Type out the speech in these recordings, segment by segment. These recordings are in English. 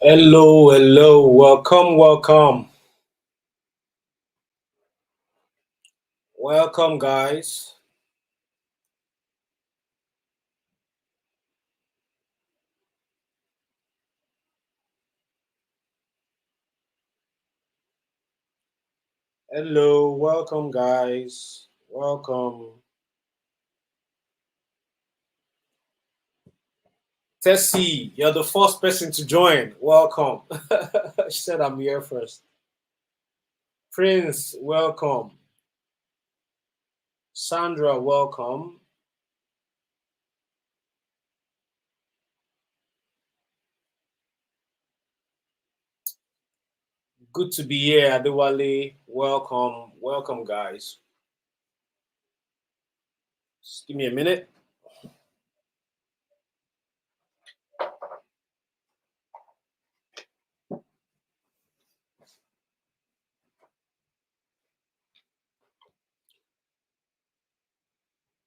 Hello, hello, welcome, welcome, welcome, guys. Hello, welcome, guys. Welcome. Tessie, you're the first person to join. Welcome. She said I'm here first. Prince, welcome. Sandra, welcome. Good to be here, Adewale. Welcome, welcome, guys. Just give me a minute.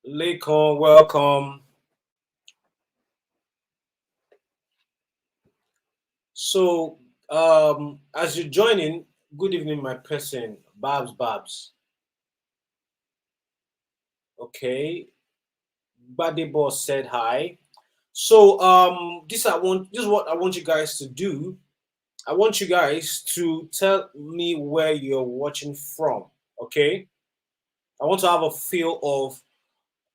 Lakon, welcome. So, as you're joining, good evening, my person, Babs. Okay, Body Boss said hi. So, this is what I want you guys to do. I want you guys to tell me where you're watching from. Okay, I want to have a feel of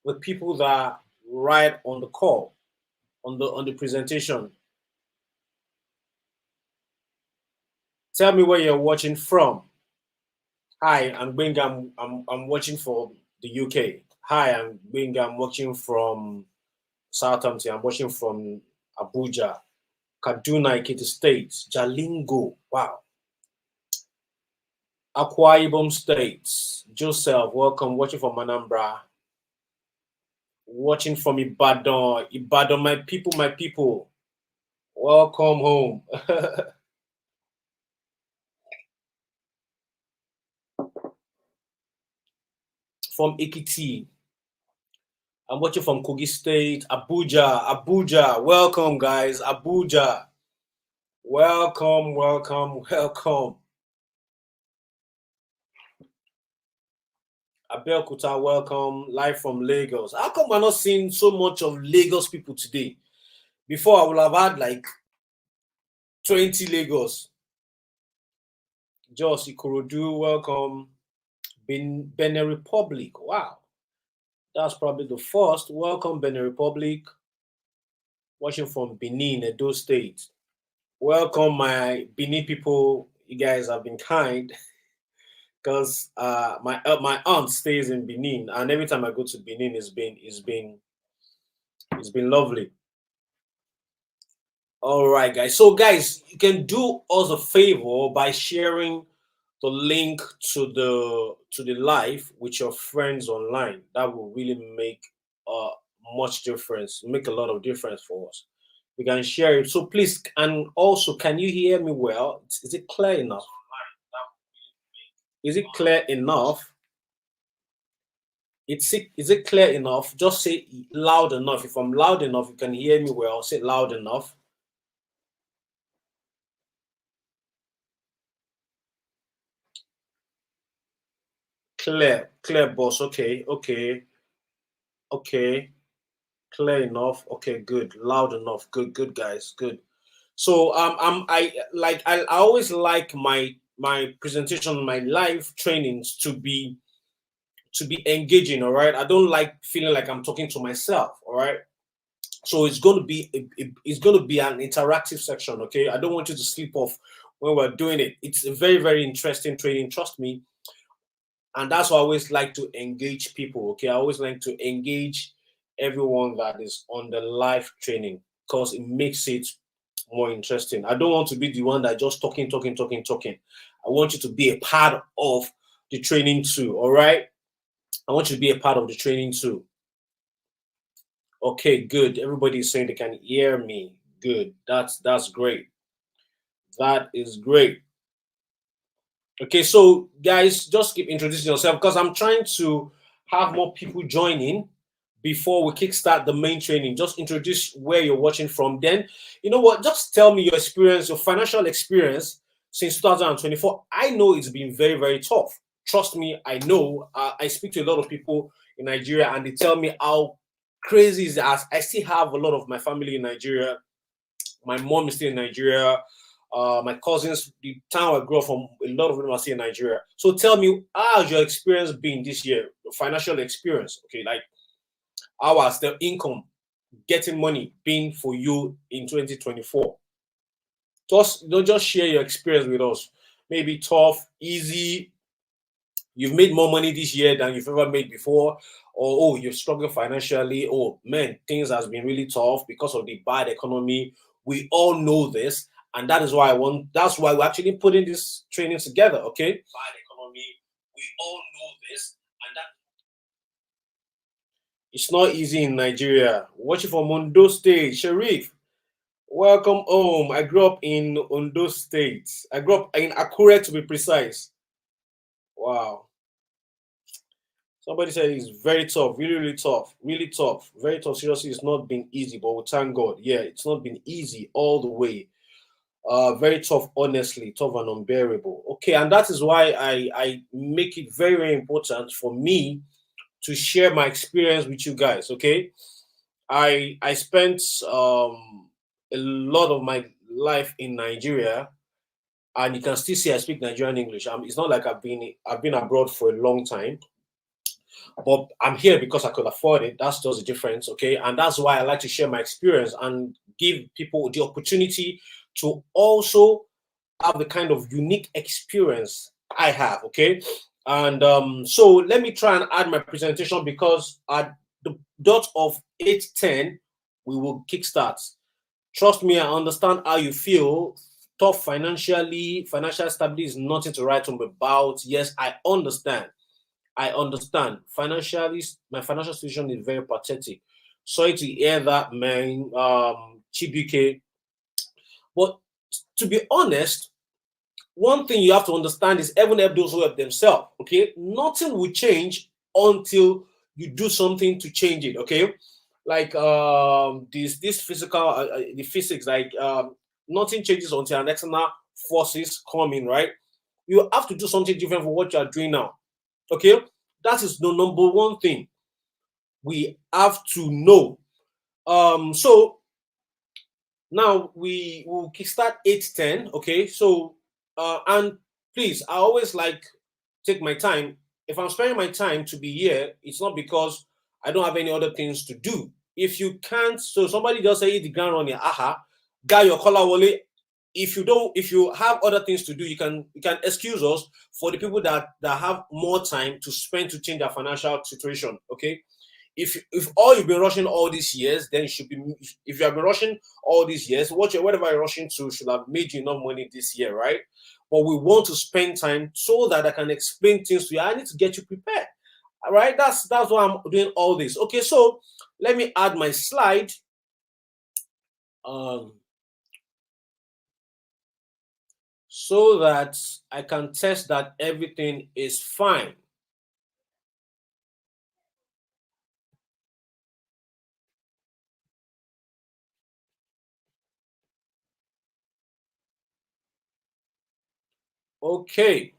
the people that write on the call, on the presentation. Tell me where you're watching from. Hi, I'm Benga. I'm watching from the UK. Hi, I'm Benga. I'm watching from Southampton. I'm watching from Abuja, Kaduna, Ekiti State, Jalingo. Wow. Akwa Ibom State. Joseph, welcome. Watching from Anambra. Watching from Ibadan. Ibadan, my people, my people. Welcome home. From Ekiti. I'm watching from Kogi State, Abuja. Welcome, guys. Abuja. Welcome, welcome, welcome. Abeokuta, welcome. Live from Lagos. How come we're not seeing so much of Lagos people today? Before, I would have had like 20 Lagos. Jos Ikorodu, welcome. Benin Republic. Wow. That's probably the first. Welcome, Benin Republic. Watching from Benin, Edo State. Welcome, my Benin people. You guys have been kind because my aunt stays in Benin, and every time I go to Benin, it's been lovely. All right, guys. So, guys, you can do us a favor by sharing the link to the live with your friends online. That will really make uh much difference, make a lot of difference for us. We can share it. So please, and also, can you hear me well? Is it clear enough? Is it clear enough? Is it clear enough? Just say loud enough. If I'm loud enough, you can hear me well. Say loud enough. Clear, boss. Okay. Clear enough. Okay, good. Loud enough. Good, guys. Good. So I always like my presentation, my live trainings to be engaging. All right. I don't like feeling like I'm talking to myself. All right. So it's going to be an interactive section. Okay. I don't want you to sleep off when we're doing it. It's a very, very interesting training. Trust me. And that's why I always like to engage people. Okay. I always like to engage everyone that is on the live training because it makes it more interesting. I don't want to be the one that just talking. I want you to be a part of the training too. All right. I want you to be a part of the training too. Okay, good. Everybody is saying they can hear me. Good. That's great. That is great. Okay, so guys, just keep introducing yourself because I'm trying to have more people joining, before we kickstart the main training. Just introduce where you're watching from. Then, you know what? Just tell me your experience, your financial experience since 2024. I know it's been very, very tough. Trust me, I know. I speak to a lot of people in Nigeria, and they tell me how crazy is that. I still have a lot of my family in Nigeria. My mom is still in Nigeria. My cousins, the town I grew up from, a lot of them are still in Nigeria. So tell me, how's your experience been this year? Your financial experience, okay? Like, how has the income, getting money, been for you in 2024? Just don't just share your experience with us. Maybe tough, easy. You've made more money this year than you've ever made before, or oh, you're struggling financially. Oh man, things has been really tough because of the bad economy. We all know this, and that is why I want. That's why we're actually putting this training together. Okay, bad economy. We all know this, and that it's not easy in Nigeria. Watching from Ondo State, Sharif. Welcome home. I grew up in Ondo State. I grew up in Akure to be precise. Wow. Somebody said it's very tough, really, really tough, really tough, very tough. Seriously, it's not been easy, but we thank God. Yeah, it's not been easy all the way. Very tough, honestly, tough and unbearable. Okay, and that is why I make it very, very important for me to share my experience with you guys. Okay, I spent a lot of my life in Nigeria, and you can still see I speak Nigerian English. It's not like I've been abroad for a long time, but I'm here because I could afford it. That's just the difference, okay? And that's why I like to share my experience and give people the opportunity to also have the kind of unique experience I have, okay? And so let me try and add my presentation, because at the dot of 8:10, we will kickstart. Trust me, I understand how you feel. Tough financially, financial stability is nothing to write home about. Yes, I understand. I understand. Financially, my financial situation is very pathetic. Sorry to hear that, man. Chibuke. But to be honest, one thing you have to understand is heaven help those who help themselves. Okay, nothing will change until you do something to change it. Okay, like this physical, the physics, like nothing changes until an external forces come in. Right, you have to do something different from what you are doing now. Okay, that is the number one thing we have to know. So now we will kickstart 8:10. Okay, so and please, I always like take my time. If I'm spending my time to be here, it's not because I don't have any other things to do. If you can't, so somebody just say hit the ground running, aha, guy your collar wallet. If you have other things to do, you can excuse us for the people that have more time to spend to change their financial situation. Okay, if all you've been rushing all these years, then you should be. If you have been rushing all these years, whatever you're rushing to should have made you enough money this year, right? But we want to spend time so that I can explain things to you. I need to get you prepared. All right, that's why I'm doing all this. Okay, so let me add my slide. Um, so that I can test that everything is fine. Okay.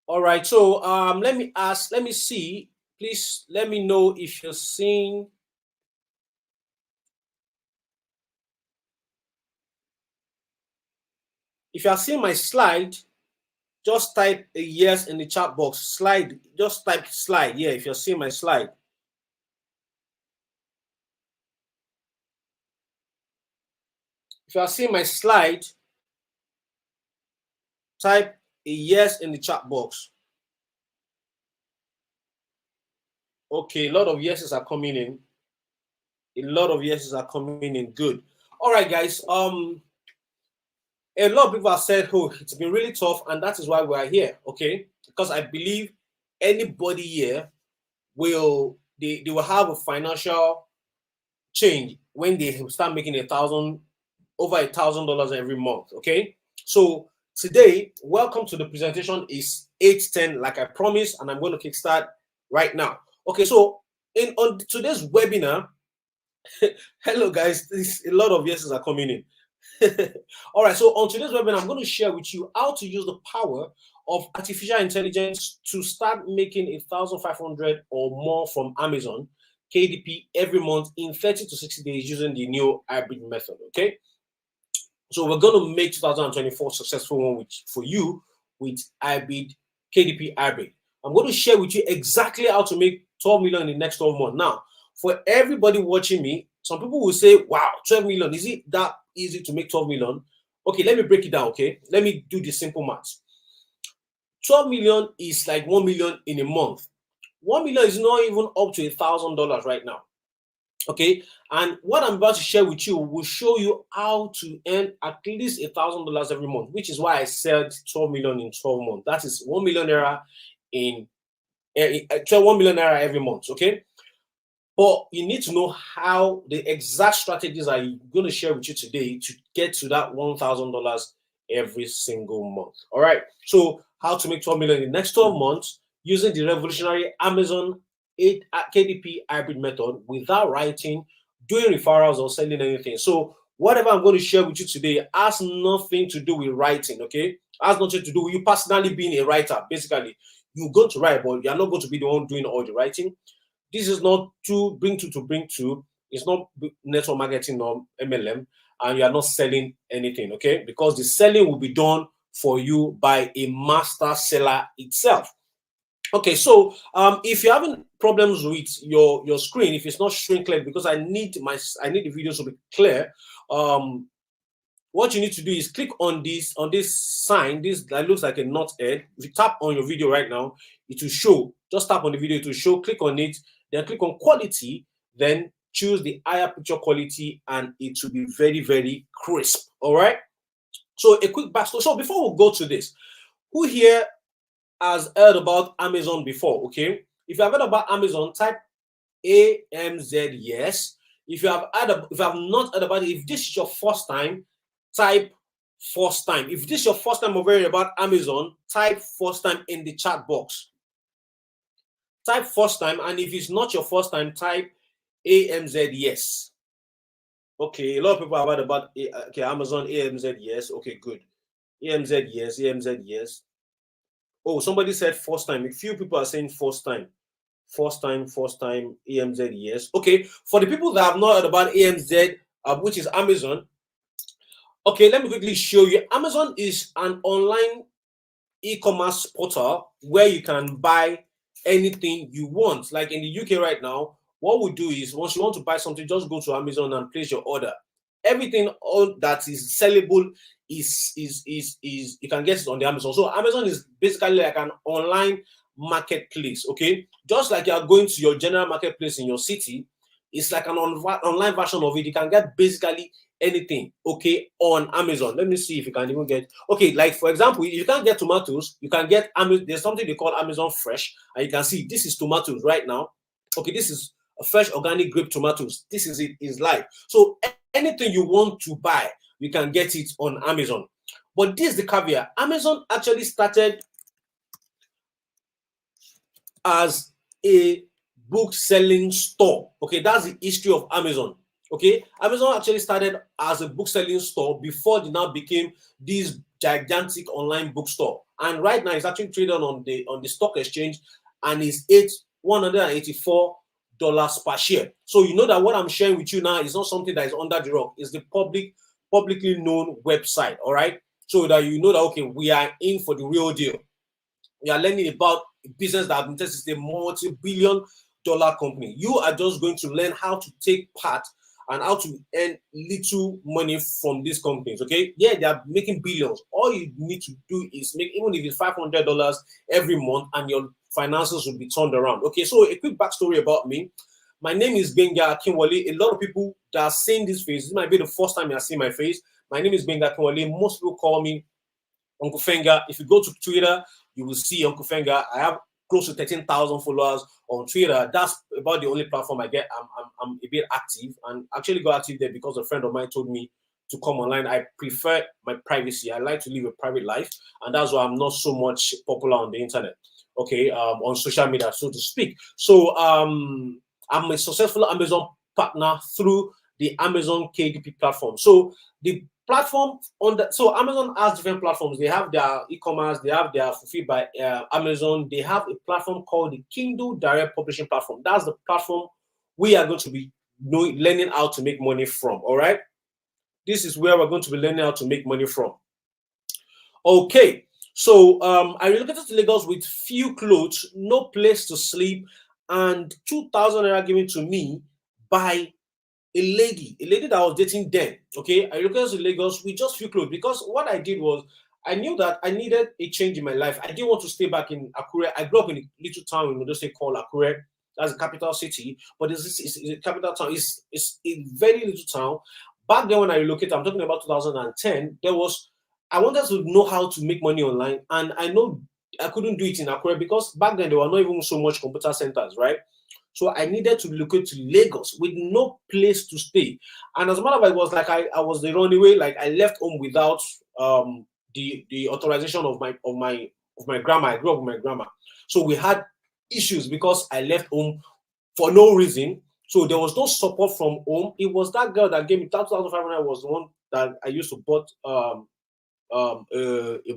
All right. So let me see. Please let me know if you're seeing. If you are seeing my slide, just type a yes in the chat box. Slide, just type slide. Yeah, if you're seeing my slide. If you are seeing my slide, type a yes in the chat box. Okay, a lot of yeses are coming in. A lot of yeses are coming in. Good. All right, guys. A lot of people have said, "Oh, it's been really tough," and that is why we are here. Okay, because I believe anybody here they will have a financial change when they start making over $1,000 every month. Okay, so Today, welcome to the presentation. Is 8:10, like I promised, and I'm going to kickstart right now. Okay, so on today's webinar, hello guys, a lot of yeses are coming in. All right, so on today's webinar, I'm going to share with you how to use the power of artificial intelligence to start making 1,500 or more from Amazon KDP every month in 30 to 60 days using the new hybrid method. Okay, so we're going to make 2024 successful one for you with hybrid KDP hybrid. I'm going to share with you exactly how to make 12 million in the next 12 months. Now, for everybody watching me, some people will say, wow, 12 million, is it that easy to make 12 million? Okay, let me break it down, okay? Let me do the simple maths. 12 million is like 1 million in a month. 1 million is not even up to $1,000 right now. Okay, and what I'm about to share with you will show you how to earn at least $1,000 every month, which is why I said 12 million in 12 months. That is 1 million naira in 1 million naira every month. Okay, but you need to know how the exact strategies I'm going to share with you today to get to that $1,000 every single month. All right, so how to make 12 million in the next 12 months using the revolutionary Amazon KDP hybrid method without writing, doing referrals, or selling anything. So whatever I'm going to share with you today has nothing to do with writing, okay? Has nothing to do with you personally being a writer. Basically, you're going to write, but you're not going to be the one doing all the writing. This is not to bring to. It's not network marketing or MLM, and you are not selling anything, okay? Because the selling will be done for you by a master seller itself. Okay, so if you're having problems with your screen, if it's not showing clear, because I need the video to be clear, what you need to do is click on this sign, this that looks like a knot head. If you tap on your video right now, it will show. Just tap on the video to show, click on it, then click on quality, then choose the higher picture quality, and it will be very, very crisp. All right. So a quick backstory. So before we go to this, who here has heard about Amazon before? Okay, if you have heard about Amazon, type AMZ yes. If you have not heard about it, if this is your first time, type first time. If this is your first time of hearing about Amazon, type first time in the chat box. Type first time, and if it's not your first time, type AMZ yes. Okay, a lot of people have heard about Amazon AMZ yes. Okay, good. AMZ yes, AMZ yes. Oh, somebody said first time. A few people are saying first time. First time, AMZ, yes. Okay, for the people that have not heard about AMZ, which is Amazon, okay, let me quickly show you. Amazon is an online e-commerce portal where you can buy anything you want. Like in the UK right now, what we do is once you want to buy something, just go to Amazon and place your order. Everything that is sellable is you can get it on the Amazon. So Amazon is basically like an online marketplace. Okay, just like you are going to your general marketplace in your city, it's like an online version of it. You can get basically anything, okay, on Amazon. Let me see if you can even get, okay, like for example, if you can't get tomatoes, you can get there's something they call Amazon Fresh, and you can see this is tomatoes right now. Okay, this is a fresh organic grape tomatoes. This is it, is live. So anything you want to buy, you can get it on Amazon. But this is the caveat. Amazon actually started as a book selling store. Okay, that's the history of Amazon. Okay, Amazon actually started as a book selling store before it now became this gigantic online bookstore. And right now it's actually traded on the stock exchange, and is $184 per share. So you know that what I'm sharing with you now is not something that is under the rug. It's the publicly known website. All right, so that you know that okay, we are in for the real deal. We are learning about a business that has tested, is a multi-billion-dollar company. You are just going to learn how to take part and how to earn little money from these companies. Okay, yeah, they are making billions. All you need to do is make, even if it's $500 every month, and your finances will be turned around. Okay, so a quick backstory about me. My name is Benga Akinwale. A lot of people that are seeing this face, this might be the first time you are seeing my face. My name is Benga Akinwale. Most people call me Uncle Fenga. If you go to Twitter, you will see Uncle Fenga. I have close to 13,000 followers on Twitter. That's about the only platform I get. I'm a bit active, and actually got active there because a friend of mine told me to come online. I prefer my privacy. I like to live a private life, and that's why I'm not so much popular on the internet. Okay, on social media, so to speak. So I'm a successful Amazon partner through the Amazon KDP platform. So the platform on the so Amazon has different platforms. They have their e-commerce, they have their fulfilled by Amazon. They have a platform called the Kindle Direct Publishing Platform. That's the platform we are going to be learning how to make money from. All right, this is where we're going to be learning how to make money from. Okay, so I relocated to Lagos with few clothes, no place to sleep, and 2,000 naira given to me by a lady that I was dating then. Okay, I relocated to Lagos with just few clothes because what I did was I knew that I needed a change in my life. I didn't want to stay back in Akure. I grew up in a little town in Ondo State called Akure. That's the capital city, but it's a capital town. It's a very little town. Back then when I relocated, I'm talking about 2010. I wanted to know how to make money online, and I know I couldn't do it in Akure because back then there were not even so much computer centers, right? So I needed to relocate to Lagos with no place to stay. And as a matter of fact, it was like I was the runaway, like I left home without the authorization of my grandma. I grew up with my grandma. So we had issues because I left home for no reason. So there was no support from home. It was that girl that gave me 2,500 was the one that I used to bought a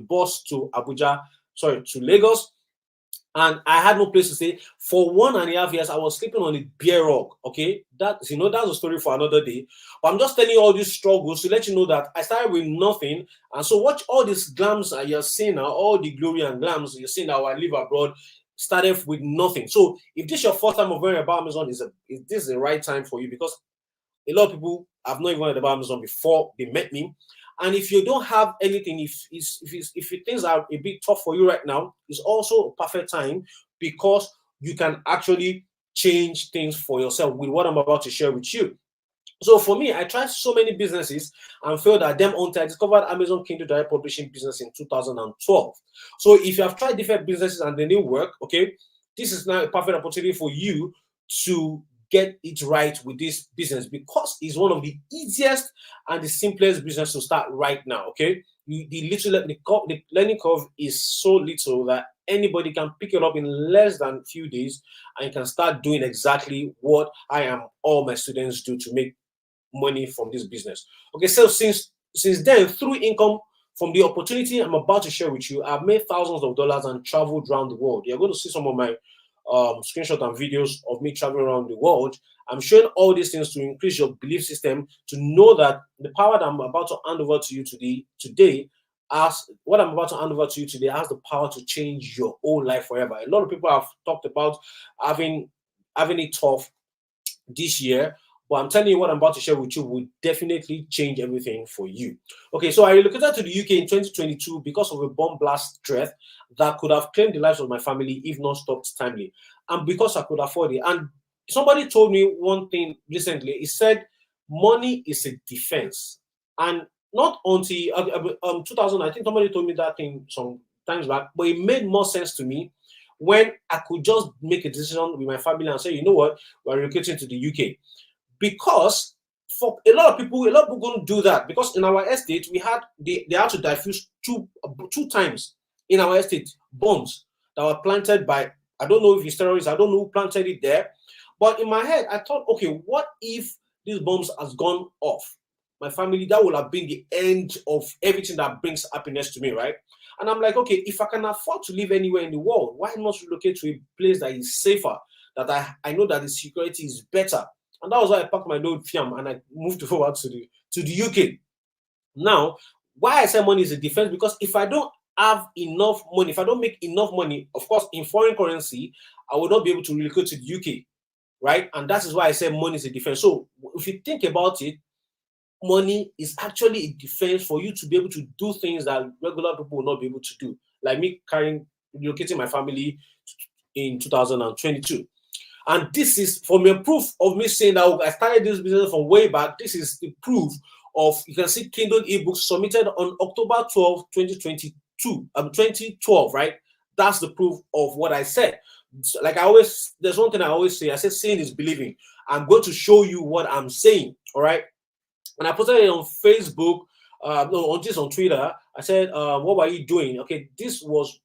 bus to Abuja, sorry, to Lagos, and I had no place to stay. For 1.5 years, I was sleeping on a bare rock. Okay, that's a story for another day. But I'm just telling you all these struggles to let you know that I started with nothing. And so watch all these glams that you're seeing now, all the glory and glams you're seeing now. I live abroad started with nothing. So if this is your first time of hearing about Amazon, is this the right time for you? Because a lot of people have not even heard about Amazon before they met me. And if you don't have anything, if things are a bit tough for you right now, it's also a perfect time because you can actually change things for yourself with what I'm about to share with you. So for me, I tried so many businesses and failed at them until I discovered Amazon Kindle Direct Publishing business in 2012. So if you have tried different businesses and they didn't work, okay, this is now a perfect opportunity for you to get it right with this business because it's one of the easiest and the simplest business to start right now. Okay, the learning curve is so little that anybody can pick it up in less than a few days and you can start doing exactly what I am all my students do to make money from this business. Okay, so since then, through income from the opportunity I'm about to share with you, I've made thousands of dollars and traveled around the world. You're going to see some of my screenshots and videos of me traveling around the world. I'm showing all these things to increase your belief system, to know that the power that I'm about to hand over to you today, as what I'm about to hand over to you today has the power to change your whole life forever. A lot of people have talked about having it tough this year, but I'm telling you what I'm about to share with you will definitely change everything for you. Okay, so I relocated to the UK in 2022 because of a bomb blast threat that could have claimed the lives of my family if not stopped timely, and because I could afford it. And somebody told me one thing recently. He said, "Money is a defense," and not until 2000. I think somebody told me that thing some times back, but it made more sense to me when I could just make a decision with my family and say, you know what, we're relocating to the UK. Because for a lot of people couldn't do that because in our estate they had to diffuse two times in our estate bombs that were planted by, I don't know if it's terrorists, I don't know who planted it there, but in my head I thought, okay, what if these bombs has gone off? My family, that would have been the end of everything that brings happiness to me, right? And I'm like, okay, if I can afford to live anywhere in the world, why not relocate to a place that is safer, that I know that the security is better? And that was why I packed my load fiam and I moved forward to the UK. Now, why I say money is a defense, because if I don't have enough money, if I don't make enough money, of course, in foreign currency, I will not be able to relocate to the UK, right? And that is why I say money is a defense. So if you think about it, money is actually a defense for you to be able to do things that regular people will not be able to do, like me relocating my family in 2022. And this is for me a proof of me saying that I started this business from way back. This is the proof of, you can see Kindle ebooks submitted on October 12, 2022, 2012, right? That's the proof of what I said. Like there's one thing I always say, I said, seeing is believing. I'm going to show you what I'm saying, all right? And I posted it on Facebook, no, on Twitter. I said, "What were you doing?" Okay, this was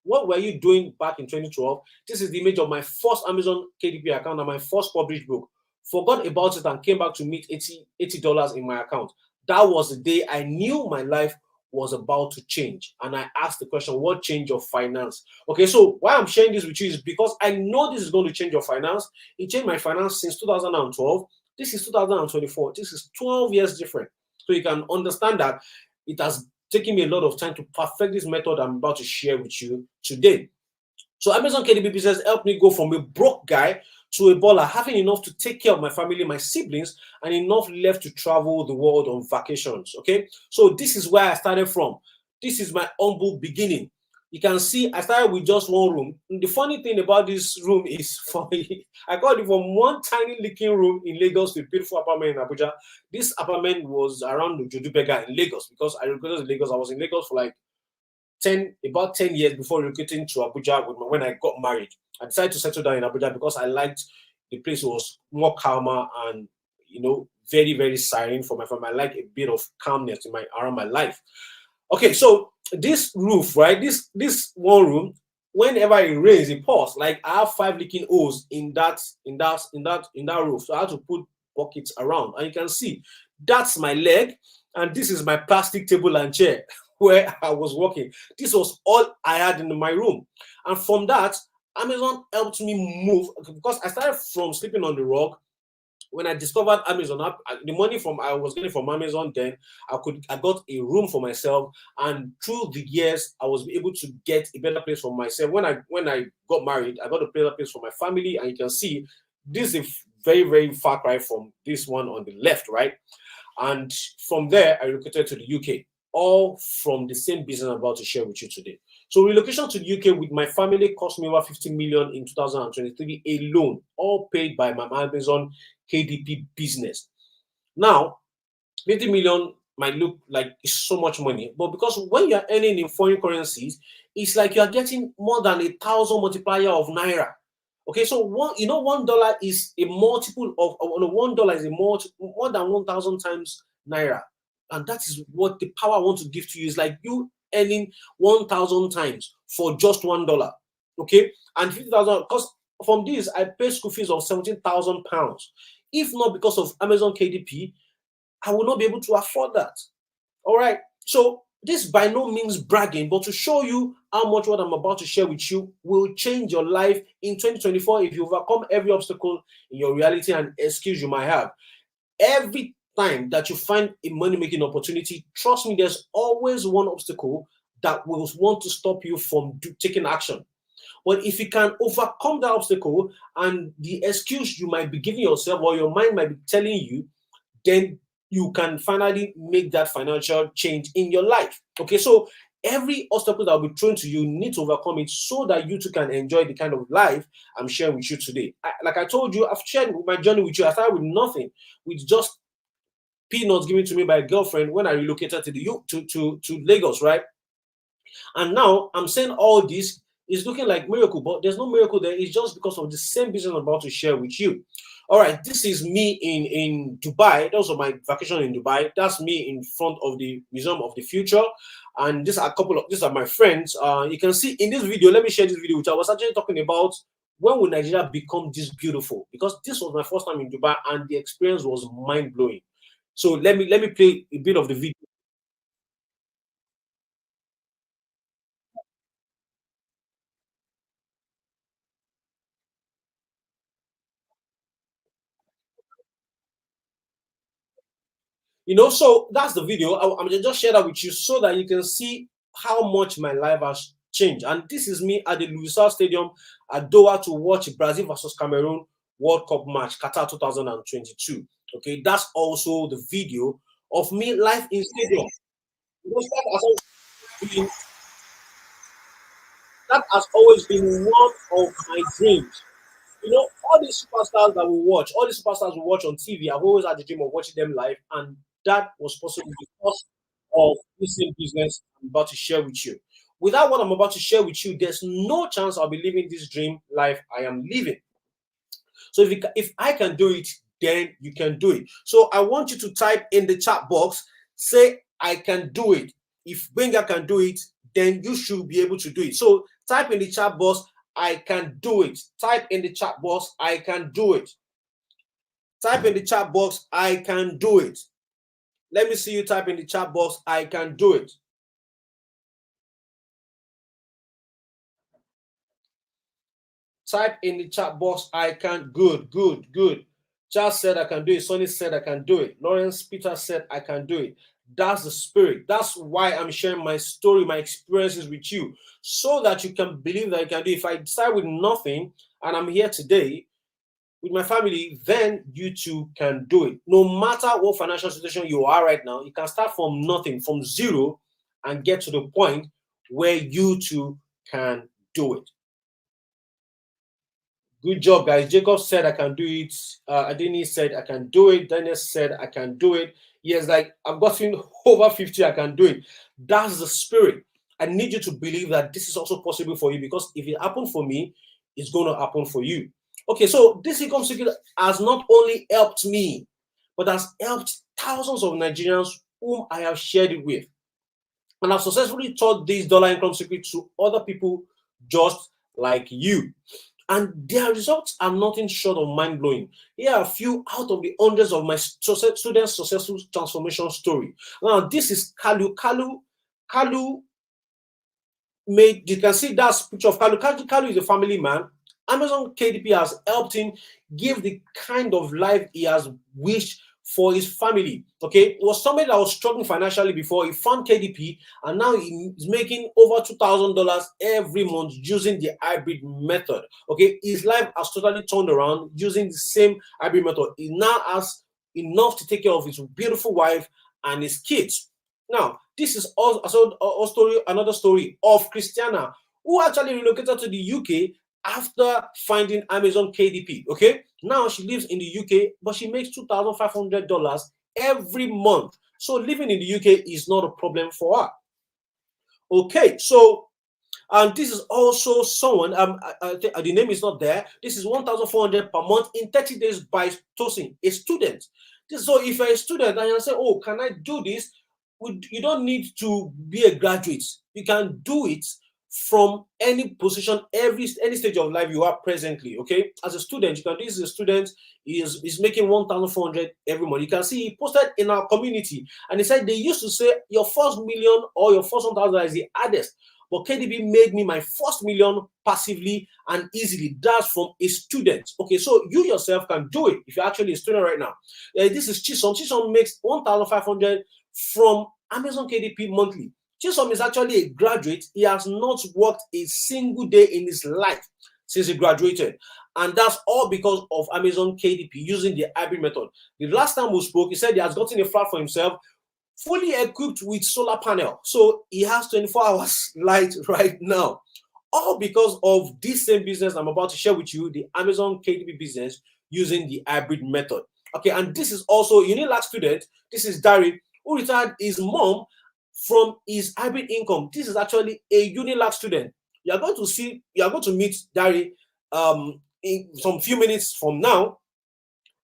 what were you doing back in 2012? This is the image of my first Amazon KDP account and my first published book. Forgot about it and came back to meet $80 in my account. That was the day I knew my life was about to change. And I asked the question, what change your finance? Okay, so why I'm sharing this with you is because I know this is going to change your finance. It changed my finance since 2012. This is 2024. This is 12 years different. So you can understand that it has taken me a lot of time to perfect this method I'm about to share with you today. So Amazon KDB business helped me go from a broke guy to a baller, having enough to take care of my family, my siblings, and enough left to travel the world on vacations. Okay, so this is where I started from. This is my humble beginning. You can see I started with just one room. And the funny thing about this room is for I got it from one tiny leaking room in Lagos to a beautiful apartment in Abuja. This apartment was around Jodubega in Lagos because I relocated to Lagos. I was in Lagos for like about 10 years before relocating to Abuja when I got married. I decided to settle down in Abuja because I liked the place was more calmer and very, very silent for my family. I like a bit of calmness in my around my life. Okay, so this roof, right? This one room, whenever it rains, it pours. Like I have 5 leaking holes in that roof. So I had to put buckets around. And you can see that's my leg, and this is my plastic table and chair where I was working. This was all I had in my room. And from that, Amazon helped me move because I started from sleeping on the rug. When I discovered Amazon, the money from I was getting from Amazon, then I got a room for myself, and through the years, I was able to get a better place for myself. When I got married, I got a better place for my family, and you can see this is a very, very far cry from this one on the left, right? And from there, I relocated to the UK, all from the same business I'm about to share with you today. So relocation to the UK with my family cost me over 50 million in 2023 alone, all paid by my Amazon KDP business. Now, 50 million might look like it's so much money, but because when you're earning in foreign currencies, it's like you're getting more than 1,000 multiplier of naira. Okay, so $1 is a multiple of $1 is a more than 1,000 times naira, and that is what the power I want to give to you is like you earning 1,000 times for just $1. Okay, and 50,000 because from this I pay school fees of 17,000 pounds. If not because of Amazon KDP, I will not be able to afford that. All right. So this by no means bragging, but to show you how much what I'm about to share with you will change your life in 2024 if you overcome every obstacle in your reality and excuse you might have. Every time that you find a money-making opportunity, trust me, there's always one obstacle that will want to stop you from taking action. But if you can overcome that obstacle and the excuse you might be giving yourself or your mind might be telling you, then you can finally make that financial change in your life. Okay, so every obstacle that will be thrown to you, you need to overcome it so that you too can enjoy the kind of life I'm sharing with you today. Like I told you, I've shared my journey with you. I started with nothing, with just peanuts given to me by a girlfriend when I relocated to Lagos, right? And now I'm saying all this is looking like miracle, but there's no miracle there. It's just because of the same business I'm about to share with you. All right, this is me in Dubai. That was my vacation in Dubai. That's me in front of the Museum of the Future. And these are my friends. You can see in this video, let me share this video, which I was actually talking about when will Nigeria become this beautiful? Because this was my first time in Dubai and the experience was mind-blowing. So let me play a bit of the video. So that's the video. I'm gonna just share that with you so that you can see how much my life has changed. And this is me at the Lusail Stadium at Doha to watch Brazil versus Cameroon World Cup match, Qatar 2022. Okay, that's also the video of me live in stadium. Because been, that has always been one of my dreams. All these superstars that we watch, all these superstars we watch on TV, I've always had the dream of watching them live, and that was possible because of this same business I'm about to share with you. Without what I'm about to share with you, there's no chance I'll be living this dream life I am living. So if I can do it, then you can do it. So I want you to type in the chat box, say, I can do it. If Benga can do it, then you should be able to do it. So type in the chat box, I can do it. Type in the chat box, I can do it. Type in the chat box, I can do it. Let me see you type in the chat box, I can do it. Type in the chat box, I can. Good. Charles said I can do it. Sonny said I can do it. Lawrence Peter said I can do it. That's the spirit. That's why I'm sharing my story, my experiences with you, so that you can believe that you can do it. If I start with nothing and I'm here today with my family, then you too can do it. No matter what financial situation you are right now, you can start from nothing, from zero, and get to the point where you too can do it. Good job, guys. Jacob said I can do it. Adini said I can do it. Daniel said I can do it. Yes, like I've gotten over 50, I can do it. That's the spirit. I need you to believe that this is also possible for you, because if it happened for me, it's going to happen for you. Okay, so this income secret has not only helped me, but has helped thousands of Nigerians whom I have shared it with. And I've successfully taught this dollar income secret to other people just like you. And their results are nothing short of mind-blowing. Here are a few out of the hundreds of my students' successful transformation story. Now, this is Kalu. Kalu made, you can see that picture of Kalu. Kalu is a family man. Amazon KDP has helped him give the kind of life he has wished for his family. Okay, it was somebody that was struggling financially before. He found KDP, and now he's making over $2,000 every month using the hybrid method. Okay, his life has totally turned around using the same hybrid method. He now has enough to take care of his beautiful wife and his kids. Now, this is also another story of Christiana, who actually relocated to the UK after finding Amazon KDP. Okay, now she lives in the UK, but she makes $2,500 every month. So living in the UK is not a problem for her. Okay, so and this is also someone, I think the name is not there. This is 1,400 per month in 30 days by Tosin, a student. So if you're a student and you say, oh, can I do this? You don't need to be a graduate. You can do it from any position, any stage of life you are presently. Okay, as a student, you can do this. As a student, is making 1,400 every month. You can see he posted in our community, and he said they used to say your first million or your first 1,000 is the hardest. But KDB made me my first million passively and easily. That's from a student. Okay, so you yourself can do it if you're actually a student right now. This is Chisom. Chisom makes 1,500 from Amazon KDP monthly. Chisom is actually a graduate. He has not worked a single day in his life since he graduated. And that's all because of Amazon KDP using the hybrid method. The last time we spoke, he said he has gotten a flat for himself, fully equipped with solar panel. So he has 24 hours light right now. All because of this same business I'm about to share with you, the Amazon KDP business using the hybrid method. Okay, and this is also a Unilag student. This is Dari, who retired his mom from his hybrid income. This is actually a Unilag student. You are going to meet Dari in some few minutes from now,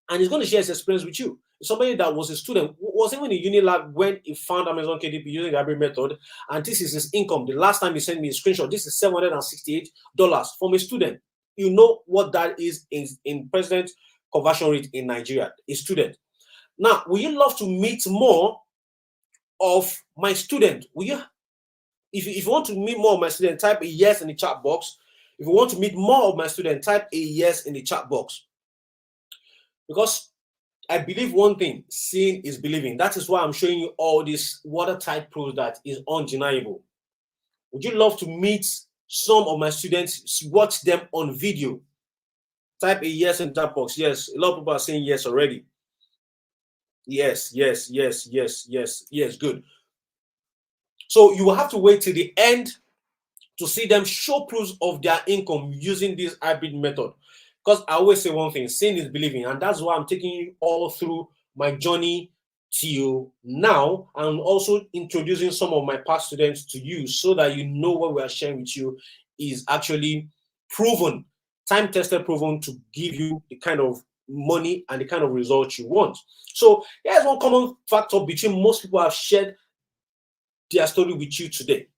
and he's going to share his experience with you. Somebody that was a student, was even in Unilag when he found Amazon KDP using the hybrid method, and this is his income. The last time he sent me a screenshot, this is $768 from a student. You know what that is in present conversion rate in Nigeria, a student. Now, would you love to meet more of my student? Will you? If you want to meet more of my student, type a yes in the chat box. If you want to meet more of my student, type a yes in the chat box. Because I believe one thing, seeing is believing. That is why I'm showing you all this watertight proof that is undeniable. Would you love to meet some of my students, watch them on video? Type a yes in the chat box. Yes, a lot of people are saying yes already. Yes, good. So you will have to wait till the end to see them show proofs of their income using this hybrid method. Because I always say one thing, seeing is believing. And that's why I'm taking you all through my journey till now, and also introducing some of my past students to you so that you know what we are sharing with you is actually proven, time-tested, proven to give you the kind of money and the kind of results you want. So here's one common factor between most people have shared their story with you today.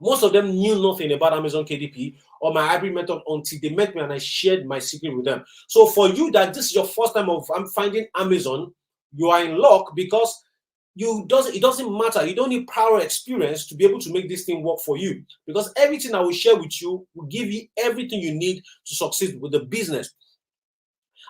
Most of them knew nothing about Amazon KDP or my hybrid method until they met me and I shared my secret with them. So for you that this is your first time of finding Amazon, you are in luck, because it doesn't matter. You don't need prior experience to be able to make this thing work for you, because everything I will share with you will give you everything you need to succeed with the business.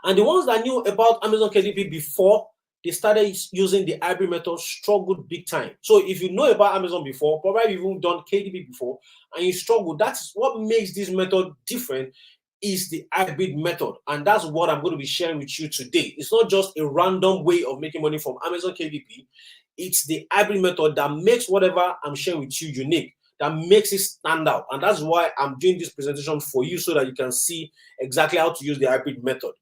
And the ones that knew about Amazon KDP before they started using the hybrid method struggled big time. So if you know about Amazon before, probably you've even done KDP before, and you struggle, that's what makes this method different, is the hybrid method. And that's what I'm going to be sharing with you today. It's not just a random way of making money from Amazon KDP. It's the hybrid method that makes whatever I'm sharing with you unique, that makes it stand out. And that's why I'm doing this presentation for you, so that you can see exactly how to use the hybrid method.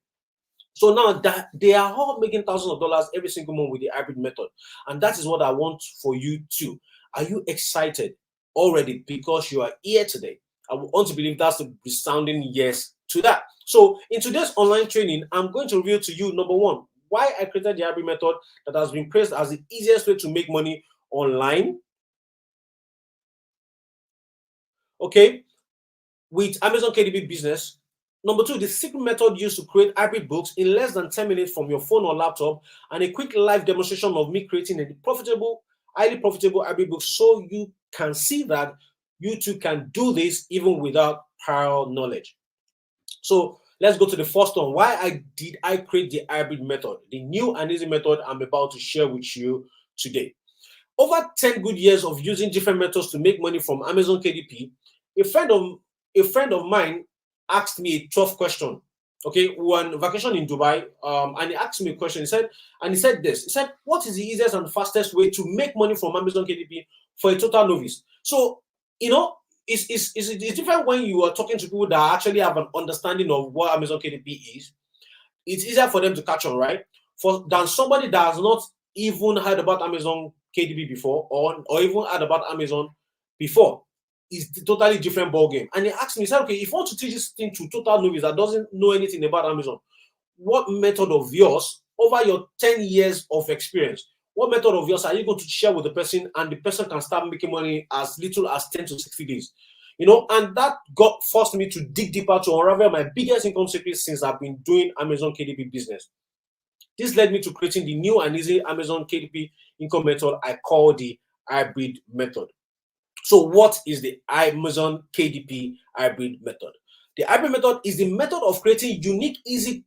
So now that they are all making thousands of dollars every single month with the hybrid method. And that is what I want for you too. Are you excited already because you are here today? I want to believe that's a resounding yes to that. So in today's online training, I'm going to reveal to you, number one, why I created the hybrid method that has been praised as the easiest way to make money online. Okay, with Amazon KDP business. Number two, the secret method used to create hybrid books in less than 10 minutes from your phone or laptop, and a quick live demonstration of me creating a highly profitable hybrid book, so you can see that you too can do this even without prior knowledge. So let's go to the first one. Why did I create the hybrid method? The new and easy method I'm about to share with you today. Over 10 good years of using different methods to make money from Amazon KDP, a friend of mine asked me a tough question. Okay, we were on vacation in Dubai, and he asked me a question. He said this. He said, "What is the easiest and fastest way to make money from Amazon KDP for a total novice?" So, it's different when you are talking to people that actually have an understanding of what Amazon KDP is. It's easier for them to catch on, right? Than somebody that has not even heard about Amazon KDP before, or even heard about Amazon before. It's a totally different ball game. And he asked me, he said, okay, if you want to teach this thing to total novice that doesn't know anything about Amazon, what method of yours, over your 10 years of experience, what method of yours are you going to share with the person, and the person can start making money as little as 10 to 60 days? And that forced me to dig deeper to unravel my biggest income secret since I've been doing Amazon KDP business. This led me to creating the new and easy Amazon KDP income method I call the hybrid method. So what is the Amazon KDP hybrid method? The hybrid method is the method of creating unique, easy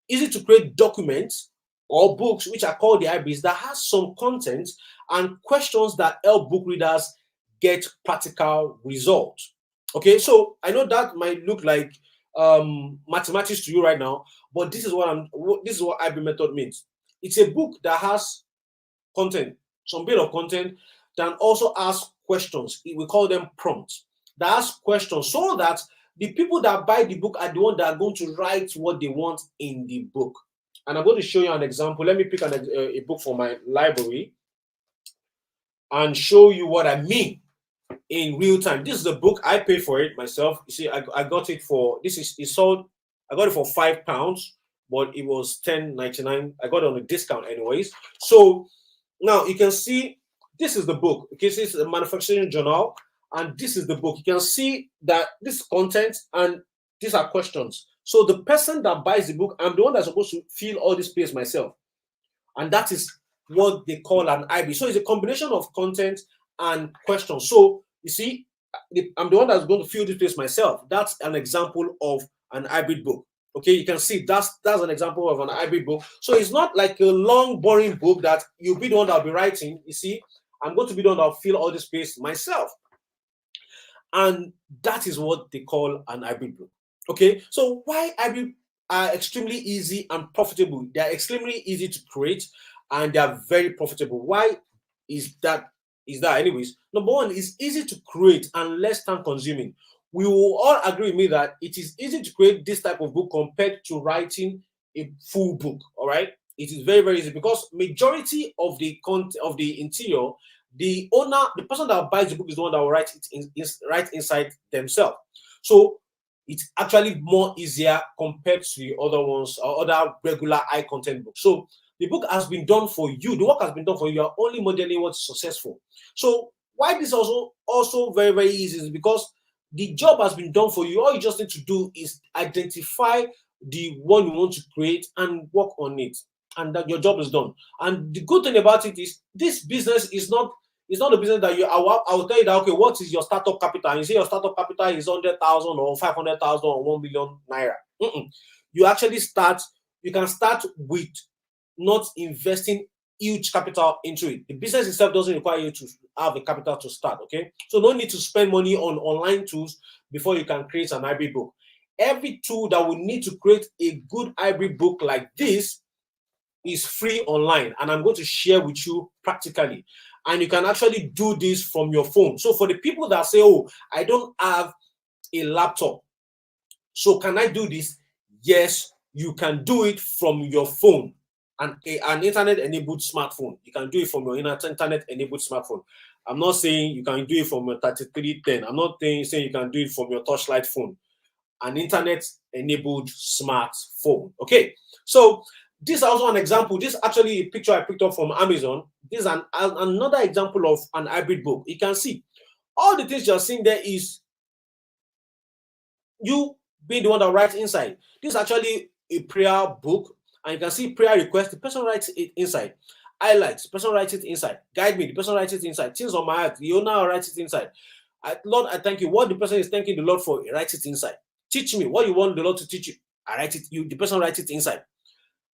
to create documents or books, which are called the hybrids, that has some content and questions that help book readers get practical results. Okay, so I know that might look like mathematics to you right now, but this is what hybrid method means. It's a book that has content, some bit of content, that also ask questions. We call them prompts. That ask questions so that the people that buy the book are the ones that are going to write what they want in the book. And I'm going to show you an example. Let me pick a book from my library and show you what I mean in real time. This is the book. I paid for it myself. You see, I got it for, I got it for £5, but it was $10.99. I got it on a discount anyways. So now you can see, this is the book. Okay, so this is a manufacturing journal, and this is the book. You can see that this content and these are questions. So the person that buys the book, I'm the one that's supposed to fill all this space myself. And that is what they call an IB. So it's a combination of content and questions. So you see, I'm the one that's going to fill this place myself. That's an example of an hybrid book. Okay, you can see that's an example of an hybrid book. So it's not like a long, boring book that you'll be the one that'll be writing. You see, I'm going to be the one that'll fill all this space myself. And that is what they call an hybrid book. Okay, so why hybrid are extremely easy and profitable? They are extremely easy to create, and they are very profitable. Why is that? Anyways, number one, is easy to create and less time consuming. We will all agree with me that it is easy to create this type of book compared to writing a full book. All right, it is very, very easy, because majority of the content of the interior, the owner, the person that buys the book, is the one that will write it right inside themselves. So it's actually more easier compared to the other ones or other regular high content books. So the book has been done for you. The work has been done for you. You are only modeling what's successful. So why this also very, very easy is because the job has been done for you. All you just need to do is identify the one you want to create and work on it, and that your job is done. And the good thing about it is this business is not, it's not a business that I will tell you that, okay, what is your startup capital? And you say your startup capital is 100,000 or 500,000 or 1 million naira. You actually start, you can start with not investing huge capital into it. The business itself doesn't require you to have a capital to start, okay? So no need to spend money on online tools before you can create an hybrid book. Every tool that we need to create a good hybrid book like this is free online, and I'm going to share with you practically. And you can actually do this from your phone. So for the people that say, oh, I don't have a laptop, so can I do this? Yes, you can do it from your phone. An internet-enabled smartphone. You can do it from your internet-enabled smartphone. I'm not saying you can do it from your 3310. I'm not saying you can do it from your touchlight phone. An internet-enabled smartphone. Okay, so this is also an example. This is actually a picture I picked up from Amazon. This is another example of an hybrid book. You can see all the things you're seeing there is you being the one that writes inside. This is actually a prayer book, and you can see prayer request. The person writes it inside. Highlights, the person writes it inside. Guide me, the person writes it inside. Things on my heart, the owner writes it inside. Lord, I thank you. What the person is thanking the Lord for, he writes it inside. Teach me what you want the Lord to teach you. I write it. The person writes it inside,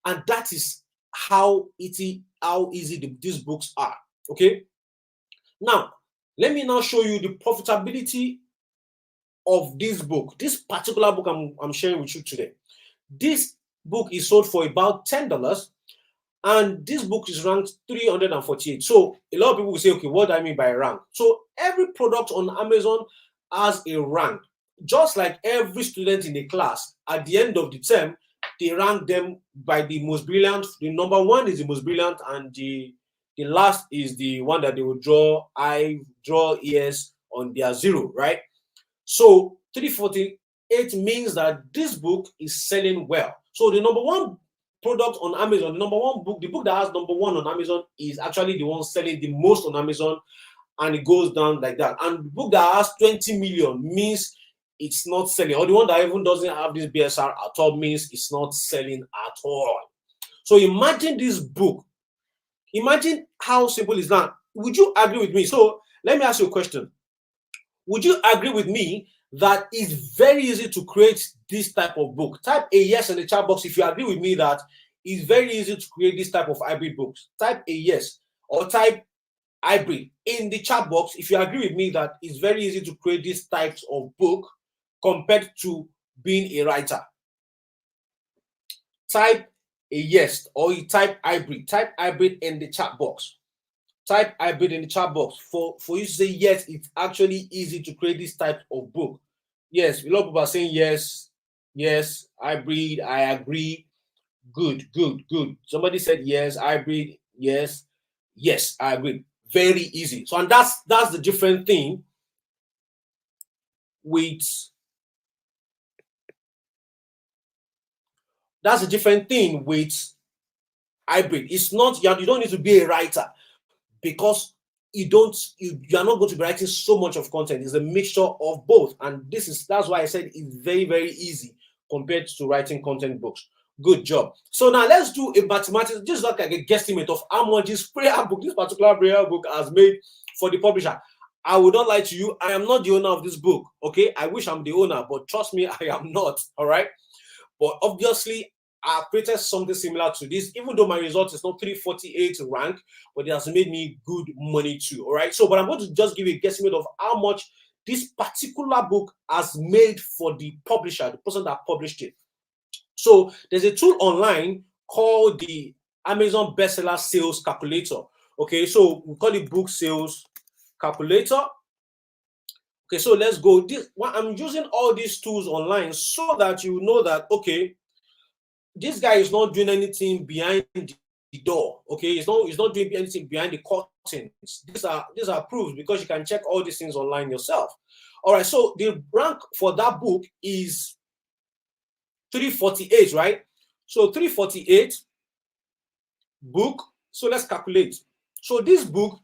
and that is how easy these books are. Okay. Now, let me now show you the profitability of this book. This particular book I'm sharing with you today. This book is sold for about $10, and this book is ranked 348. So a lot of people will say, okay, what do I mean by rank? So every product on Amazon has a rank. Just like every student in a class, at the end of the term, they rank them by the most brilliant. The number one is the most brilliant, and the last is the one that they will draw ears on their zero, right? So 348 means that this book is selling well. So the number one product on Amazon, the number one book, the book that has number one on Amazon is actually the one selling the most on Amazon, and it goes down like that. And the book that has 20 million means it's not selling, or the one that even doesn't have this BSR at all means it's not selling at all. So imagine this book. Imagine how simple is that. Would you agree with me? So let me ask you a question. Would you agree with me that it's very easy to create this type of book? Type a yes in the chat box if you agree with me that it's very easy to create this type of hybrid books. Type a yes, or type hybrid in the chat box if you agree with me that it's very easy to create these types of book compared to being a writer. Type a yes, or you type hybrid. Type hybrid in the chat box. Type hybrid in the chat box for you to say yes, it's actually easy to create this type of book. Yes, a lot of people are saying yes, yes, hybrid, I agree. Good. Somebody said yes, hybrid, yes, I agree. Very easy. So, and that's the different thing with hybrid. It's not, you don't need to be a writer, because you are not going to be writing so much of content. It's a mixture of both, and that's why I said it's very, very easy compared to writing content books. Good job. So now let's do a mathematics, just like a guesstimate of how much this particular prayer book has made for the publisher. I would not lie to you, I am not the owner of this book. Okay, I wish I'm the owner, but trust me, I am not. All right, but obviously I created something similar to this, even though my result is not 348 rank, but it has made me good money too. All right. So, but I'm going to just give you a guesstimate of how much this particular book has made for the publisher, the person that published it. So there's a tool online called the Amazon Bestseller Sales Calculator. Okay, so we call it Book Sales Calculator. Okay, so let's go. I'm using all these tools online so that you know that, okay, this guy is not doing anything behind the door. Okay, he's not doing anything behind the curtains. These are proofs, because you can check all these things online yourself. All right, so the rank for that book is 348, right? So 348 book. So let's calculate. So this book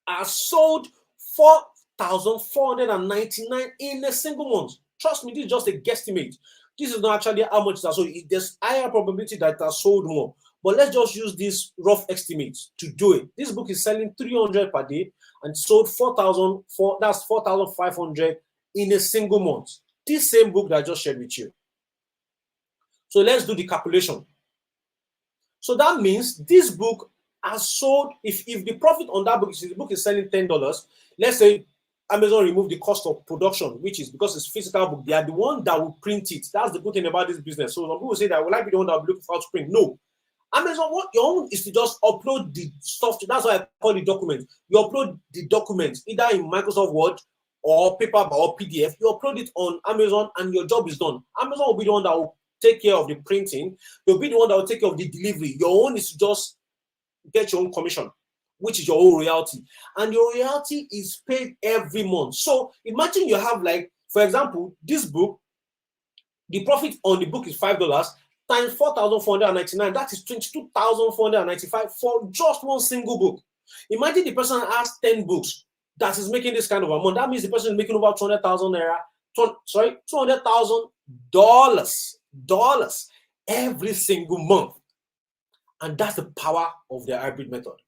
has sold 4,499 in a single month. Trust me, this is just a guesstimate. This is not actually how much it has sold. There's higher probability that it has sold more. But let's just use this rough estimate to do it. This book is selling 300 per day and sold 4,000. That's 4,500 in a single month. This same book that I just shared with you. So let's do the calculation. So that means this book has sold, if the profit on that book, if the book is selling $10, let's say Amazon remove the cost of production, which is because it's physical book, they are the one that will print it. That's the good thing about this business. So some people say that, will I be the one that will look for how to print? No. Amazon, what your own is to just upload the stuff. That's why I call it document. You upload the documents either in Microsoft Word or paper or PDF. You upload it on Amazon and your job is done. Amazon will be the one that will take care of the printing. They'll be the one that will take care of the delivery. Your own is to just get your own commission, which is your own royalty. And your royalty is paid every month. So imagine you have, like, for example, this book, the profit on the book is $5 times 4,499. That is 22,495 for just one single book. Imagine the person has 10 books that is making this kind of amount. That means the person is making over 200,000 naira. $200,000 every single month. And that's the power of the hybrid method.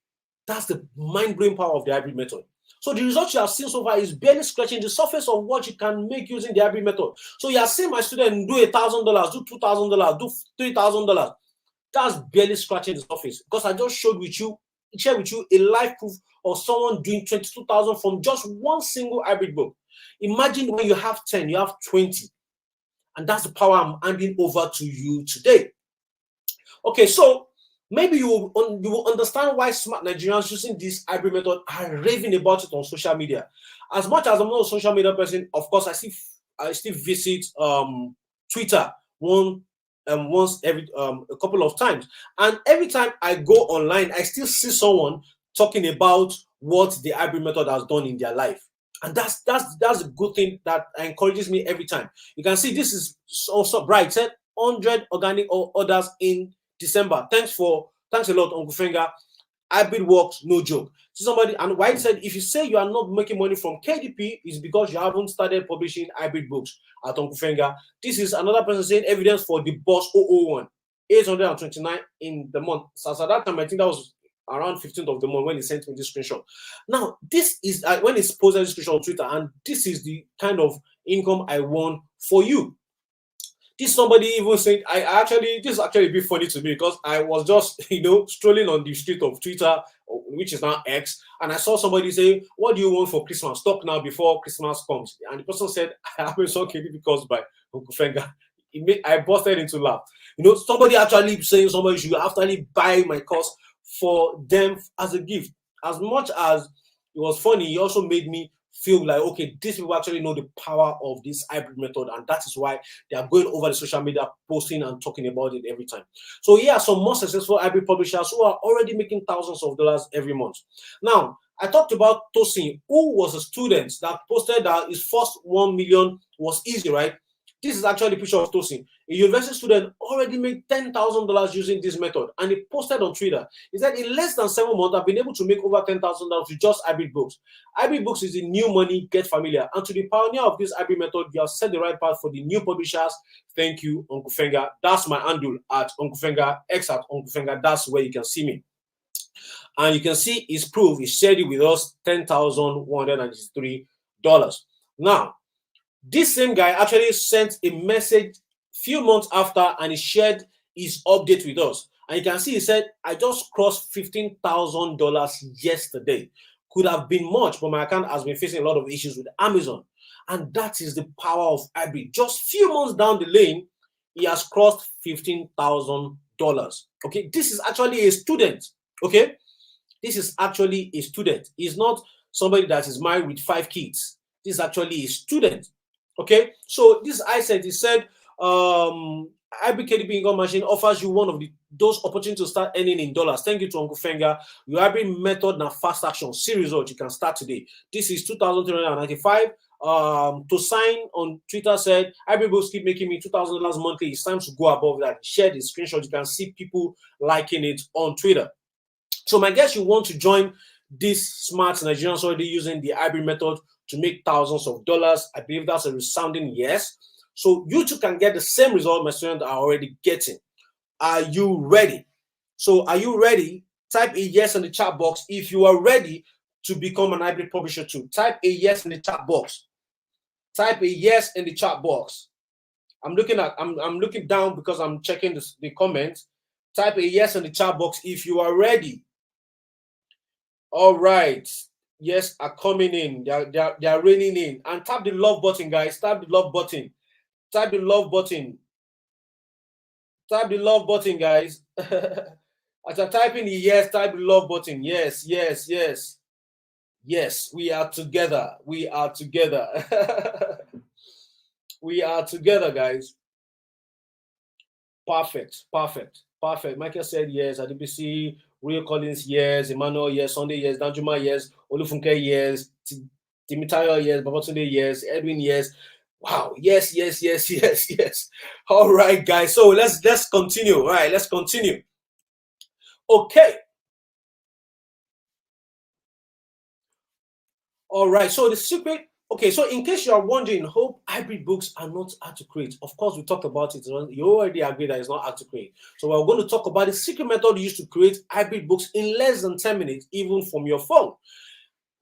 That's the mind-blowing power of the hybrid method. So the results you have seen so far is barely scratching the surface of what you can make using the hybrid method. So you have seen my student do $1,000, do $2,000, do $3,000. That's barely scratching the surface, because I just shared with you a live proof of someone doing 22,000 from just one single hybrid book. Imagine when you have 10, you have 20. And that's the power I'm handing over to you today. Okay, so maybe you will understand why smart Nigerians using this hybrid method are raving about it on social media. As much as I'm not a social media person, of course, I still visit Twitter once every a couple of times. And every time I go online, I still see someone talking about what the hybrid method has done in their life. And that's a good thing that encourages me every time. You can see this is also bright. Said 100 organic orders in December. Thanks a lot, Uncle Fenga. Hybrid works, no joke. See somebody, and White said, if you say you are not making money from KDP, it's because you haven't started publishing hybrid books at Uncle Fenga. This is another person saying evidence for the boss 001, 829 in the month. So at that time, I think that was around 15th of the month when he sent me this screenshot. Now, this is when he's posted this screenshot on Twitter, and this is the kind of income I want for you. This somebody even said, this is actually a bit funny to me, because I was just, strolling on the street of Twitter, which is now X, and I saw somebody say, what do you want for Christmas? Stop now before Christmas comes. And the person said, I have been so because by Uncle Fenga. I busted into laugh. Somebody actually saying somebody should actually buy my course for them as a gift. As much as it was funny, it also made me feel like, okay, these people actually know the power of this hybrid method, and that is why they are going over the social media, posting and talking about it every time. So here are some more successful hybrid publishers who are already making thousands of dollars every month. Now, I talked about Tosin, who was a student that posted that his first 1 million was easy, right? This is actually a picture of Tosin. A university student already made $10,000 using this method, and he posted on Twitter. He said, in less than 7 months, I've been able to make over $10,000 with just hybrid books. Hybrid books is the new money, get familiar. And to the pioneer of this hybrid method, you have set the right path for the new publishers. Thank you, Uncle Fenga. That's my handle at Uncle Fenga, X at Uncle Fenga. That's where you can see me. And you can see his proof. He shared it with us, $10,193. Now, this same guy actually sent a message few months after, and he shared his update with us. And you can see he said, I just crossed $15,000 yesterday. Could have been much, but my account has been facing a lot of issues with Amazon. And that is the power of hybrid. Just few months down the lane, he has crossed $15,000. Okay, this is actually a student. Okay, this is actually a student. He's not somebody that is married with 5 kids. This is actually a student. Okay, so this I said, he said, hybrid KDP income machine offers you one of those opportunities to start earning in dollars. Thank you to Uncle Fenga. Your hybrid method now fast action. See results. You can start today. This is 2,395. To sign on Twitter said, hybrid books keep making me $2,000 monthly. It's time to go above that. Share the screenshot. You can see people liking it on Twitter. So my guess you want to join these smart Nigerians already using the hybrid method to make thousands of dollars. I believe that's a resounding yes. So you too can get the same result my students are already getting. Are you ready? So are you ready? Type a yes in the chat box if you are ready to become an hybrid publisher too. Type a yes in the chat box. Type a yes in the chat box. I'm looking down because I'm checking the comments. Type a yes in the chat box if you are ready. All right. Yes, are coming in. They are raining in. And tap the love button, guys. Tap the love button. Tap the love button. Tap the love button, guys. As I'm typing the yes, type the love button. Yes, yes, yes. Yes, we are together. We are together. We are together, guys. Perfect, perfect, perfect. Michael said yes. ADBC, Rio Collins, yes. Emmanuel, yes. Sunday, yes. Danjuma, yes. Olufunke, yes. Timitayo, yes. Babatunde, yes. Edwin, yes. Wow. Yes, yes, yes, yes, yes. All right, guys. So let's continue. All right, let's continue. Okay. All right. So the secret. Okay, so in case you are wondering, hope hybrid books are not hard to create. Of course, we talked about it. You already agree that it's not hard to create. So we're going to talk about the secret method used to create hybrid books in less than 10 minutes, even from your phone.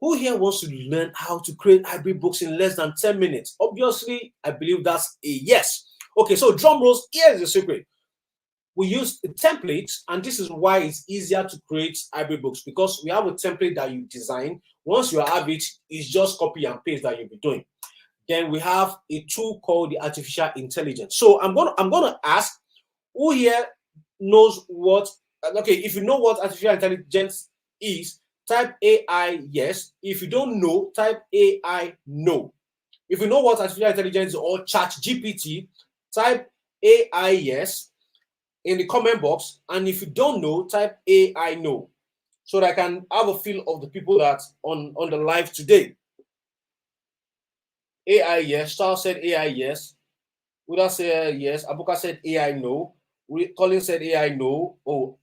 Who here wants to learn how to create hybrid books in less than 10 minutes? Obviously, I believe that's a yes. Okay, so drum rolls, here's the secret. We use the templates, and this is why it's easier to create hybrid books, because we have a template that you design. Once you have it, it's just copy and paste that you'll be doing. Then we have a tool called the artificial intelligence. So I'm gonna ask, who here knows what? Okay, if you know what artificial intelligence is, type AI yes. If you don't know, type AI no. If you know what artificial intelligence or chat GPT, type AI yes in the comment box. And if you don't know, type AI no, so that I can have a feel of the people that on the live today. AI yes. Charles said AI yes. Uda said yes. Abuka said AI no. Colin said AI no. Oh,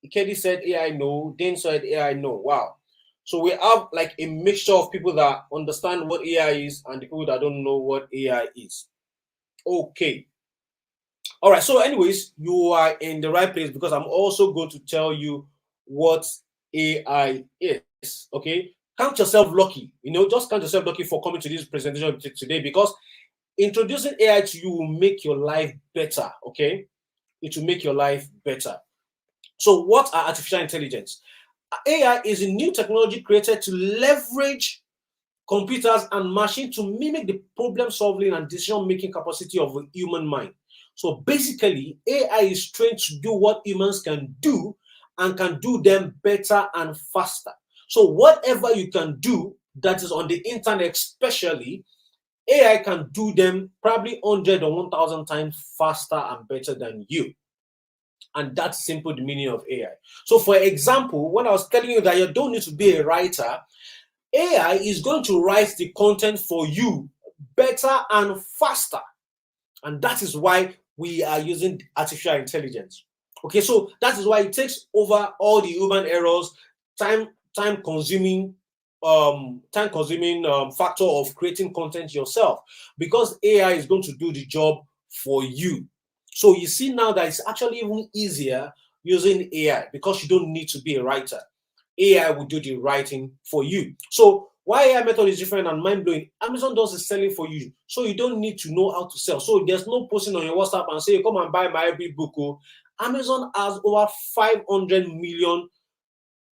Ikedi said AI no. Dane said AI no. Wow. So we have like a mixture of people that understand what AI is and the people that don't know what AI is. Okay. All right. So anyways, you are in the right place, because I'm also going to tell you what AI is. Okay. Count yourself lucky. Just count yourself lucky for coming to this presentation today, because introducing AI to you will make your life better. Okay. It will make your life better. So what are artificial intelligence? AI is a new technology created to leverage computers and machines to mimic the problem-solving and decision-making capacity of a human mind. So basically, AI is trained to do what humans can do, and can do them better and faster. So whatever you can do that is on the internet especially, AI can do them probably 100 or 1,000 times faster and better than you. And that's simple the meaning of AI. So for example, when I was telling you that you don't need to be a writer, AI is going to write the content for you better and faster. And that is why we are using artificial intelligence. Okay, so that is why it takes over all the human errors, time consuming factor of creating content yourself, because AI is going to do the job for you. So you see now that it's actually even easier using AI, because you don't need to be a writer. AI will do the writing for you. So why AI method is different and mind-blowing? Amazon does the selling for you, so you don't need to know how to sell. So there's no posting on your WhatsApp and say, come and buy my every book. Oh. Amazon has over 500 million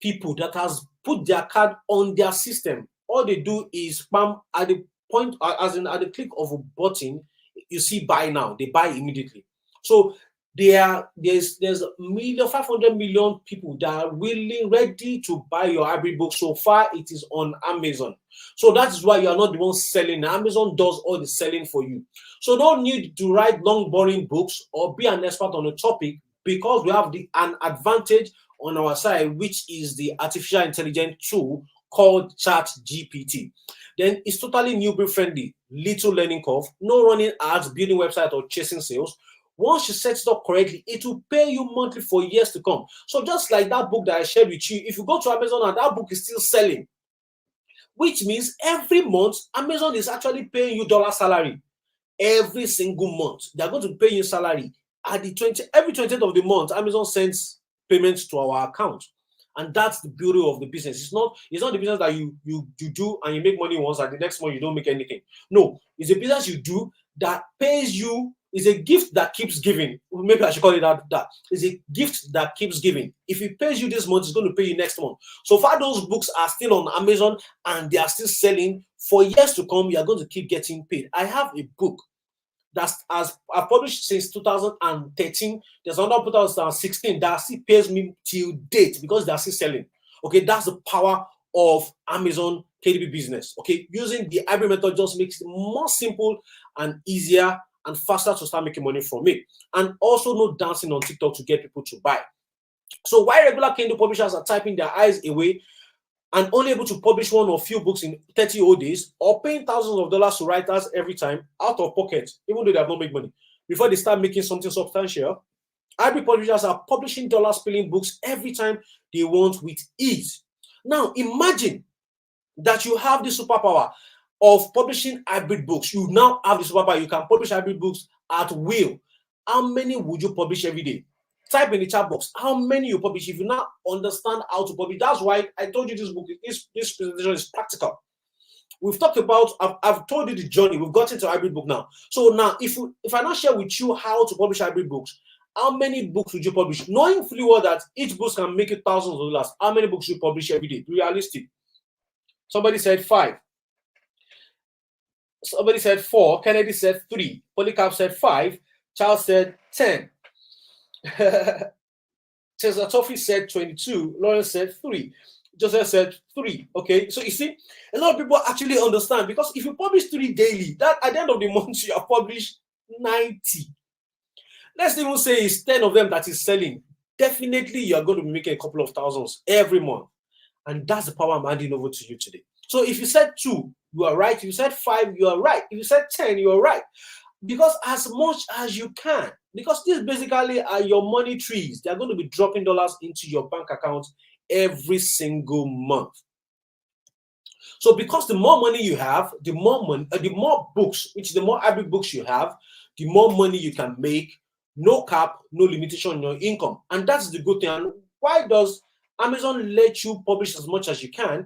people that has put their card on their system. All they do is spam at the point, as in at the click of a button, you see buy now, they buy immediately. So there's 500 million people that are willing, ready to buy your hybrid book. So far, it is on Amazon. So that is why you are not the one selling. Amazon does all the selling for you. So don't need to write long, boring books or be an expert on a topic, because we have an advantage on our side, which is the artificial intelligence tool called Chat GPT. Then it's totally newbie friendly, little learning curve, no running ads, building website or chasing sales. Once you set it up correctly, it will pay you monthly for years to come. So just like that book that I shared with you, if you go to Amazon and that book is still selling, which means every month Amazon is actually paying you dollar salary. Every single month they're going to pay you salary at the every 20th of the month. Amazon sends payments to our account, and that's the beauty of the business. It's not the business that you do and you make money once and the next month you don't make anything. No, it's a business you do that pays you. Is a gift that keeps giving. Maybe I should call it that. It's a gift that keeps giving. If it pays you this month, it's going to pay you next month. So far, those books are still on Amazon and they are still selling. For years to come, you are going to keep getting paid. I have a book that's as I've published since 2013. There's another 2016 that still pays me till date because they're still selling. Okay, that's the power of Amazon KDB business. Okay, using the hybrid method just makes it more simple and easier and faster to start making money from it. And also no dancing on TikTok to get people to buy. So while regular Kindle publishers are typing their eyes away and only able to publish one or few books in 30 odd days, or paying thousands of dollars to writers every time out of pocket, even though they have not made money, before they start making something substantial, hybrid publishers are publishing dollar-spilling books every time they want with ease. Now imagine that you have the superpower of publishing hybrid books. You now have the superpower. You can publish hybrid books at will. How many would you publish every day? Type in the chat box how many you publish. If you now understand how to publish, that's why I told you this book, this presentation is practical. We've talked about, I've told you the journey. We've got into hybrid book now. So now, if I now share with you how to publish hybrid books, how many books would you publish? Knowing fully well that each book can make you thousands of dollars, how many books you publish every day? Realistic. Somebody said 5. Somebody said 4. Kennedy said 3. Polycarp said 5. Charles said 10. Cesar Toffee said 22. Lawrence said 3. Joseph said 3. Okay, so you see, a lot of people actually understand, because if you publish 3 daily, that at the end of the month you have published 90. Let's even say it's 10 of them that is selling. Definitely you are going to be making a couple of thousands every month. And that's the power I'm handing over to you today. So if you said 2, you are right. If you said 5, you are right. If you said 10, you are right. Because as much as you can, because these basically are your money trees. They're going to be dropping dollars into your bank account every single month. So because the more money you have, the more money, the more books, which the more hybrid books you have, the more money you can make. No cap, no limitation on your income. And that's the good thing. And why does Amazon let you publish as much as you can?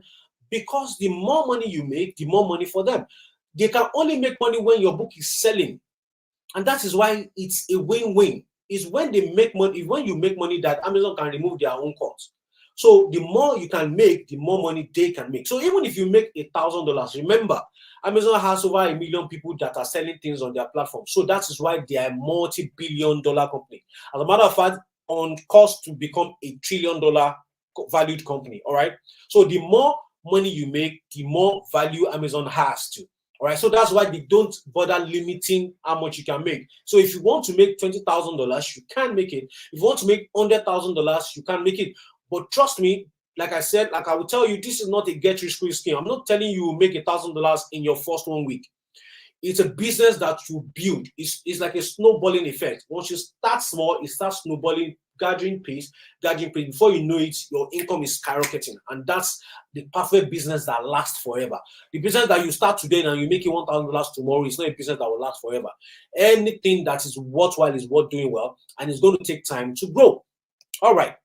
Because the more money you make, the more money for them. They can only make money when your book is selling. And that is why it's a win-win. It's when they make money, when you make money, that Amazon can remove their own costs. So the more you can make, the more money they can make. So even if you make $1,000, remember, Amazon has over 1 million people that are selling things on their platform. So that is why they are a multi-billion-dollar company. As a matter of fact, on course to become $1 trillion valued company. All right. So the more money you make, the more value Amazon has to. All right. So that's why they don't bother limiting how much you can make. So if you want to make $20,000, you can make it. If you want to make $100,000, you can make it. But trust me, like I said, like I will tell you, this is not a get-rich-quick scheme. I'm not telling you make $1,000 in your first 1 week. It's a business that you build. It's like a snowballing effect. Once you start small, it starts snowballing, gathering pace. Before you know it, your income is skyrocketing. And that's the perfect business that lasts forever. The business that you start today and you make it $1,000 tomorrow is not a business that will last forever. Anything that is worthwhile is worth doing well, and it's going to take time to grow. All right.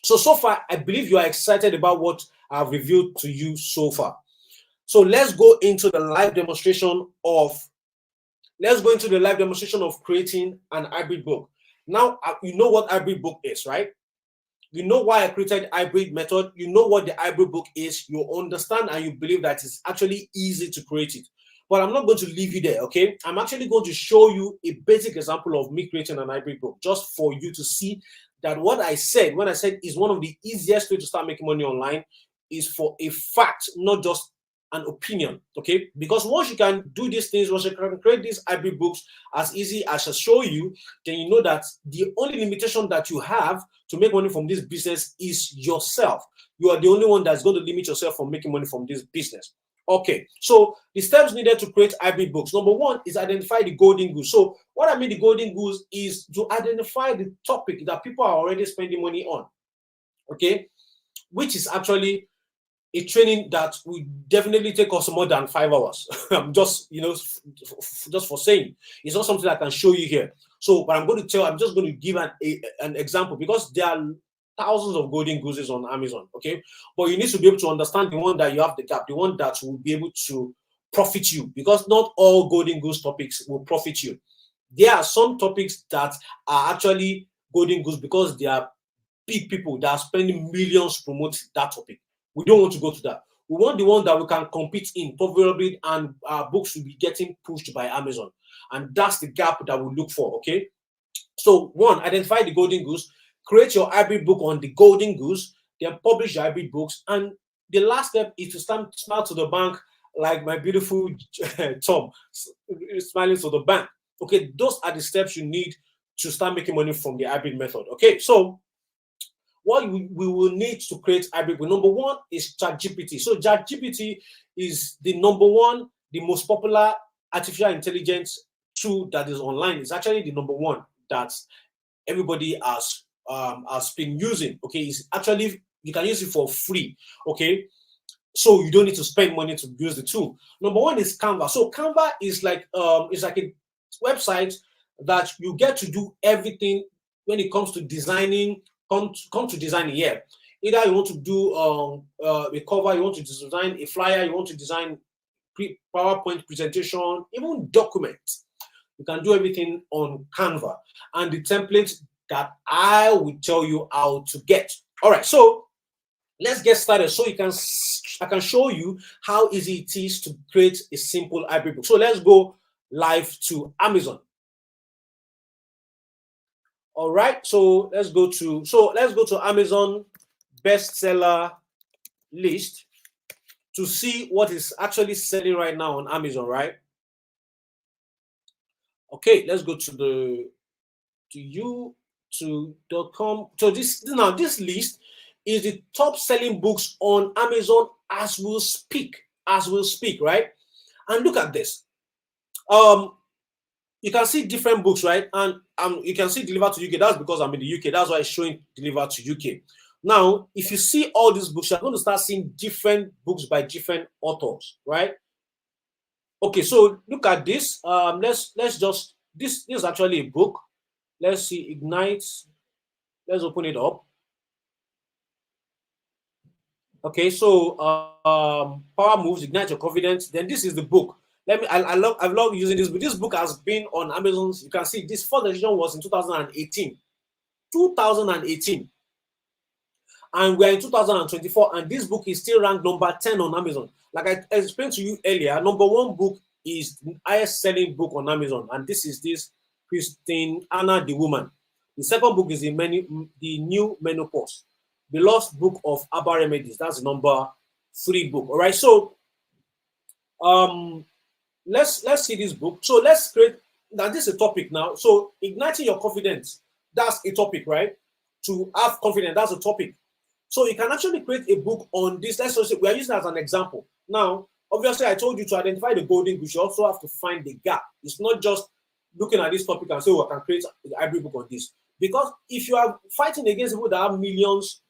So far, I believe you are excited about what I've revealed to you so far. So let's go into the live demonstration of creating an hybrid book. Now, you know what hybrid book is, right? You know why I created hybrid method. You know what the hybrid book is. You understand and you believe that it's actually easy to create it. But I'm not going to leave you there, okay? I'm actually going to show you a basic example of me creating an hybrid book, just for you to see that what I said, when I said is one of the easiest way to start making money online, is for a fact, not just an opinion, okay? Because once you can do these things, once you can create these hybrid books as easy as I show you, then you know that the only limitation that you have to make money from this business is yourself. You are the only one that's going to limit yourself from making money from this business. Okay, so the steps needed to create hybrid books. Number one is identify the golden goose. So what I mean the golden goose is to identify the topic that people are already spending money on, okay, which is actually a training that will definitely take us more than 5 hours. I'm just, just for saying, it's not something I can show you here. So, but I'm just going to give an example, because there are thousands of golden gooses on Amazon, okay? But you need to be able to understand the one that you have the gap, the one that will be able to profit you, because not all golden goose topics will profit you. There are some topics that are actually golden goose because they are big people that are spending millions promoting that topic. We don't want to go to that. We want the one that we can compete in profitably, and our books will be getting pushed by Amazon. And that's the gap that we look for, okay? So one, identify the golden goose, create your hybrid book on the golden goose, then publish your hybrid books. And the last step is to smile to the bank like my beautiful Tom, smiling to the bank. Okay, those are the steps you need to start making money from the hybrid method. Okay, so what we will need to create hybrid book, number one is ChatGPT. So ChatGPT is the number one, the most popular artificial intelligence tool that is online. It's actually the number one that everybody has been using. Okay, it's actually, you can use it for free. Okay, so you don't need to spend money to use the tool. Number one is Canva. So Canva is like a website that you get to do everything when it comes to designing. Come to designing here. Either you want to do a cover, you want to design a flyer, you want to design PowerPoint presentation, even documents. You can do everything on Canva, and the template that I will tell you how to get. All right, so let's get started. So I can show you how easy it is to create a simple hybrid book. So let's go live to Amazon. All right, so let's go to Amazon bestseller list to see what is actually selling right now on Amazon, right? Okay, let's go to youtube.com. So this list is the top selling books on Amazon as we'll speak, right? And look at this. You can see different books, right? And you can see delivered to UK. That's because I'm in the UK. That's why it's showing delivered to UK. Now, if you see all these books, you're going to start seeing different books by different authors, right? Okay, so look at this. Let's just this is actually a book. Let's see, Ignite. Let's open it up. Okay, so Power Moves, Ignite Your Confidence. Then this is the book. I love using this, but this book has been on Amazon. You can see this first edition was in 2018. 2018. And we're in 2024, and this book is still ranked number 10 on Amazon. Like I explained to you earlier, number one book is the highest selling book on Amazon, and this is this Christine Anna the Woman. The second book is the New Menopause, the Lost Book of Herbal Remedies. That's the number 3 book. All right, so let's see this book. So let's create. Now this is a topic now. So igniting your confidence, that's a topic, right? To have confidence, that's a topic. So you can actually create a book on this. Let's say we are using it as an example. Now, obviously, I told you to identify the golden goose. You also have to find the gap. It's not just looking at this topic and say, "Oh, I can create an hybrid book on this." Because if you are fighting against people that have millions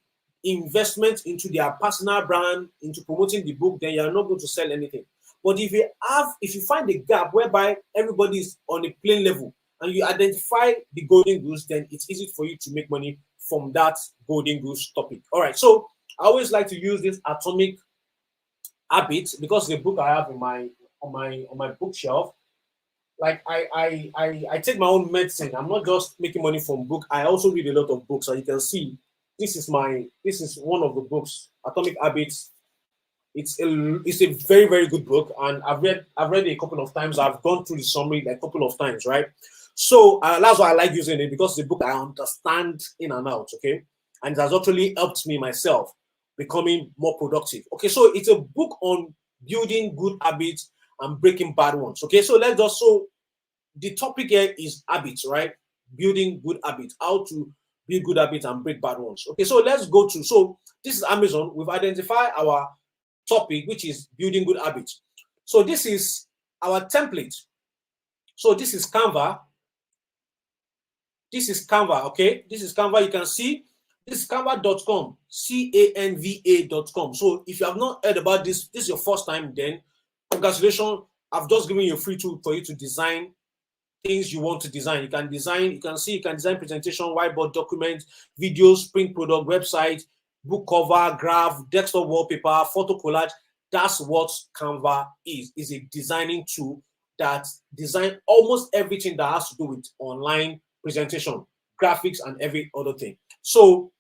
investment into their personal brand, into promoting the book, then you are not going to sell anything. But if you find a gap whereby everybody is on a plain level and you identify the golden goose, then it's easy for you to make money from that golden goose topic. All right, so I always like to use this Atomic Habits because the book I have on my bookshelf. Like I take my own medicine. I'm not just making money from book. I also read a lot of books. So you can see this is one of the books, Atomic Habits. It's a very, very good book, and I've read it a couple of times. I've gone through the summary a couple of times, right? So that's why I like using it, because the book I understand in and out, okay? And it has actually helped me myself becoming more productive. Okay, so it's a book on building good habits and breaking bad ones. Okay, so the topic here is habits, right? Building good habits, how to build good habits and break bad ones. Okay, so let's go to, so this is Amazon. We've identified our topic, which is building good habits. So this is our template. So this is Canva. This is Canva, okay? This is Canva. You can see this is canva.com, canva.com. So if you have not heard about this, this is your first time, then congratulations. I've just given you a free tool for you to design things you want to design. You can design, you can design presentation, whiteboard documents, videos, print product, website, book cover, graph, desktop wallpaper, photo collage. That's what Canva is a designing tool that design almost everything that has to do with online presentation, graphics, and every other thing. So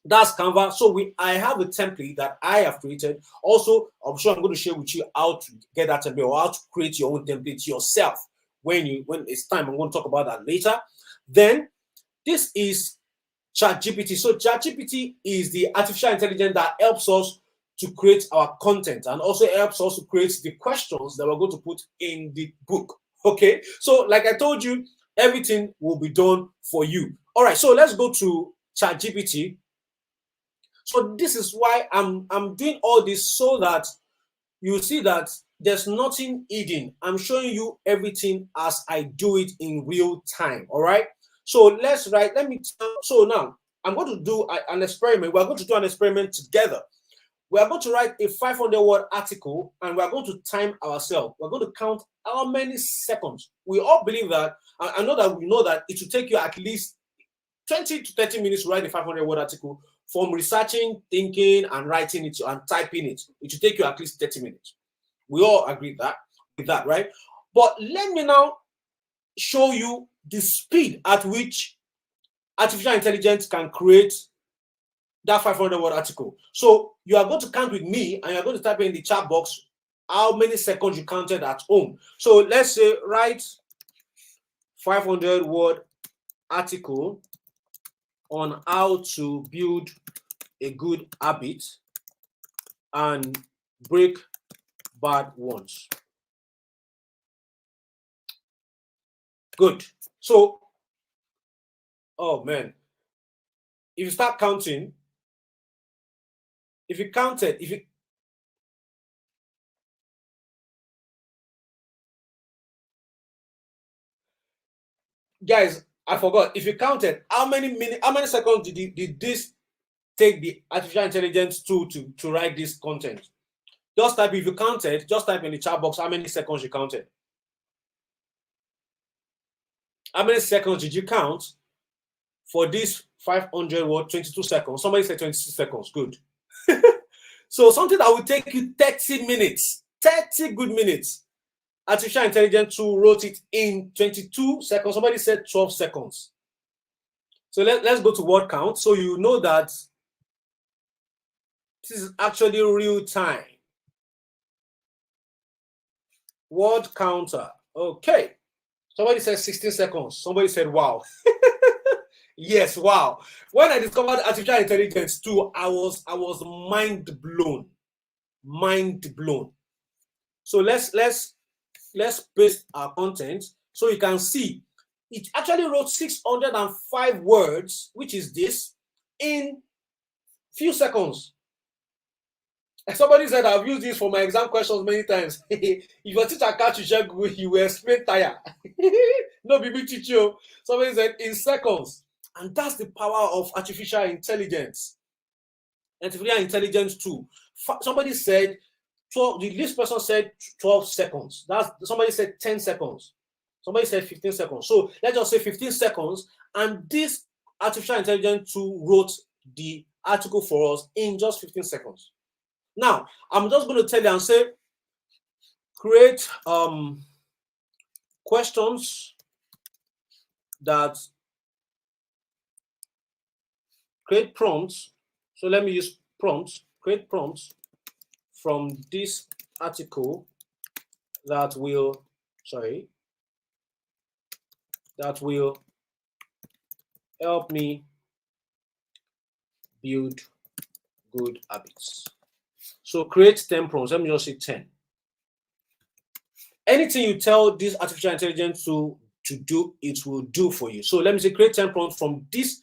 that's Canva. So I have a template that I have created. Also, I'm sure I'm going to share with you how to get that template or how to create your own template yourself. When it's time, I'm going to talk about that later. Then this is ChatGPT. So ChatGPT is the artificial intelligence that helps us to create our content and also helps us to create the questions that we're going to put in the book. Okay, so like I told you, everything will be done for you. All right, so let's go to ChatGPT. So this is why I'm doing all this, so that you see that there's nothing hidden. I'm showing you everything as I do it in real time. All right. So so now I'm going to do an experiment. We're going to do an experiment together. We are going to write a 500-word article and we're going to time ourselves. We're going to count how many seconds. We all believe that. I know that we know that it will take you at least 20 to 30 minutes to write a 500-word article. From researching, thinking, and writing it and typing it, it should take you at least 30 minutes. We all agree with that, right? But let me now show you the speed at which artificial intelligence can create that 500-word article. So you are going to count with me and you're going to type in the chat box how many seconds you counted at home. So let's say write 500-word article on how to build a good habit and break bad ones. Good. So, oh man, if you start counting, if you counted, guys, I forgot. If you counted, how many seconds did this take the artificial intelligence tool to write this content? Just type, if you counted, just type in the chat box how many seconds you counted. How many seconds did you count for this 500 word, 22 seconds? Somebody said 26 seconds. Good. So something that will take you 30 minutes, 30 good minutes. Artificial intelligence tool wrote it in 22 seconds. Somebody said 12 seconds. So let's go to word count. So you know that this is actually real time. Word counter. Okay. Somebody said 16 seconds. Somebody said, wow. Yes, wow. When I discovered artificial intelligence too, I was mind blown. Mind blown. So let's paste our content so you can see it actually wrote 605 words, which is this, in few seconds. Somebody said, I've used this for my exam questions many times. If your teacher catch you, check, you will explain tire. No, BB teach you. Somebody said in seconds. And that's the power of artificial intelligence. Artificial intelligence too. Somebody said 12, the least person said 12 seconds. Somebody said 10 seconds. Somebody said 15 seconds. So let's just say 15 seconds. And this artificial intelligence tool wrote the article for us in just 15 seconds. Now, I'm just going to tell you and say, create questions that create prompts. So let me use prompts, create prompts from this article that will help me build good habits. So create 10 prompts. Let me just say 10. anything you tell this artificial intelligence to do, it will do for you. So let me say create 10 prompts from this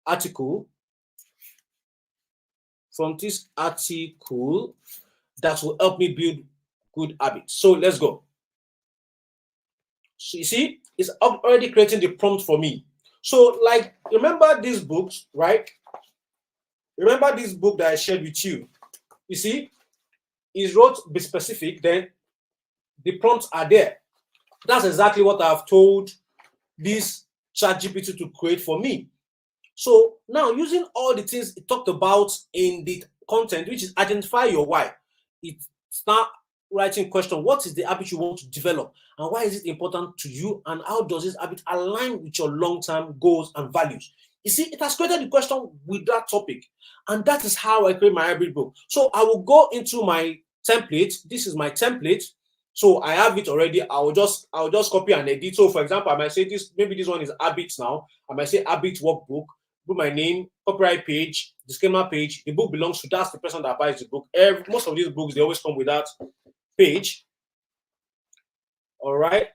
article, that will help me build good habits. So let's go. So you see, it's already creating the prompt for me. So like, remember these books, right? Remember this book that I shared with you. You see, it wrote be specific, then the prompts are there. That's exactly what I've told this ChatGPT to create for me. So now, using all the things it talked about in the content, which is identify your why, it's now writing question: what is the habit you want to develop, and why is it important to you, and how does this habit align with your long-term goals and values? You see, it has created the question with that topic, and that is how I create my hybrid book. So I will go into my template. This is my template. So I have it already. I'll just copy and edit. So for example, I might say this, maybe this one is habits now. I might say habit workbook, put my name, copyright page, disclaimer page. The book belongs to, that's the person that buys the book. Most of these books, they always come with that page. All right.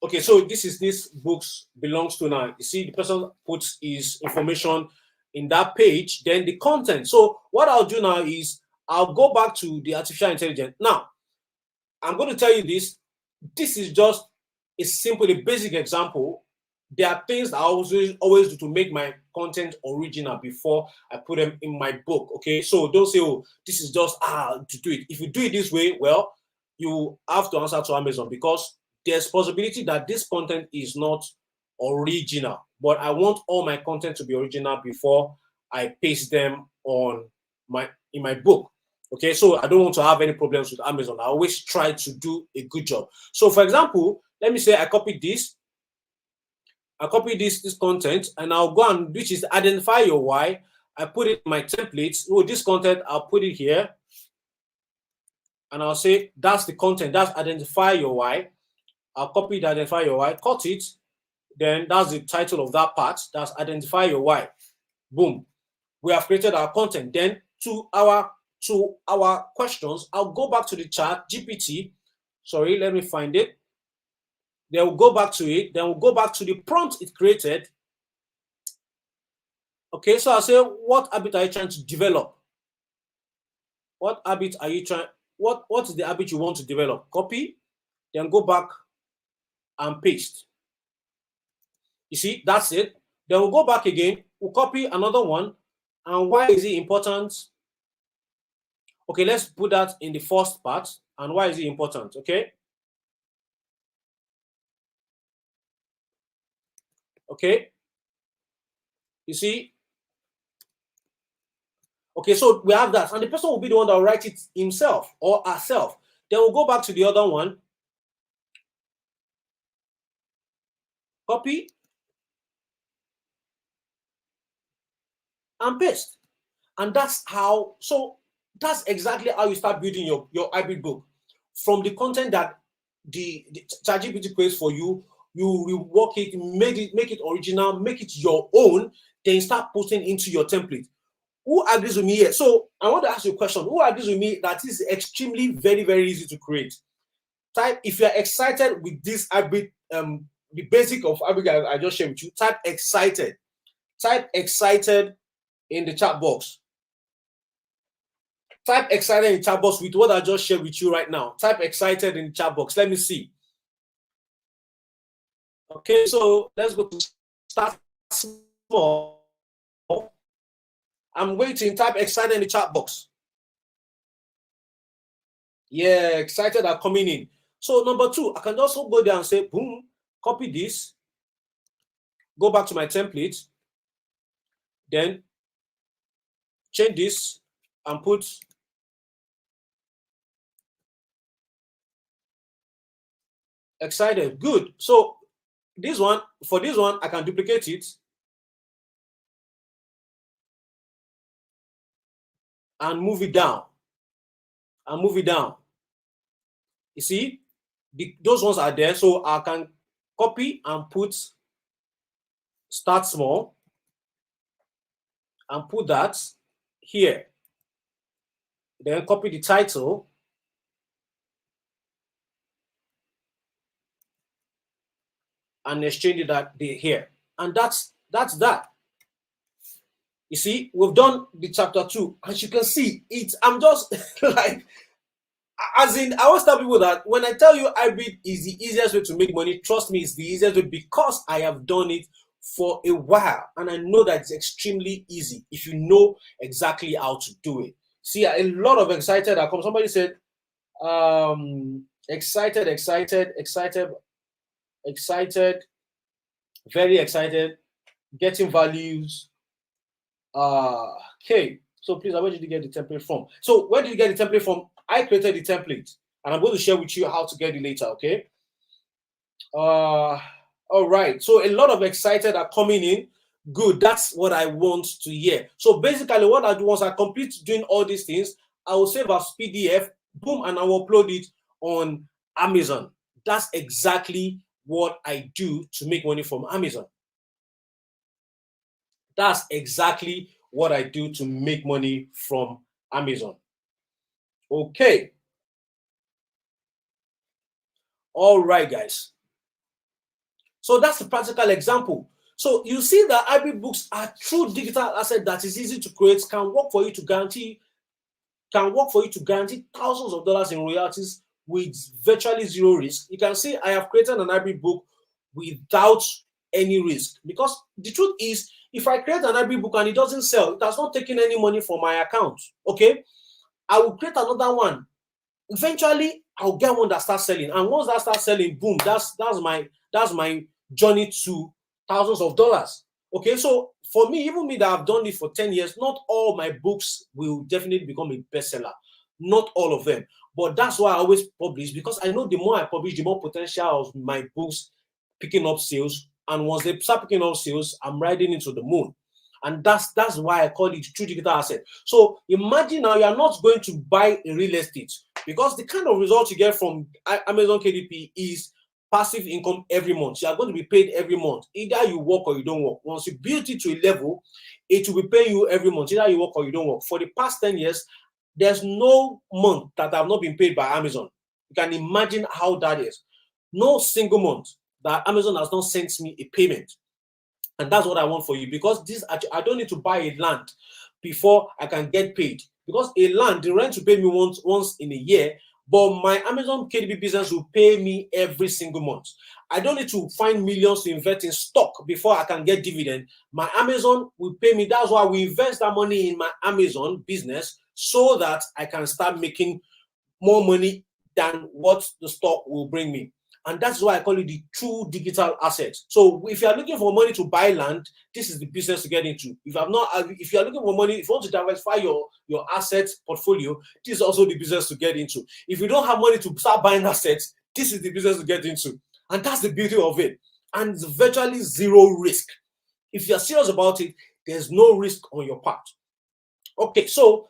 Okay, so this books belongs to now. You see, the person puts his information in that page, then the content. So what I'll do now is I'll go back to the artificial intelligence. Now, I'm going to tell you this. This is just a simple, a basic example. There are things I always do to make my content original before I put them in my book. Okay, so don't say, oh, this is just to do it. If you do it this way, well, you have to answer to Amazon, because there's possibility that this content is not original. But I want all my content to be original before I paste them in my book. Okay, so I don't want to have any problems with Amazon. I always try to do a good job. So for example, let me say I copied this content, and I'll go and, which is identify your why. I put it in my templates. Oh, this content, I'll put it here, and I'll say that's the content, that's identify your why. I'll copy the identify your why, cut it, then that's the title of that part, that's identify your why. Boom, we have created our content. Then to our questions, I'll go back to the chat GPT. Sorry, let me find it. Then we'll go back to it. Then we'll go back to the prompt it created. Okay, so I'll say, what habit are you trying to develop? What habit are you trying? What is the habit you want to develop? Copy, then go back and paste. You see, that's it. Then we'll go back again. We'll copy another one. And why is it important? Okay, let's put that in the first part. And why is it important? Okay. Okay. You see? Okay, so we have that. And the person will be the one that will write it himself or herself. Then we'll go back to the other one. Copy. And paste. And that's how, so that's exactly how you start building your hybrid book. From the content that the ChatGPT creates for you, you rework it, make it original, make it your own, then start putting into your template. Who agrees with me here? So I want to ask you a question. Who agrees with me that is extremely very, very easy to create? Type, if you're excited with this hybrid, the basic of hybrid I just shared with you, type excited. Type excited in the chat box. Type excited in the chat box with what I just shared with you right now. Type excited in the chat box. Let me see. Okay, so let's go to start small. I'm waiting. Type excited in the chat box. Yeah, excited are coming in. So number 2, I can also go there and say, boom, copy this, go back to my template, then change this and put excited. Good. So this one, for this one, I can duplicate it and move it down. And move it down. You see, those ones are there. So I can copy and put start small and put that here. Then copy the title. and exchange it that day here. And that's that. You see, we've done the chapter 2. As you can see, I'm just like, as in, I always tell people that when I tell you hybrid is the easiest way to make money, trust me, it's the easiest way because I have done it for a while. And I know that it's extremely easy if you know exactly how to do it. See, a lot of excited that come. Somebody said, excited, very excited, getting values. Okay, so please, where did you get the template from? So where did you get the template from? I created the template, and I'm going to share with you how to get it later. Okay. All right. So a lot of excited are coming in. Good. That's what I want to hear. So basically, what I do once I complete doing all these things, I will save as PDF, boom, and I will upload it on Amazon. That's exactly what I do to make money from Amazon. That's exactly what I do to make money from Amazon. Okay. All right, guys. So that's a practical example. So you see that hybrid books are true digital asset that is easy to create, can work for you to guarantee thousands of dollars in royalties with virtually zero risk. You can see I have created an hybrid book without any risk, because the truth is, if I create an hybrid book and it doesn't sell, it has not taken any money from my account. Okay, I will create another one. Eventually, I'll get one that starts selling, and once that starts selling, boom, that's my journey to thousands of dollars. Okay, so for me, even me that I've done it for 10 years, not all my books will definitely become a bestseller. Not all of them. But that's why I always publish, because I know the more I publish, the more potential of my books picking up sales. And once they start picking up sales, I'm riding into the moon. And that's why I call it true digital asset. So imagine now you are not going to buy a real estate, because the kind of result you get from Amazon KDP is passive income every month. You are going to be paid every month. Either you work or you don't work. Once you build it to a level, it will be paying you every month. Either you work or you don't work. For the past 10 years, there's no month that I've not been paid by Amazon. You can imagine how that is. No single month that Amazon has not sent me a payment. And that's what I want for you, because I don't need to buy a land before I can get paid. Because a land, the rent will pay me once in a year, but my Amazon KDP business will pay me every single month. I don't need to find millions to invest in stock before I can get dividend. My Amazon will pay me. That's why we invest that money in my Amazon business, so that I can start making more money than what the stock will bring me. And that's why I call it the true digital asset. So if you are looking for money to buy land, this is the business to get into. If you are looking for money, if you want to diversify your asset portfolio, this is also the business to get into. If you don't have money to start buying assets, this is the business to get into. And that's the beauty of it. And it's virtually zero risk. If you're serious about it, there's no risk on your part. Okay, so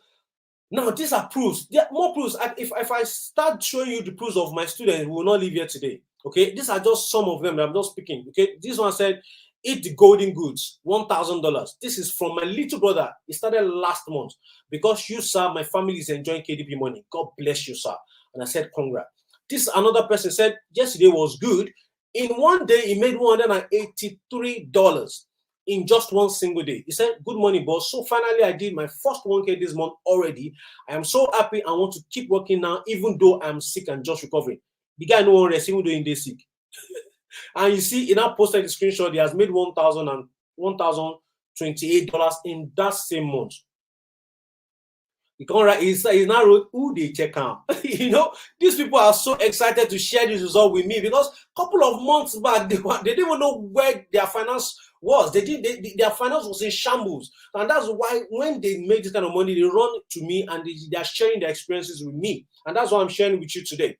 now these are proofs. There are more proofs. If I start showing you the proofs of my students, we will not leave here today. Okay, these are just some of them that I'm not speaking. Okay, this one said, eat the golden goods, $1,000. This is from my little brother. It started last month. Because you, sir, my family is enjoying KDP money. God bless you, sir. And I said, congrats. This another person said, yesterday was good. In one day, he made $183 in just one single day. He said, good morning, boss. So finally, I did my first 1K this month already. I am so happy. I want to keep working now, even though I'm sick and just recovering. The guy no one rest, even though he's sick. And you see, he now posted the screenshot. He has made $1,028 in that same month. He now wrote, who they check out. You know, these people are so excited to share this result with me, because a couple of months back, they didn't even know where their finance was. Their finance was in shambles. And that's why when they make this kind of money, they run to me and they are sharing their experiences with me. And that's what I'm sharing with you today.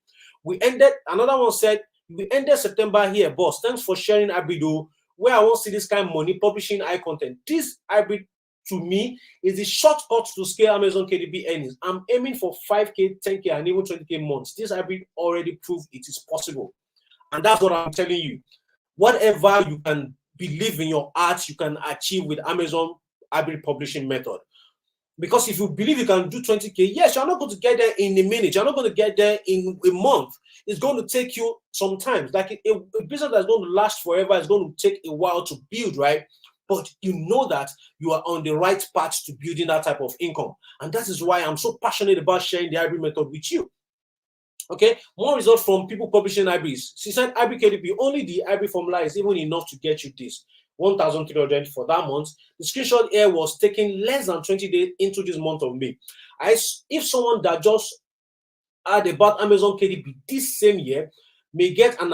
Another one said, we ended September here, boss. Thanks for sharing Abido, where I want to see this kind of money, publishing high content. This hybrid, to me, is the shortcut to scale Amazon KDP earnings. I'm aiming for 5K, 10K, and even 20K months. This hybrid already proved it is possible. And that's what I'm telling you. Whatever you can believe in your art, you can achieve with Amazon hybrid publishing method. Because if you believe you can do 20K, yes, you're not going to get there in a minute. You're not going to get there in a month. It's going to take you some time. Like a business that's going to last forever is going to take a while to build, right? But you know that you are on the right path to building that type of income. And that is why I'm so passionate about sharing the hybrid method with you. Okay, more results from people publishing hybrids. She said hybrid KDP, only the hybrid formula is even enough to get you this 1,300 for that month. The screenshot here was taken less than 20 days into this month of May. If someone that just had about Amazon KDP this same year may get an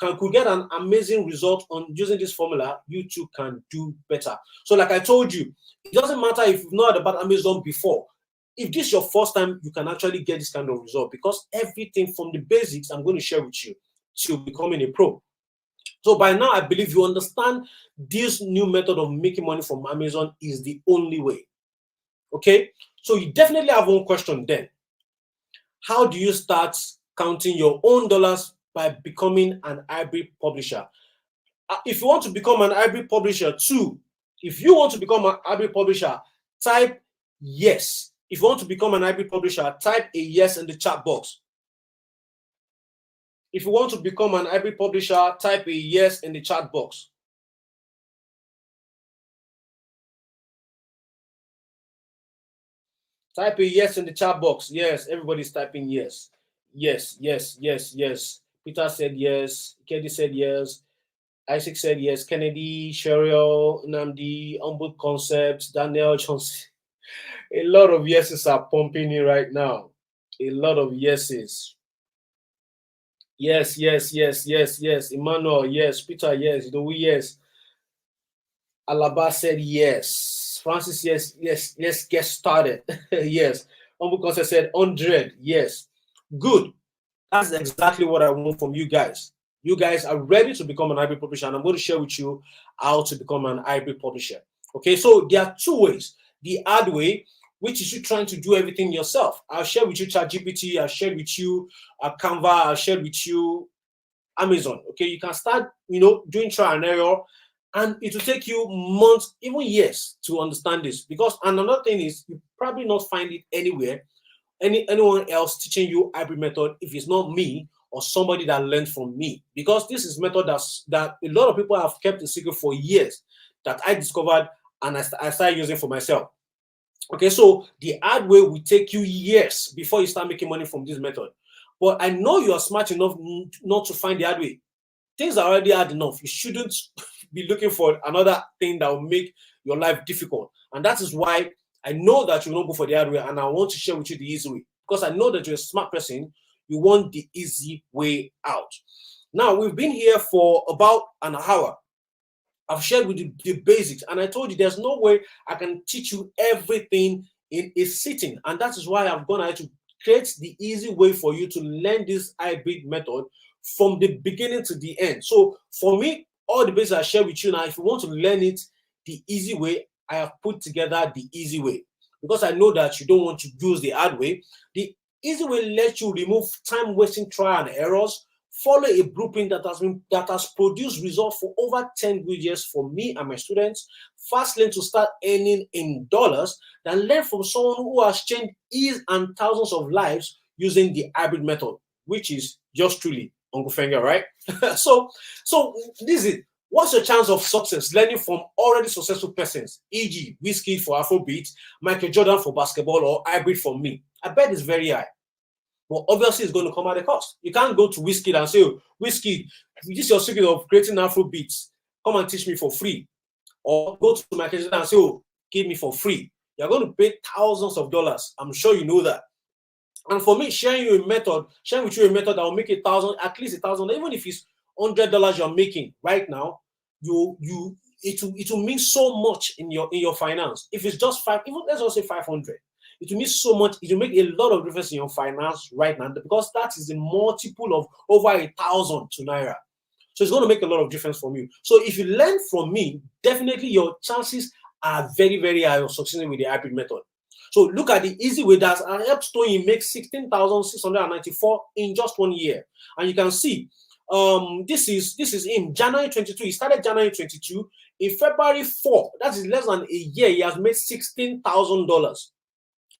could get an amazing result on using this formula, you too can do better. So like I told you, it doesn't matter if you've not had about Amazon before. If this is your first time, you can actually get this kind of result, because everything from the basics I'm going to share with you till becoming a pro. So by now, I believe you understand this new method of making money from Amazon is the only way. Okay, so you definitely have one question then. How do you start counting your own dollars by becoming an hybrid publisher? If you want to become an hybrid publisher too, if you want to become an hybrid publisher, type yes. If you want to become an hybrid publisher, type a yes in the chat box. If you want to become an hybrid publisher, type a yes in the chat box. Type a yes in the chat box. Yes, everybody's typing yes. Yes, yes, yes, yes. Peter said yes. Kedi said yes. Isaac said yes. Kennedy, Cheryl, Namdi, Humble Concepts, Daniel Johnson. A lot of yeses are pumping in right now. A lot of yeses. Yes, yes, yes, yes, yes. Emmanuel, yes. Peter, yes. Idowu, yes. Alaba said yes. Francis, yes, yes. Let's get started. Yes. Humble Concept said 100. Yes. Good. That's exactly what I want from you guys. You guys are ready to become an hybrid publisher, and I'm going to share with you how to become an hybrid publisher. Okay, so there are two ways. The hard way, which is you trying to do everything yourself. I'll share with you ChatGPT, I'll share with you Canva, I'll share with you Amazon. Okay, you can start, doing trial and error, and it will take you months, even years, to understand this. Because another thing is, you probably not find it anywhere, anyone else teaching you hybrid method, if it's not me or somebody that learned from me. Because this is method that a lot of people have kept a secret for years, that I discovered and I started using for myself. Okay, so the hard way will take you years before you start making money from this method. But I know you are smart enough not to find the hard way. Things are already hard enough. You shouldn't be looking for another thing that will make your life difficult. And that is why I know that you will not go for the hard way, and I want to share with you the easy way. Because I know that you're a smart person, you want the easy way out. Now, we've been here for about an hour. I've shared with you the basics, and I told you there's no way I can teach you everything in a sitting. And that is why I've gone ahead to create the easy way for you to learn this hybrid method from the beginning to the end. So for me, all the basics I share with you now, if you want to learn it the easy way, I have put together the easy way, because I know that you don't want to use the hard way. The easy way lets you remove time-wasting trial and errors, follow a blueprint that has produced results for over 10 good years for me and my students, fast lane to start earning in dollars, then learn from someone who has changed his and thousands of lives using the hybrid method, which is just truly Uncle Fenger, right? so this is, what's your chance of success learning from already successful persons, e.g. Whiskey for Afrobeat, Michael Jordan for basketball, or hybrid for me? I bet it's very high. But obviously, it's going to come at a cost. You can't go to Whiskey and say, oh, Whiskey, this is your secret of creating Afro beats. Come and teach me for free. Or go to Michael Jordan and say, oh, give me for free. You're going to pay thousands of dollars. I'm sure you know that. And for me, sharing with you a method that will make at least $1,000, even if it's $100 you're making right now, it will mean so much in your finance. If it's just let's just say 500. It will mean so much. It will make a lot of difference in your finance right now, because that is a multiple of over 1,000 to Naira. So it's going to make a lot of difference from you. So if you learn from me, definitely your chances are very, very high of succeeding with the hybrid method. So look at the easy way that helps Tony make 16,694 in just 1 year. And you can see this is in January 22. He started January 22. In February 4, that is less than a year, he has made $16,000.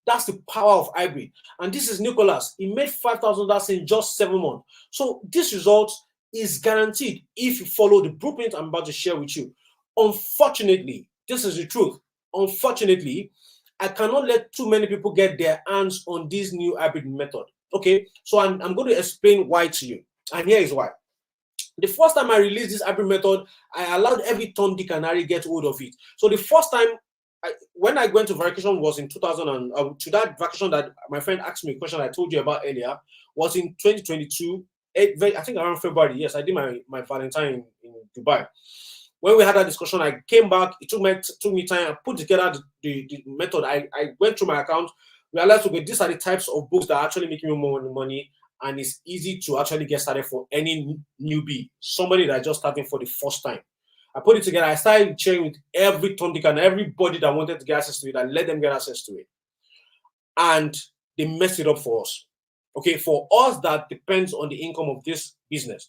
That's the power of hybrid. And this is Nicholas. He made $5,000 in just 7 months. So this result is guaranteed if you follow the blueprint I'm about to share with you. Unfortunately, this is the truth. Unfortunately, I cannot let too many people get their hands on this new hybrid method. Okay, so I'm going to explain why to you. And here is why. The first time I released this hybrid method, I allowed every Tom, Dick, and Harry get hold of it. So the first time when I went to vacation was in 2000 and to that vacation that my friend asked me a question I told you about earlier was in 2022. I think around February. Yes, I did my Valentine in Dubai. When we had that discussion, I came back. It took me time. I put together the method. I went through my account, realized, okay, these are the types of books that are actually making me more money, and it's easy to actually get started for any newbie, somebody that's just starting for the first time. I put it together. I started sharing with every Tom, Dick, and everybody that wanted to get access to it. I let them get access to it, and they messed it up for us. Okay, for us that depends on the income of this business.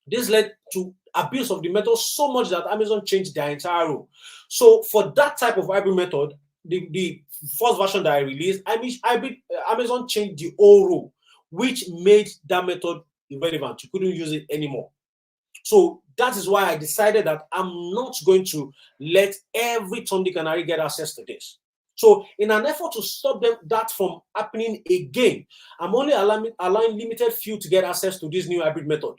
This led to abuse of the method so much that Amazon changed their entire rule. So for that type of hybrid method, the first version that I released, Amazon changed the whole rule, which made that method irrelevant. You couldn't use it anymore. So that is why I decided that I'm not going to let every Tom, Dick, and Harry get access to this. So in an effort to stop that from happening again, I'm only allowing limited few to get access to this new hybrid method,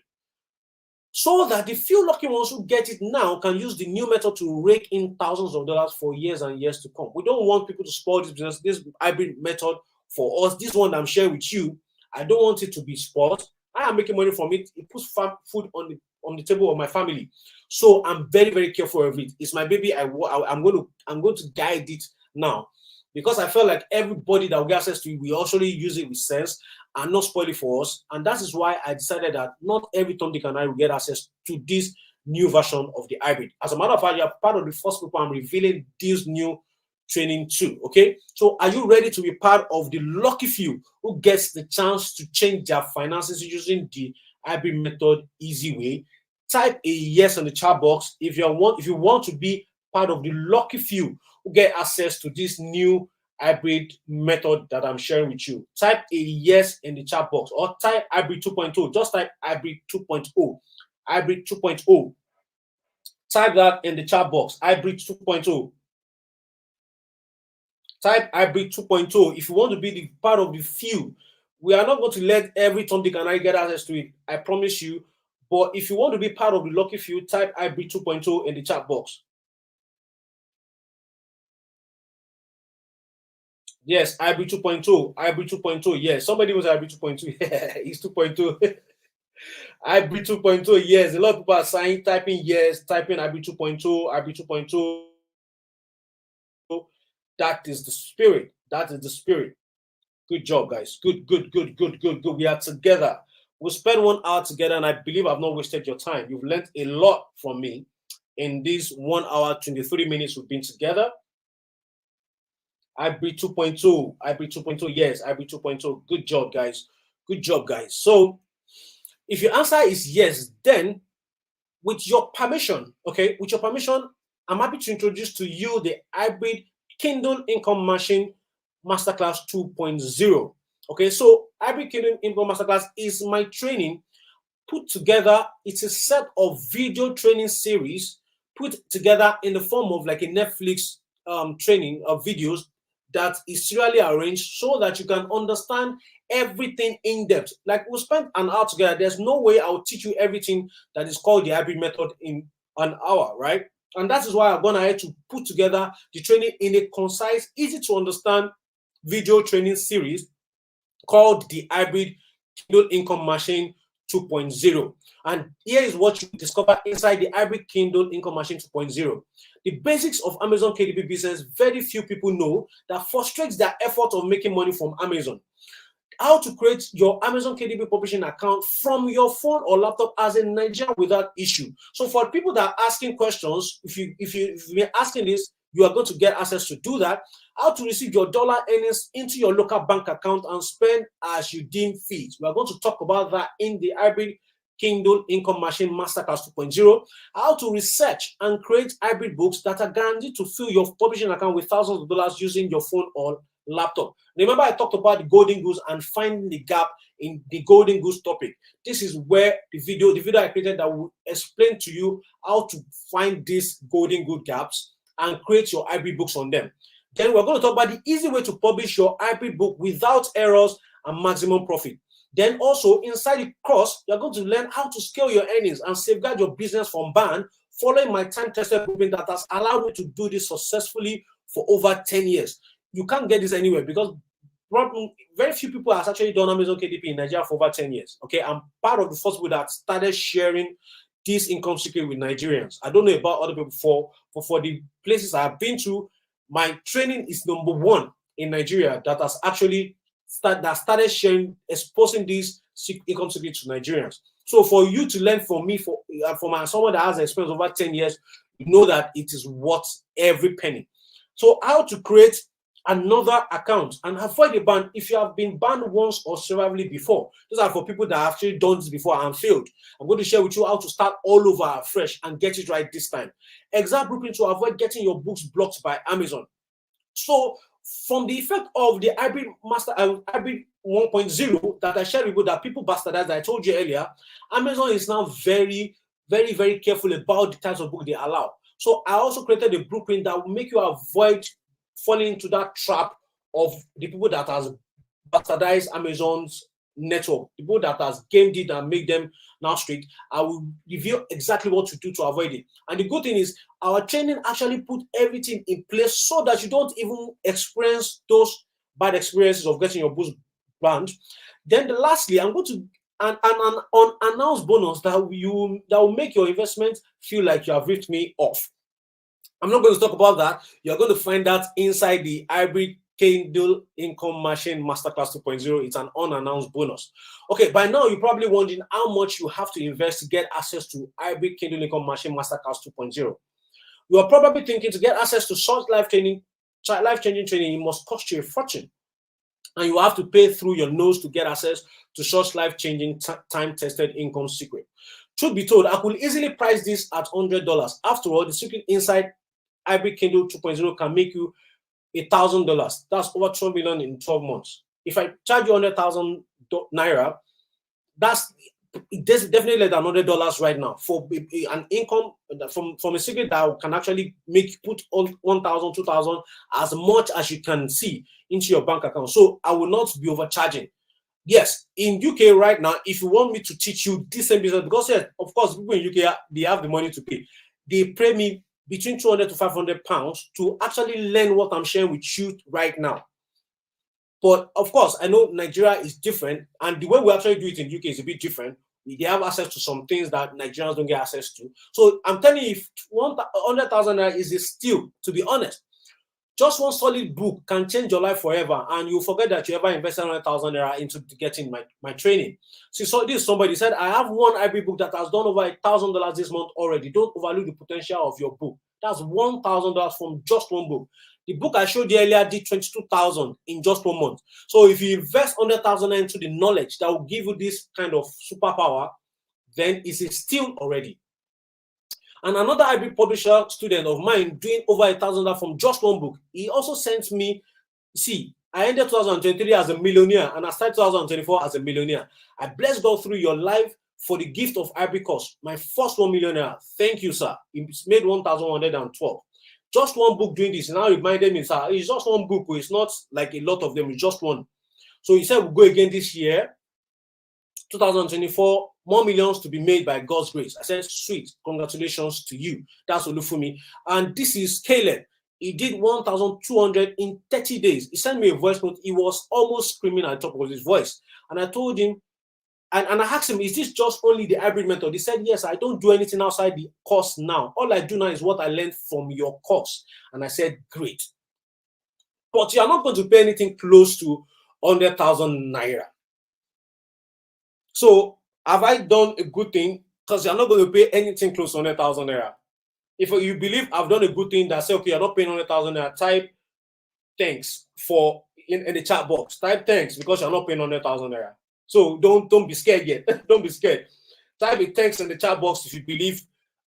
so that the few lucky ones who get it now can use the new method to rake in thousands of dollars for years and years to come. We don't want people to spoil this business, this hybrid method for us. This one I'm sharing with you, I don't want it to be spoiled. I am making money from it. It puts food on the table of my family. So I'm very, very careful of it. It's my baby. I'm going to guide it now, because I felt like everybody that will get access to it will actually use it with sense and not spoil it for us. And that is why I decided that not every Tom, Dick, and I will get access to this new version of the hybrid. As a matter of fact, you are part of the first people I'm revealing this new training to. Okay, so are you ready to be part of the lucky few who gets the chance to change their finances using the hybrid method easy way? Type a yes in the chat box if you want to be part of the lucky few who get access to this new hybrid method that I'm sharing with you. Type a yes in the chat box, or type hybrid 2.0. Just type hybrid 2.0. Hybrid 2.0. Type that in the chat box. Hybrid 2.0. Type hybrid 2.0 if you want to be the part of the few. We are not going to let every Tom, Dick, and I get access to it, I promise you. But if you want to be part of the lucky few, type hybrid 2.0 in the chat box. Yes, hybrid 2.0. Hybrid 2.0. Yes, somebody was hybrid 2.2. He's 2.2. Hybrid 2.0. Yes, a lot of people are saying, typing yes, typing hybrid 2.0, hybrid 2.0. That is the spirit. That is the spirit. Good job, guys. Good. We are together. We'll spend 1 hour together, and I believe I've not wasted your time. You've learned a lot from me in these 1 hour, 23 minutes we've been together. Hybrid 2.2. Hybrid 2.0. Yes, hybrid 2.0. Good job, guys. Good job, guys. So if your answer is yes, then with your permission, okay, with your permission, I'm happy to introduce to you the hybrid Kindle Income Machine Masterclass 2.0. Okay, so hybrid Kindle Income Masterclass is my training put together. It's a set of video training series put together in the form of like a Netflix training of videos that is serially arranged so that you can understand everything in depth. Like we'll spend an hour together. There's no way I'll teach you everything that is called the hybrid method in an hour, right? And that is why I've gone ahead to put together the training in a concise, easy to understand video training series called the hybrid Kindle Income Machine 2.0. And here is what you discover inside the hybrid Kindle Income Machine 2.0. The basics of Amazon KDP business, very few people know, that frustrates their effort of making money from Amazon. How to create your Amazon KDP publishing account from your phone or laptop as a Nigerian without issue. So for people that are asking questions, if you've been asking this, you are going to get access to do that. How to receive your dollar earnings into your local bank account and spend as you deem fit. We are going to talk about that in the hybrid Kindle Income Machine Masterclass 2.0, how to research and create hybrid books that are guaranteed to fill your publishing account with thousands of dollars using your phone or laptop. Remember, I talked about the golden goose and finding the gap in the golden goose topic. This is where the video I created that will explain to you how to find these golden goose gaps and create your hybrid books on them. Then we're going to talk about the easy way to publish your hybrid book without errors and maximum profit. Then also inside the course, you're going to learn how to scale your earnings and safeguard your business from ban, following my time-tested blueprint that has allowed me to do this successfully for over 10 years. You can't get this anywhere because very few people have actually done Amazon KDP in Nigeria for over 10 years. Okay, I'm part of the first people that started sharing this income secret with Nigerians. I don't know about other people. For the places I've been to, my training is number one in Nigeria that has actually started sharing, exposing these income secrets to Nigerians. So for you to learn from me, someone that has experience over 10 years, you know that it is worth every penny. So how to create another account and avoid a ban if you have been banned once or severally before. Those are for people that have actually done this before and failed. I'm going to share with you how to start all over fresh and get it right this time. Exact blueprint to avoid getting your books blocked by Amazon. So from the effect of the hybrid 1.0 that I shared with you that people bastardized that I told you earlier, Amazon is now very, very, very careful about the types of book they allow. So I also created a blueprint that will make you avoid falling into that trap of the people that has bastardized Amazon's network, the people that has gamed it and make them now strict. I will reveal exactly what to do to avoid it. And the good thing is our training actually put everything in place so that you don't even experience those bad experiences of getting your books banned. Then lastly, I'm going to an unannounced bonus that will make your investment feel like you have ripped me off. I'm not going to talk about that. You're going to find that inside the hybrid Kindle Income Machine Masterclass 2.0. It's an unannounced bonus. Okay, by now you're probably wondering how much you have to invest to get access to hybrid Kindle Income Machine Masterclass 2.0. You are probably thinking to get access to such life-changing training, it must cost you a fortune. And you have to pay through your nose to get access to such life-changing, time-tested income secret. Truth be told, I could easily price this at $100. After all, the secret inside hybrid Kindle 2.0 can make you $1,000. That's over 12 million in 12 months. If I charge you 100,000 naira, that's definitely less than $100 right now for an income from a secret that can actually put on 1,000, 2,000 as much as you can see into your bank account. So I will not be overcharging. Yes, in UK right now, if you want me to teach you this same business, because yes, of course, people in UK, they have the money to pay. They pay me between 200 to 500 pounds to actually learn what I'm sharing with you right now. But of course, I know Nigeria is different, and the way we actually do it in UK is a bit different. They have access to some things that Nigerians don't get access to. So I'm telling you, if 100,000 naira is a steal, to be honest, just one solid book can change your life forever, and you'll forget that you ever invested 100,000 naira into getting my training. So this somebody said, I have one hybrid book that has done over $1,000 this month already. Don't overlook the potential of your book. That's $1,000 from just one book. The book I showed you earlier did 22,000 in just 1 month. So if you invest 100,000 into the knowledge that will give you this kind of superpower, then it's a steal already. And another hybrid publisher student of mine doing over $1,000 from just one book, he also sent me, see, I ended 2023 as a millionaire and I started 2024 as a millionaire. I bless God through your life for the gift of hybrid course. My first 1 millionaire. Thank you, sir. It's made 1,112. Just one book doing this. Now reminded me, sir, it's just one book. It's not like a lot of them. It's just one. So he said we'll go again this year, 2024, more millions to be made by God's grace. I said, sweet, congratulations to you. That's Olufumi. And this is Caleb. He did 1,200 in 30 days. He sent me a voice note. He was almost screaming at the top of his voice. And I told him, and I asked him, is this just only the hybrid method? He said, yes, I don't do anything outside the course now. All I do now is what I learned from your course. And I said, great. But you are not going to pay anything close to 100,000 naira. So have I done a good thing? Because you're not going to pay anything close to 100,000 naira. If you believe I've done a good thing that say, okay, you're not paying 100,000 naira, type thanks for in the chat box. Type thanks because you're not paying 100,000 naira. So don't be scared yet. Don't be scared. Type a text in the chat box if you believe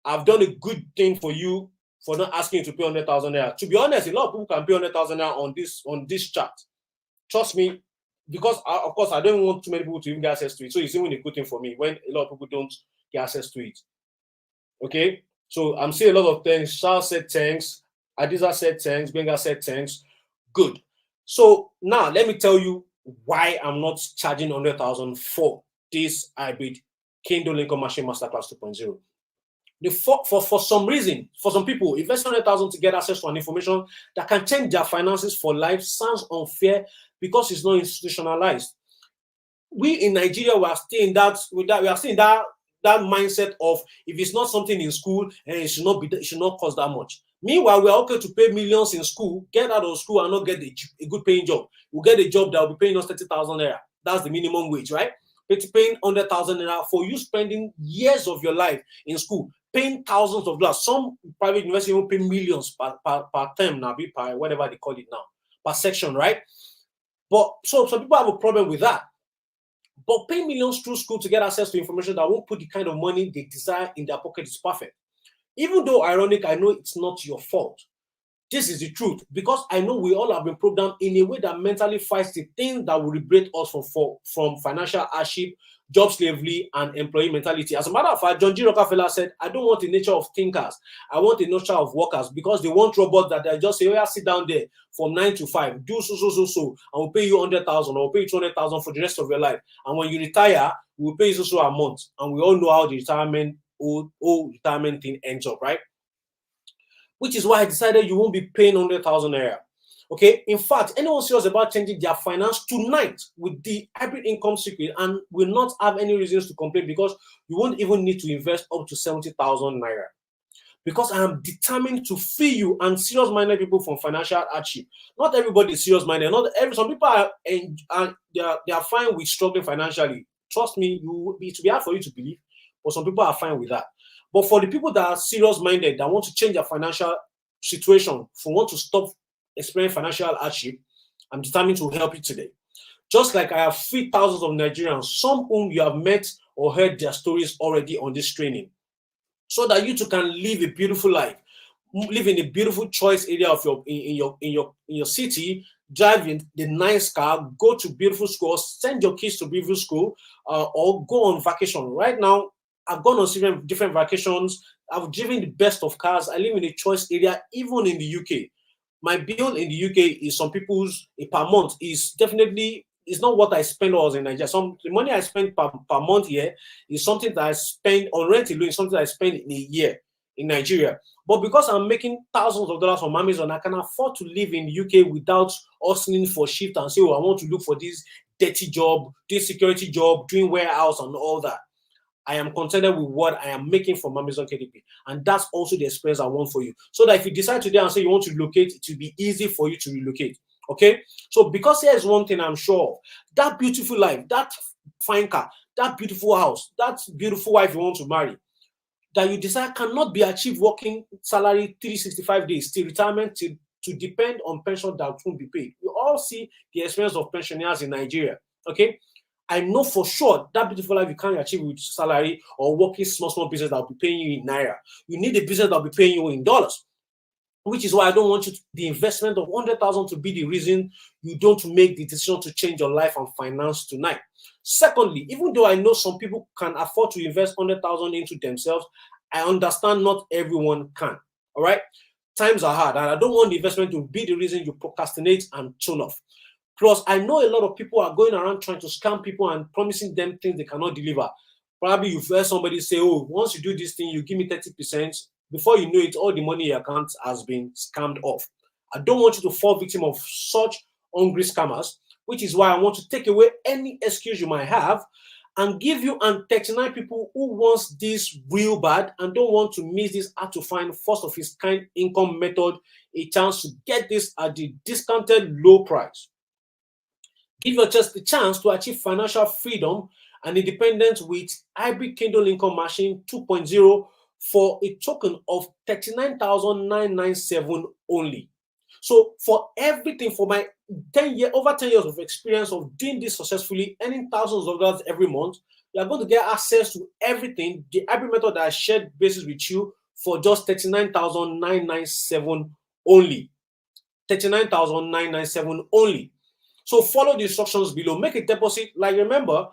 I've done a good thing for you for not asking you to pay 100,000 naira. To be honest, a lot of people can pay 100,000 naira on this chat. Trust me, because of course I don't want too many people to even get access to it. So it's even a good thing for me when a lot of people don't get access to it. Okay, so I'm seeing a lot of things. Charles said thanks. Adiza said thanks. Benga said thanks. Good. So now let me tell you why I'm not charging 100,000 for this hybrid Kindle Income Machine Masterclass 2.0. For some reason, for some people, investing 100,000 to get access to an information that can change their finances for life sounds unfair because it's not institutionalized. We in Nigeria, we are still in that mindset of if it's not something in school, and it should not cost that much. Meanwhile, we are okay to pay millions in school, get out of school and not get a good paying job. We'll get a job that will be paying us 30,000 naira. That's the minimum wage, right? Paying 100,000 naira for you spending years of your life in school, paying thousands of dollars. Some private universities will pay millions per term now, per whatever they call it now, per section, right? But so some people have a problem with that. But paying millions through school to get access to information that won't put the kind of money they desire in their pocket is perfect. Even though ironic, I know it's not your fault. This is the truth, because I know we all have been programmed in a way that mentally fights the things that will liberate us from financial hardship, job slavery, and employee mentality. As a matter of fact, John G. Rockefeller said, I don't want the nature of thinkers. I want the nature of workers, because they want robots that they just say, oh yeah, sit down there from 9 to 5, do so, and we'll pay you 100,000 or we'll pay you 200,000 for the rest of your life. And when you retire, we'll pay you so a month. And we all know how the old retirement thing ends up, right? Which is why I decided you won't be paying 100,000 naira. Okay. In fact, anyone serious about changing their finance tonight with the hybrid income secret and will not have any reasons to complain, because you won't even need to invest up to 70,000 naira. Because I am determined to free you and serious-minded people from financial hardship. Not everybody is serious-minded. Some people are they are fine with struggling financially. Trust me, it will be hard for you to believe, but some people are fine with that. But for the people that are serious-minded, that want to change their financial situation, want to stop experiencing financial hardship, I'm determined to help you today. Just like I have freed thousands of Nigerians, some whom you have met or heard their stories already on this training, so that you too can live a beautiful life, live in a beautiful choice area of your city, drive in the nice car, go to beautiful school, send your kids to beautiful school, or go on vacation. Right now, I've gone on different vacations. I've driven the best of cars. I live in a choice area, even in the UK. My bill in the UK is some people's per month is definitely. It's not what I spend all in Nigeria. The money I spend per month here is something that I spend on rent alone, is something I spend in a year in Nigeria. But because I'm making thousands of dollars from Amazon, I can afford to live in the UK without hustling for shift and say, oh, I want to look for this dirty job, this security job, doing warehouse and all that. I am contented with what I am making from Amazon KDP. And that's also the experience I want for you. So that if you decide today and say you want to relocate, it will be easy for you to relocate. Okay? So because here's one thing I'm sure of. That beautiful life, that fine car, that beautiful house, that beautiful wife you want to marry, that you desire cannot be achieved working salary 365 days till retirement, to depend on pension that won't be paid. You all see the experience of pensioners in Nigeria. Okay? I know for sure that beautiful life you can't achieve with salary or working small business that will be paying you in naira. You need a business that will be paying you in dollars, which is why I don't want the investment of 100,000 to be the reason you don't make the decision to change your life and finance tonight. Secondly, even though I know some people can afford to invest 100,000 into themselves, I understand not everyone can. All right, times are hard, and I don't want the investment to be the reason you procrastinate and tune off. Plus, I know a lot of people are going around trying to scam people and promising them things they cannot deliver. Probably you've heard somebody say, oh, once you do this thing, you give me 30%. Before you know it, all the money in your account has been scammed off. I don't want you to fall victim of such hungry scammers, which is why I want to take away any excuse you might have and give you and 39 people who wants this real bad and don't want to miss this hard to find first of its kind income method a chance to get this at the discounted low price. Give yourself the chance to achieve financial freedom and independence with hybrid Kindle Income Machine 2.0 for a token of 39,997 only. So for everything, for my over 10 years of experience of doing this successfully, earning thousands of dollars every month, You are going to get access to everything, the hybrid method that I shared basis with you for just 39,997 only. 39,997 only. So follow the instructions below. Make a deposit. Like remember,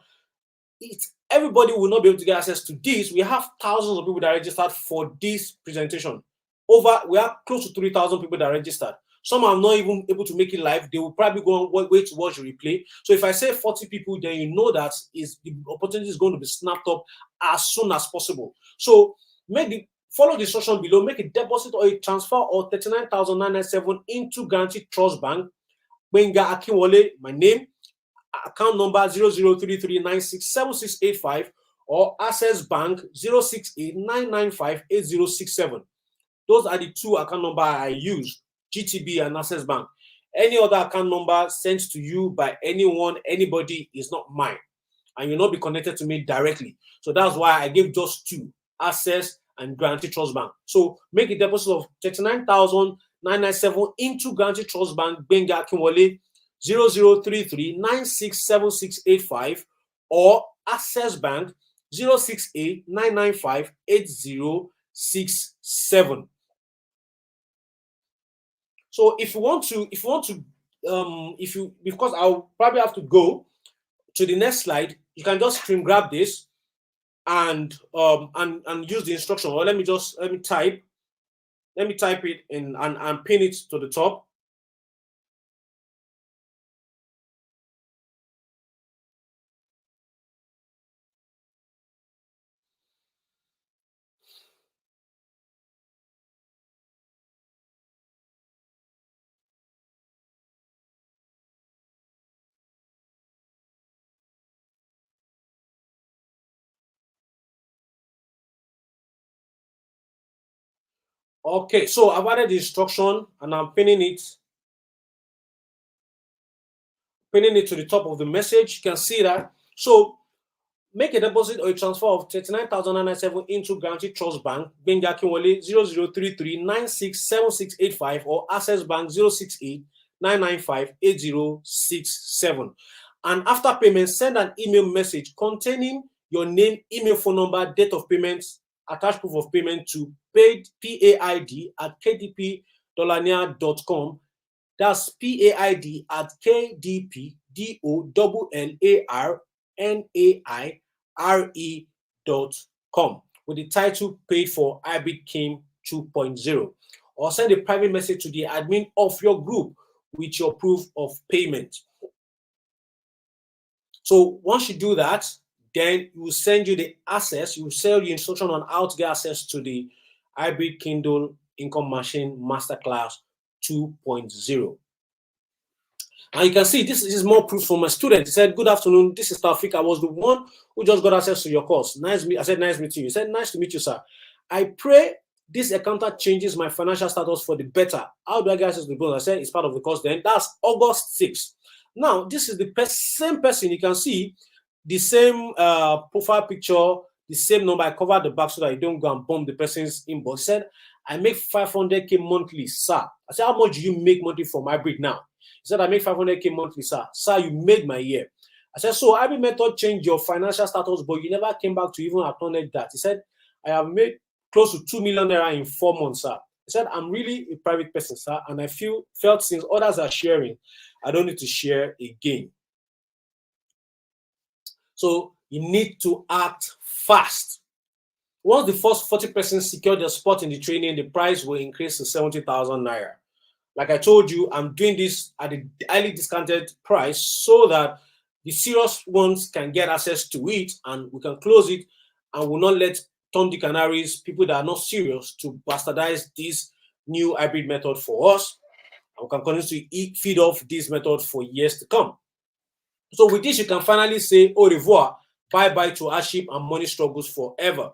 everybody will not be able to get access to this. We have thousands of people that registered for this presentation. We have close to 3,000 people that registered. Some are not even able to make it live. They will probably go on wait to watch the replay. So if I say 40 people, then you know that the opportunity is going to be snapped up as soon as possible. So follow the instruction below. Make a deposit or a transfer of 39,997 into Guaranteed Trust Bank. Benga Akinwole, my name. Account number 0033967685 or Access Bank 06899580067. Those are the two account number I use, GTB and Access Bank. Any other account number sent to you by anybody is not mine, and you'll not be connected to me directly. So that's why I gave just two, Access and Guaranteed Trust Bank. So make a deposit of 39,997 into Guaranteed Trust Bank, Benga Akinwole, 0033967685 or Access Bank 06899580067. So because I'll probably have to go to the next slide, you can just screen grab this and use the instruction. Or let me type it in and pin it to the top. Okay, so I've added the instruction and I'm pinning it to the top of the message. You can see that. So make a deposit or a transfer of 39,997 into Guaranteed Trust Bank, Benga Akinwole 0033967685 or Access Bank 06899580067. And after payment, send an email message containing your name, email, phone number, date of payment, attached proof of payment to paid@kdpdollarnia.com. That's paid@kdpdollarnia.com with the title Paid for Hybrid King 2.0. Or send a private message to the admin of your group with your proof of payment. So once you do that, then we will send you the access. You will send the instruction on how to get access to the Hybrid Kindle Income Machine Masterclass 2.0. And you can see this is more proof from my student. He said, "Good afternoon. This is Taufik. I was the one who just got access to your course. I said, nice meeting you. He said, nice to meet you, sir. I pray this encounter changes my financial status for the better. How do I get access to the bonus?" I said, it's part of the course then. That's August 6th. Now, this is the same person. You can see the same profile picture, the same number. I covered the back so that you don't go and bomb the person's inbox. He said, I make 500K monthly, sir. I said, how much do you make monthly from Hybrid now? He said, I make 500K monthly, sir. Sir, you made my year. I said, so Hybrid method changed your financial status, but you never came back to even acknowledge that. He said, I have made close to 2 million naira in 4 months, sir. He said, I'm really a private person, sir, and I felt since others are sharing, I don't need to share again. So you need to act fast. Once the first 40% secure their spot in the training, the price will increase to 70,000 naira. Like I told you, I'm doing this at a highly discounted price so that the serious ones can get access to it and we can close it and will not let Tom, Dick, and Harry's, people that are not serious, to bastardize this new hybrid method for us. And we can continue to feed off this method for years to come. So with this, you can finally say au revoir, bye-bye to hardship and money struggles forever.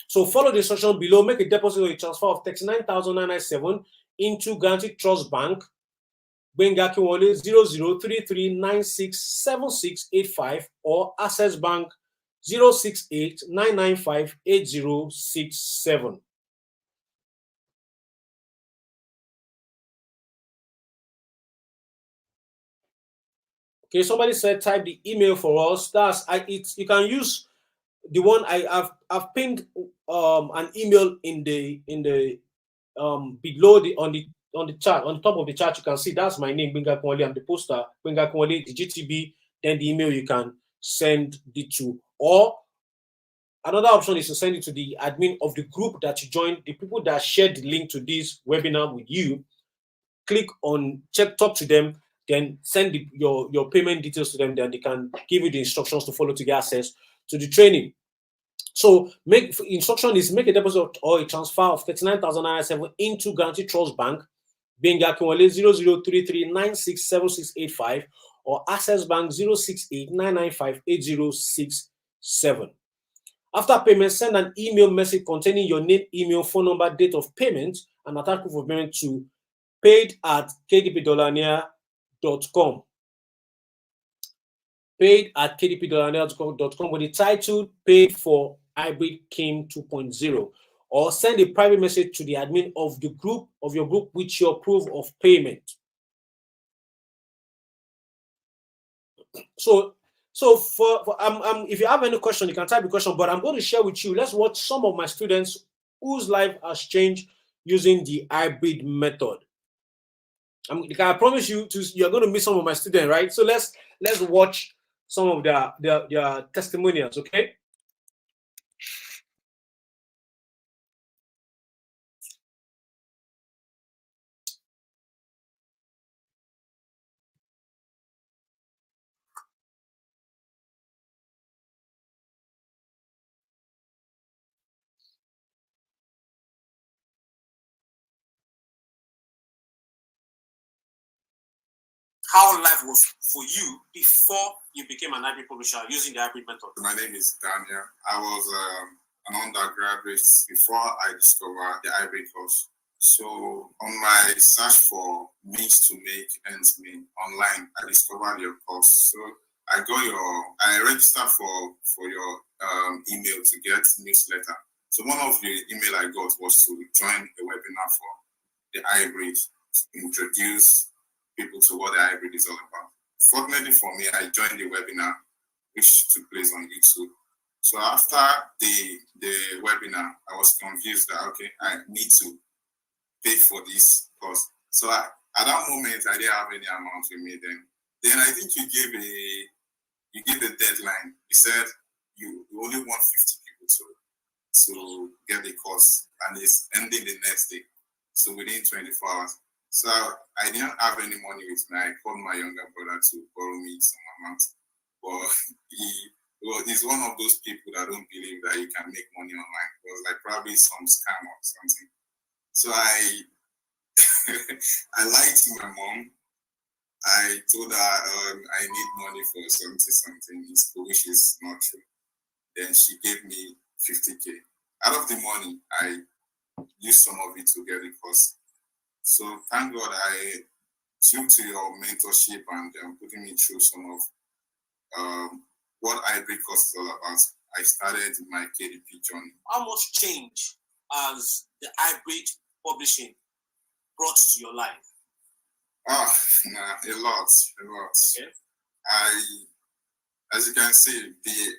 So follow the instruction below. Make a deposit or a transfer of 39,997 into Guaranteed Trust Bank, Benga Akinwole 0033967685 or Access Bank 06899580067. Okay, somebody said type the email for us. You can use the one I've pinned an email in the below on the chat, on the top of the chat. You can see that's my name, Benga Kwali. I'm the poster, Benga Kwali, the GTB. Then the email you can send it to, or another option is to send it to the admin of the group that you joined, the people that shared the link to this webinar with you. Click on talk to them, then send your payment details to them. Then they can give you the instructions to follow to get access to the training. So instruction is make a deposit or a transfer of 39,097 into Guarantee Trust Bank, Benga Kwali 0033967685 or Access Bank 06899580667. After payment, send an email message containing your name, email, phone number, date of payment, and attach proof of payment to paid@kdpdollarnia.com. Paid@kdpdollarnia.com with the title Paid for Hybrid King 2.0, or send a private message to the admin of the group of your group with your proof of payment. So for if you have any question, you can type the question, but I'm going to share with you. Let's watch some of my students whose life has changed using the hybrid method. I promise you're going to meet some of my students, right? So let's watch some of their testimonials, okay? How life was for you before you became an hybrid publisher using the hybrid method. My name is Daniel. I was an undergraduate before I discovered the hybrid course. So on my search for means to make ends meet online, I discovered your course. So I registered for your email to get newsletter. So one of the email I got was to join a webinar for the hybrid to introduce people to what the hybrid is all about. Fortunately for me, I joined the webinar, which took place on YouTube. So after the webinar, I was convinced that, okay, I need to pay for this course. So at that moment, I didn't have any amount with me then. Then I think you gave a deadline. You said you only want 50 people to get the course, and it's ending the next day. So within 24 hours. So I didn't have any money with me. I called my younger brother to borrow me some amount. But he's one of those people that don't believe that you can make money online. It was like probably some scam or something. So I lied to my mom. I told her I need money for something in school, which is not true. Then she gave me 50K. Out of the money, I used some of it to get the course. So thank God I took to your mentorship and putting me through some of what hybrid course is all about. I started my KDP journey. How much change has the hybrid publishing brought to your life? A lot. Okay. As you can see, the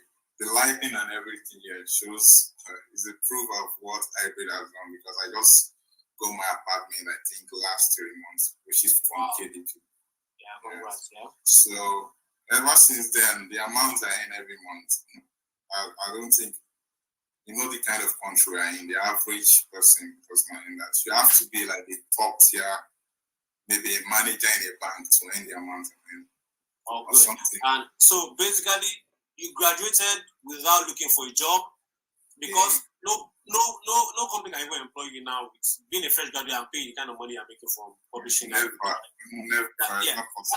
lighting and everything here shows is a proof of what hybrid has done, because I just got my apartment, I think, last 3 months, which is from KDP. Yeah, congrats, yeah. So ever since then, the amounts I earn every month, I don't think, you know, the kind of country we're in, the average person does not earn that. You have to be like a top tier, maybe a manager in a bank to earn the amount of money. Or something. And so basically, you graduated without looking for a job, because no company can even employ you now with being a fresh graduate and paying the kind of money you're making from publishing. Never.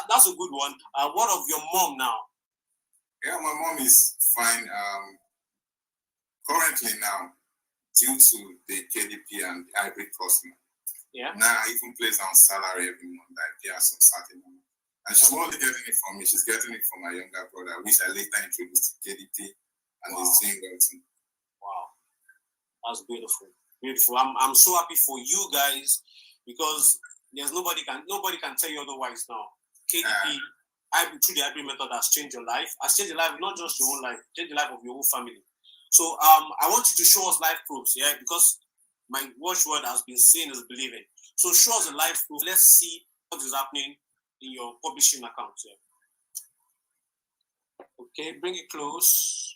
That's a good one. What of your mom now? Yeah, my mom is fine. Currently now, due to the KDP and the hybrid course, now I even place on salary every month. I pay her some certain money. And she's not only getting it from me, she's getting it from my younger brother, which I later introduced to KDP, and he's doing well too. Wow. That's beautiful. Beautiful. I'm so happy for you guys, because there's nobody can tell you otherwise now. KDP through the hybrid method has changed your life. Has changed your life, not just your own life, changed the life of your whole family. So I want you to show us life proofs, yeah, because my watchword has been seeing is believing. So show us a life proof. Let's see what is happening in your publishing account here. Okay, bring it close.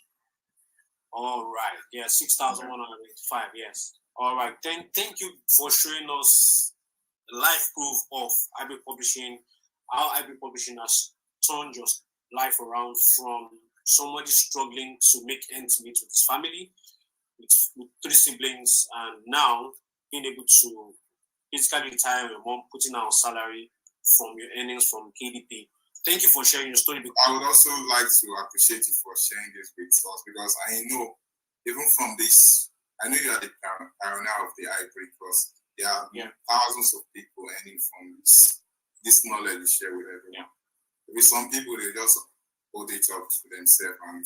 All right, yeah, 6,185, yes. All right, thank you for showing us the life proof of hybrid publishing, how hybrid publishing has turned your life around from somebody struggling to make ends meet with his family, with 3 siblings, and now being able to basically retire your mom, putting out salary from your earnings from KDP. Thank you for sharing your story. I would also like to appreciate you for sharing this with us, because I know, even from this, I know you are the pioneer of the hybrid, because there are thousands of people earning from this knowledge you share with everyone. With some people, they just hold it up to themselves and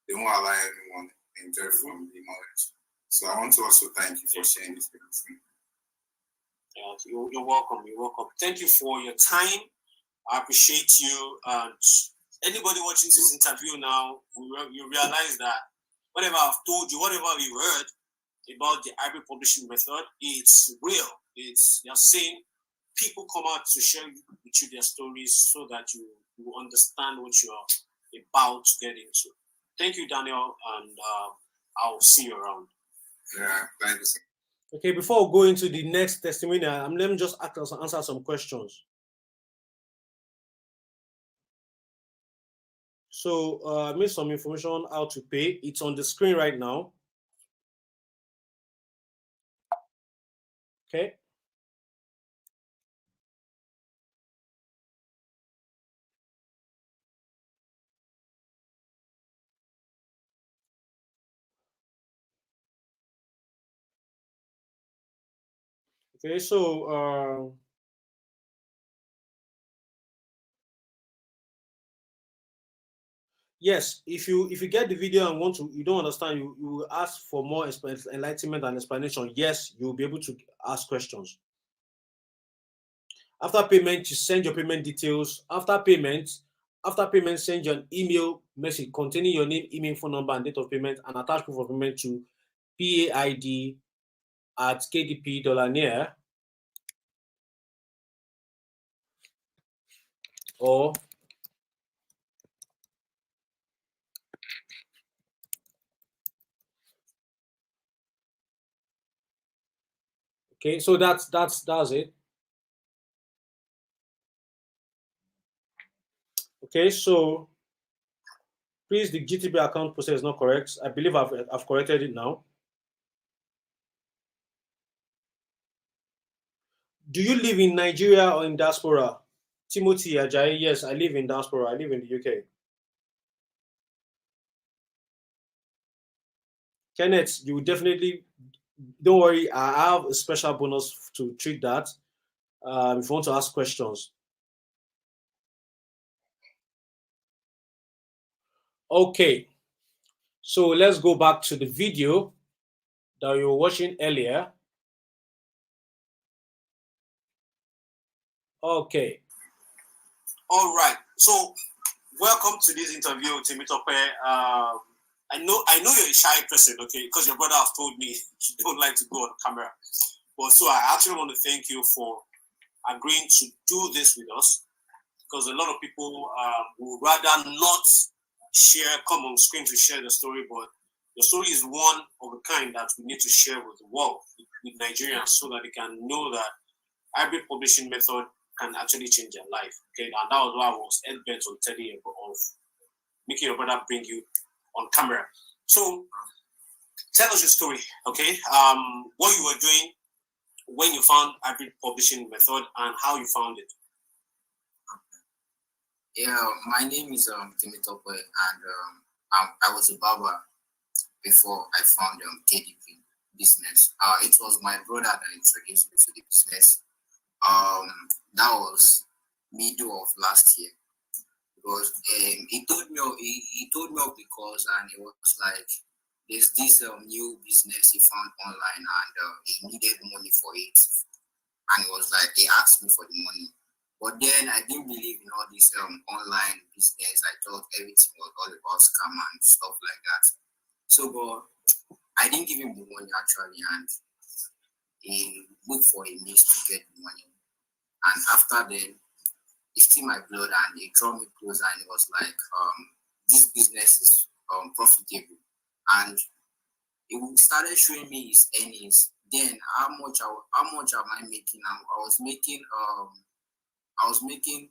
they won't allow anyone to enjoy from the knowledge. So I want to also thank you for sharing this with us. Yeah, you're welcome. You're welcome. Thank you for your time. I appreciate you. And anybody watching this interview now, you realize that whatever I've told you, whatever you heard about the hybrid publishing method, it's real. You're saying people come out to share with you their stories so that you understand what you are about to get into. Thank you, Daniel, and I'll see you around. Yeah, thank you, sir. Okay, before we go into the next testimonial, let me just answer some questions. So I made some information on how to pay. It's on the screen right now. Okay. Okay, so yes, if you get the video and you don't understand, you ask for more enlightenment and explanation. Yes, you'll be able to ask questions. After payment, you send your payment details. After payment, send your email message containing your name, email, phone number, and date of payment, and attach proof of payment to PAID at KDP or okay, so that's it. Okay, so please, the GTB account process is not correct. I believe I've corrected it now. Do you live in Nigeria or in diaspora? Timothy Ajayi, yes, I live in diaspora. I live in the UK. Kenneth, you definitely, don't worry, I have a special bonus to treat that if you want to ask questions. Okay, so let's go back to the video that you were watching earlier. Okay. All right. So, welcome to this interview, Timitope. I know you're a shy person, okay, because your brother has told me you don't like to go on camera. But so I actually want to thank you for agreeing to do this with us, because a lot of people would rather not come on screen to share the story, but the story is one of a kind that we need to share with the world, with Nigerians, so that they can know that hybrid publishing method can actually change their life. Okay, and that was why I was bent on telling you of making your brother bring you on camera. So tell us your story, okay? What you were doing when you found hybrid publishing method and how you found it. Yeah, my name is Timitope, and I was a barber before I found KDP business. It was my brother that introduced me to the business. That was middle of last year, because he told me of the course, and it was like, there's this new business he found online, and he needed money for it, and it was like, he asked me for the money. But then I didn't believe in all this online business. I thought everything was all about scam and stuff like that. So, but I didn't give him the money actually, and he looked for a means to get the money. And after then, he see my blood and he drew me closer and he was like, this business is profitable. And he started showing me his earnings. Then how much am I making? I was making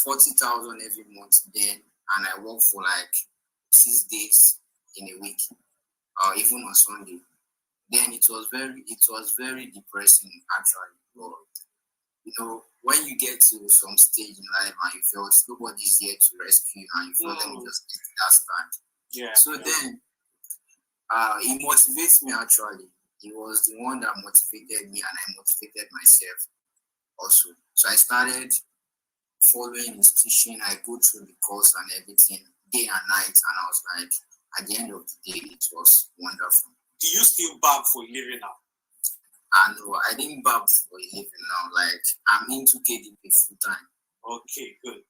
40,000 every month then, and I work for like 6 days in a week, or even on Sunday. Then it was very depressing actually. But you know, when you get to some stage in life and you feel nobody's here to rescue you and you feel let me just take that stand. Yeah. So then he motivates me actually. He was the one that motivated me and I motivated myself also. So I started following his teaching. I go through the course and everything day and night, and I was like, at the end of the day, it was wonderful. Do you still barb for a living now? No, I didn't barb for a living now. Like I'm into KDP full time. Okay, good.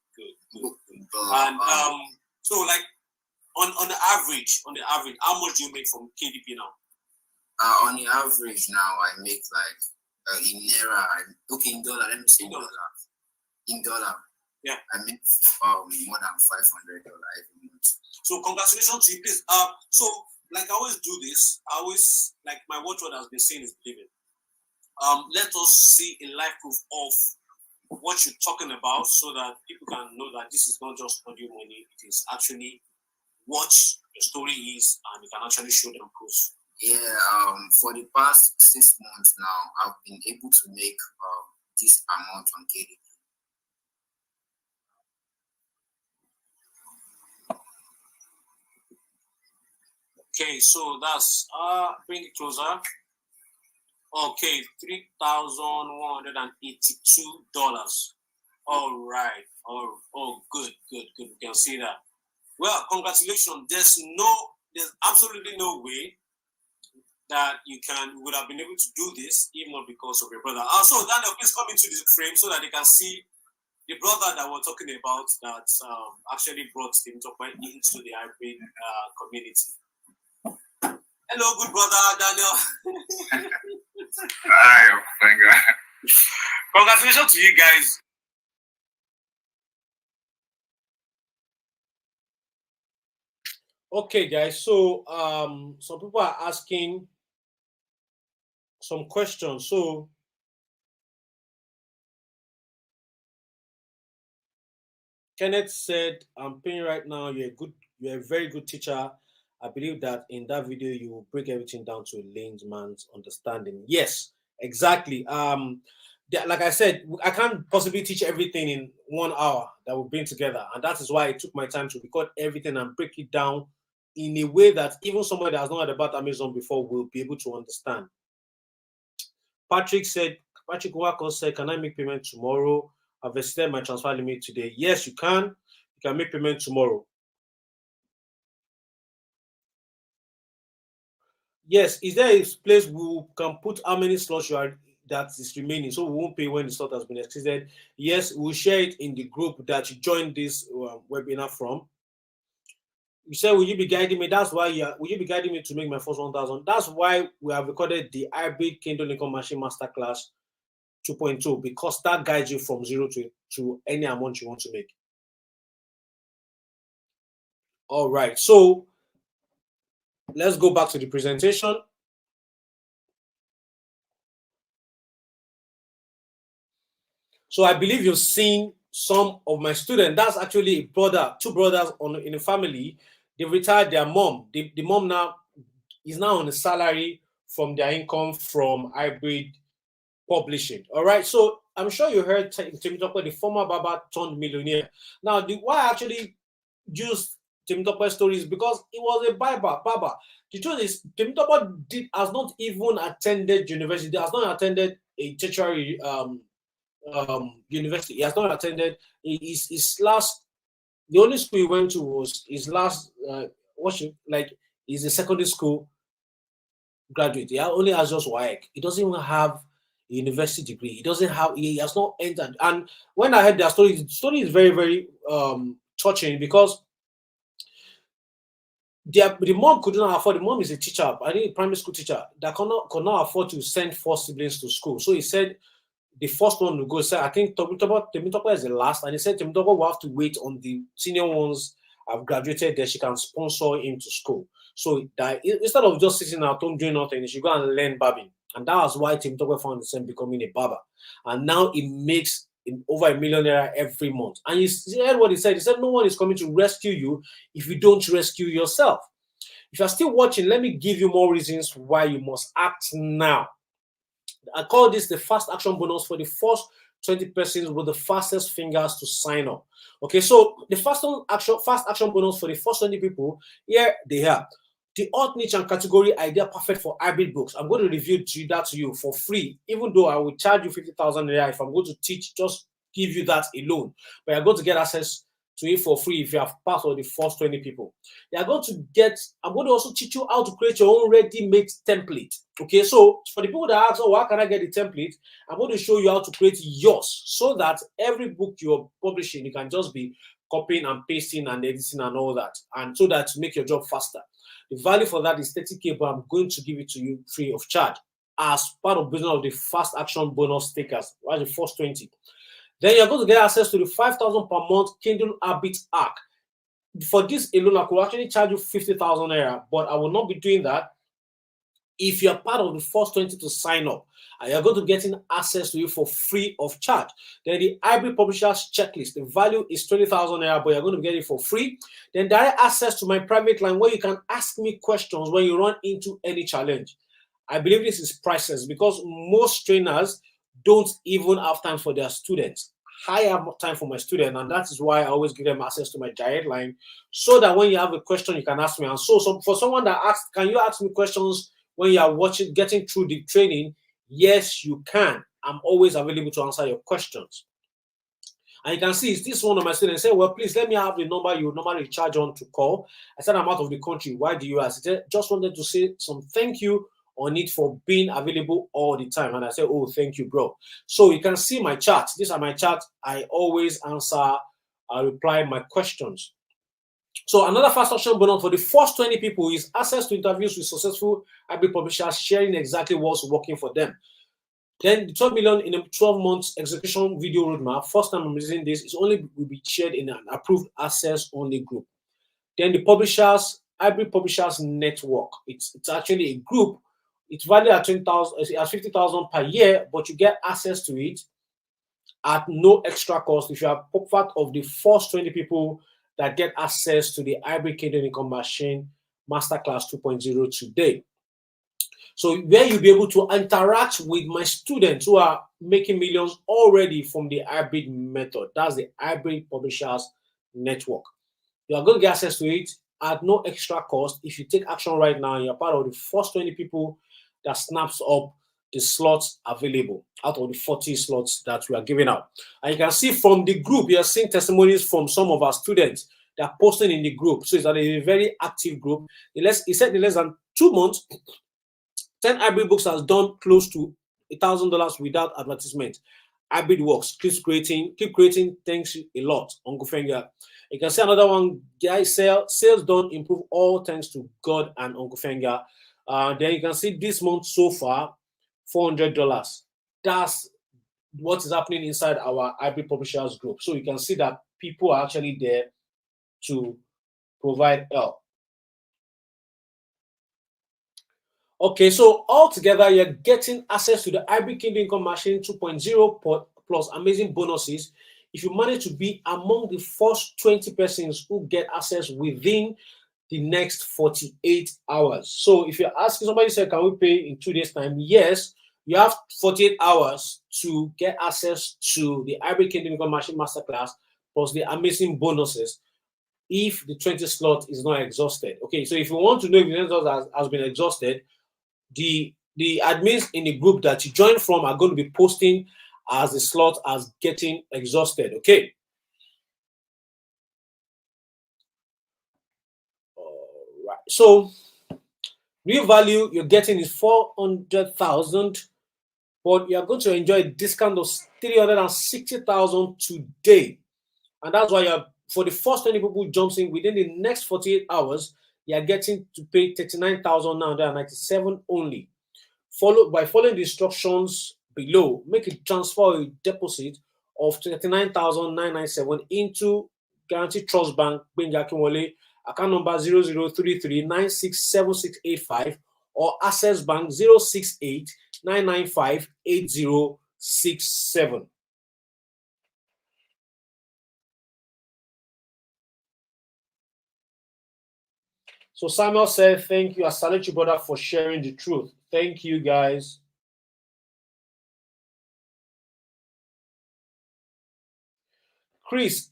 But, And so like on the average, how much do you make from KDP now? On the average now, I make like in naira. Okay, in dollar. Let me say dollar. In dollar, yeah, I make more than $500 every month. So congratulations to you, please. So like I always do this. I always like my watchword has been saying is believing. Let us see a live proof of what you're talking about, so that people can know that this is not just audio money. It is actually what your story is, and you can actually show them proofs. Yeah. For the past 6 months now, I've been able to make this amount on KDP. Okay, so that's bring it closer. Okay, $3,182. All right. Oh, good. We can see that. Well, congratulations. There's absolutely no way that you would have been able to do this if not because of your brother. Also, Daniel, please come into this frame so that they can see the brother that we're talking about that actually brought him into the hybrid community. Hello, good brother, Daniel. Hi, thank God. Congratulations to you guys. Okay, guys. So some people are asking some questions. So Kenneth said, I'm paying right now. You're a very good teacher. I believe that in that video you will break everything down to a layman's understanding. Yes, exactly. Like I said, I can't possibly teach everything in 1 hour that we'll bring together, and that is why I took my time to record everything and break it down in a way that even somebody that has not heard about Amazon before will be able to understand. Patrick Wako said, can I make payment tomorrow? I've extended my transfer limit today. Yes, you can. You can make payment tomorrow. Yes, is there a place we can put how many slots that is remaining, so we won't pay when the slot has been exceeded? Yes, we'll share it in the group that you joined this webinar from. You said, will you be guiding me? That's why will you be guiding me to make my first 1,000? That's why we have recorded the hybrid Kindle Income Machine Masterclass 2.2, because that guides you from 0 to any amount you want to make. All right, so let's go back to the presentation. So I believe you've seen some of my students. That's actually a brother, two brothers in a family. They retired their mom. The mom now is now on a salary from their income from hybrid publishing. All right. So I'm sure you heard Temitope, the former barber turned millionaire. Now, why I actually used Temitope's stories, because he was a barber. The truth is, Temitope has not even attended university. Has not attended a tertiary university. He has not attended his last. The only school he went to was his last. He's a secondary school graduate. He only has just WAEC. He doesn't even have university degree. He doesn't have, he has not entered. And when I heard their story, the story is very, very touching, because the mom could not afford. The mom is a teacher, I think a primary school teacher, that could not afford to send 4 siblings to school. So he said the first one to go, said, I think Temitope is the last, and he said Temitope will have to wait on the senior ones have graduated, that she can sponsor him to school. So that instead of just sitting at home doing nothing, he should go and learn barbing. And that was why Temitope found himself becoming a barber. And now he makes over $1 million every month. And you heard what he said. He said, no one is coming to rescue you if you don't rescue yourself. If you're still watching, let me give you more reasons why you must act now. I call this the fast action bonus for the first 20 persons with the fastest fingers to sign up. Okay, so the fast action bonus for the first 20 people, here they are. The alt niche and category idea perfect for hybrid books. I'm going to review that to you for free, even though I will charge you 50,000 if I'm going to teach, just give you that alone. But you're going to get access to it for free if you have part of the first 20 people. I'm going to also teach you how to create your own ready-made template. Okay, so for the people that ask, oh, how can I get the template? I'm going to show you how to create yours, so that every book you're publishing, you can just be copying and pasting and editing and all that, and so that to make your job faster. The value for that is 30K, but I'm going to give it to you free of charge as part of business of the fast action bonus stickers, right? The first 20. Then you're going to get access to the 5,000 per month Kindle Habit Hack. For this alone, I could actually charge you 50,000 naira, but I will not be doing that if you're part of the first 20 to sign up. And you're going to get access to it for free of charge. Then the hybrid publishers checklist, the value is 20,000 naira, but you're going to get it for free. Then direct access to my private line where you can ask me questions when you run into any challenge. I believe this is priceless, because most trainers don't even have time for their students. I have time for my student, and that is why I always give them access to my direct line, so that when you have a question, you can ask me. And so for someone that asks, can you ask me questions when you are getting through the training? Yes, you can. I'm always available to answer your questions. And you can see, is this one of my students say, well, please let me have the number you normally charge on to call. I said, I'm out of the country. Why do you ask? He said, just wanted to say some thank you on it for being available all the time. And I said, oh, thank you, bro. So you can see my chat. These are my chats. I always answer, I reply my questions. So another fast action bonus for the first 20 people is access to interviews with successful hybrid publishers sharing exactly what's working for them. Then the 12 million in a 12 months execution video roadmap. First time I'm using this, is only will be shared in an approved access only group. Then the hybrid publishers network. It's actually a group. It's valued at 20,000, at 50,000 per year, but you get access to it at no extra cost if you are part of the first 20 people that get access to the hybrid Kindle income machine Masterclass 2.0 today. So where you'll be able to interact with my students who are making millions already from the hybrid method. That's the hybrid publishers network. You are going to get access to it at no extra cost. If you take action right now, you're part of the first 20 people that snaps up the slots available out of the 40 slots that we are giving out. And you can see from the group, you are seeing testimonies from some of our students that are posting in the group. So it's a very active group. He said in less than 2 months, 10 hybrid books has done close to $1,000 without advertisement. Hybrid works. Keep creating. Thanks a lot, Uncle Fenga. You can see another one. Guys, sales don't improve, all thanks to God and Uncle Fenga. Then you can see this month so far, $400. That's what is happening inside our hybrid publishers group. So you can see that people are actually there to provide help. Okay, so altogether, you're getting access to the hybrid Kindle income machine 2.0 plus amazing bonuses if you manage to be among the first 20 persons who get access within the next 48 hours. So if you're asking, somebody said, can we pay in 2 days' time? Yes, you have 48 hours to get access to the hybrid Kindle income machine masterclass plus the amazing bonuses if the 20 slot is not exhausted. Okay, so if you want to know if the slot has been exhausted, the admins in the group that you join from are going to be posting as the slot as getting exhausted. Okay. All right. So real value you're getting is 400,000 but you are going to enjoy a discount of 360,000 today. And that's why you're, for the first 20 people who jumps in within the next 48 hours, you are getting to pay 39,997 only. Following the instructions below, make a transfer or a deposit of 39,997 into Guaranteed Trust Bank, Benja Akinwole, account number 0033967685, or Access Bank 068-995-8067. So Samuel said, thank you. I salute you, brother, for sharing the truth. Thank you, guys. Chris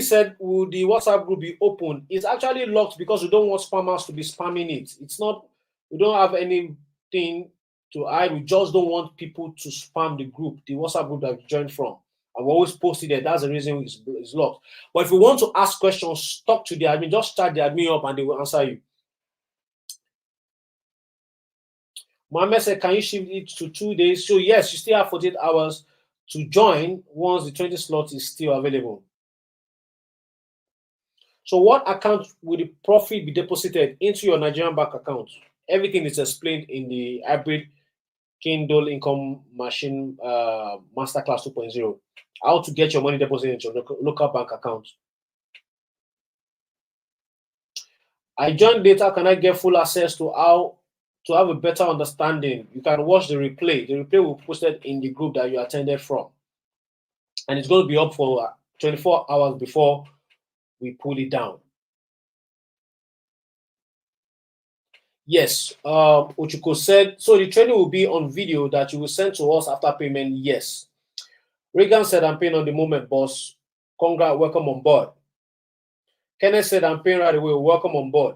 said, will the WhatsApp group be open? It's actually locked because we don't want spammers to be spamming it. It's not, we don't have anything to hide. We just don't want people to spam the group, the WhatsApp group that we joined from. And we always post it there. That's the reason it's locked. But if you want to ask questions, talk to the admin. Just chat the admin up and they will answer you. Mohammed said, can you shift it to 2 days? So yes, you still have 48 hours to join once the 20 slot is still available. So what account will the profit be deposited into your Nigerian bank account? Everything is explained in the hybrid Kindle income machine Masterclass 2.0. How to get your money deposited into your local bank account. I joined later. Can I get full access to how to have a better understanding? You can watch the replay. The replay will be posted in the group that you attended from. And it's going to be up for 24 hours before we pull it down. Yes, Ochuko said, so the training will be on video that you will send to us after payment. Yes. Reagan said, I'm paying on the moment, boss. Congrats, welcome on board. Kenneth said, I'm paying right away. Welcome on board.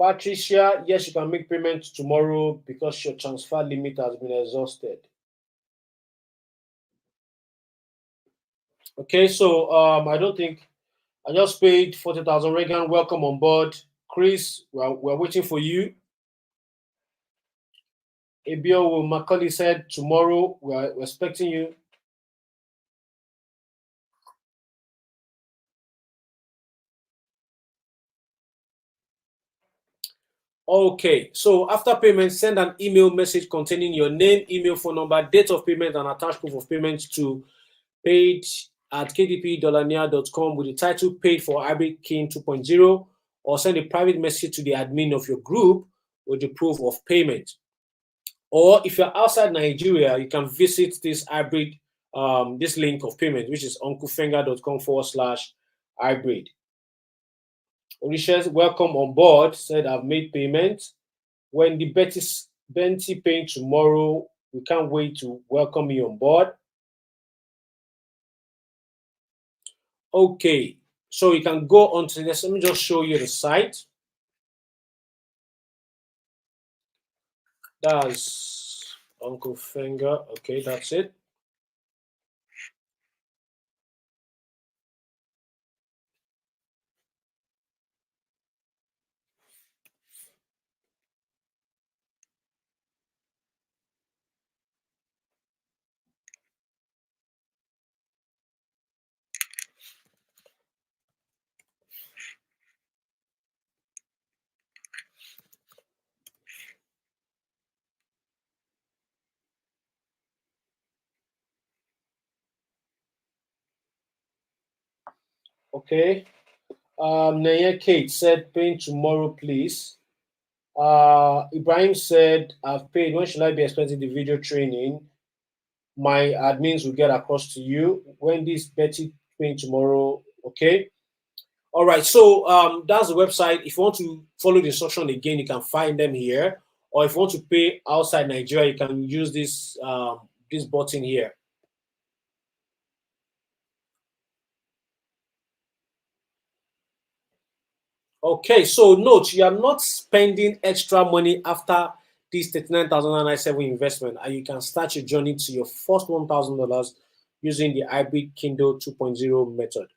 Patricia, yes, you can make payment tomorrow because your transfer limit has been exhausted. Okay, so I don't think I just paid 40,000. Reagan, welcome on board. Chris, we're waiting for you. Abio Macaulay said tomorrow we're expecting you. Okay, so after payment, send an email message containing your name, email, phone number, date of payment, and attached proof of payment to page@kdp.com with the title Paid for Hybrid King 2.0, or send a private message to the admin of your group with the proof of payment. Or if you're outside Nigeria, you can visit this hybrid, this link of payment, which is unclefenga.com/hybrid. Onisha, welcome on board, said I've made payment. When the Benty paying tomorrow, we can't wait to welcome you on board. Okay, so you can go on to this. Let me just show you the site. That's Uncle Finger. Okay, that's it. Okay. Naya Kate said, paying tomorrow, please. Ibrahim said, I've paid. When should I be expecting the video training? My admins will get across to you. When this Betty paying tomorrow, okay? All right, so that's the website. If you want to follow the instruction again, you can find them here. Or if you want to pay outside Nigeria, you can use this this button here. Okay, so note, you are not spending extra money after this 39,997 investment, and you can start your journey to your first $1,000 using the hybrid Kindle 2.0 method.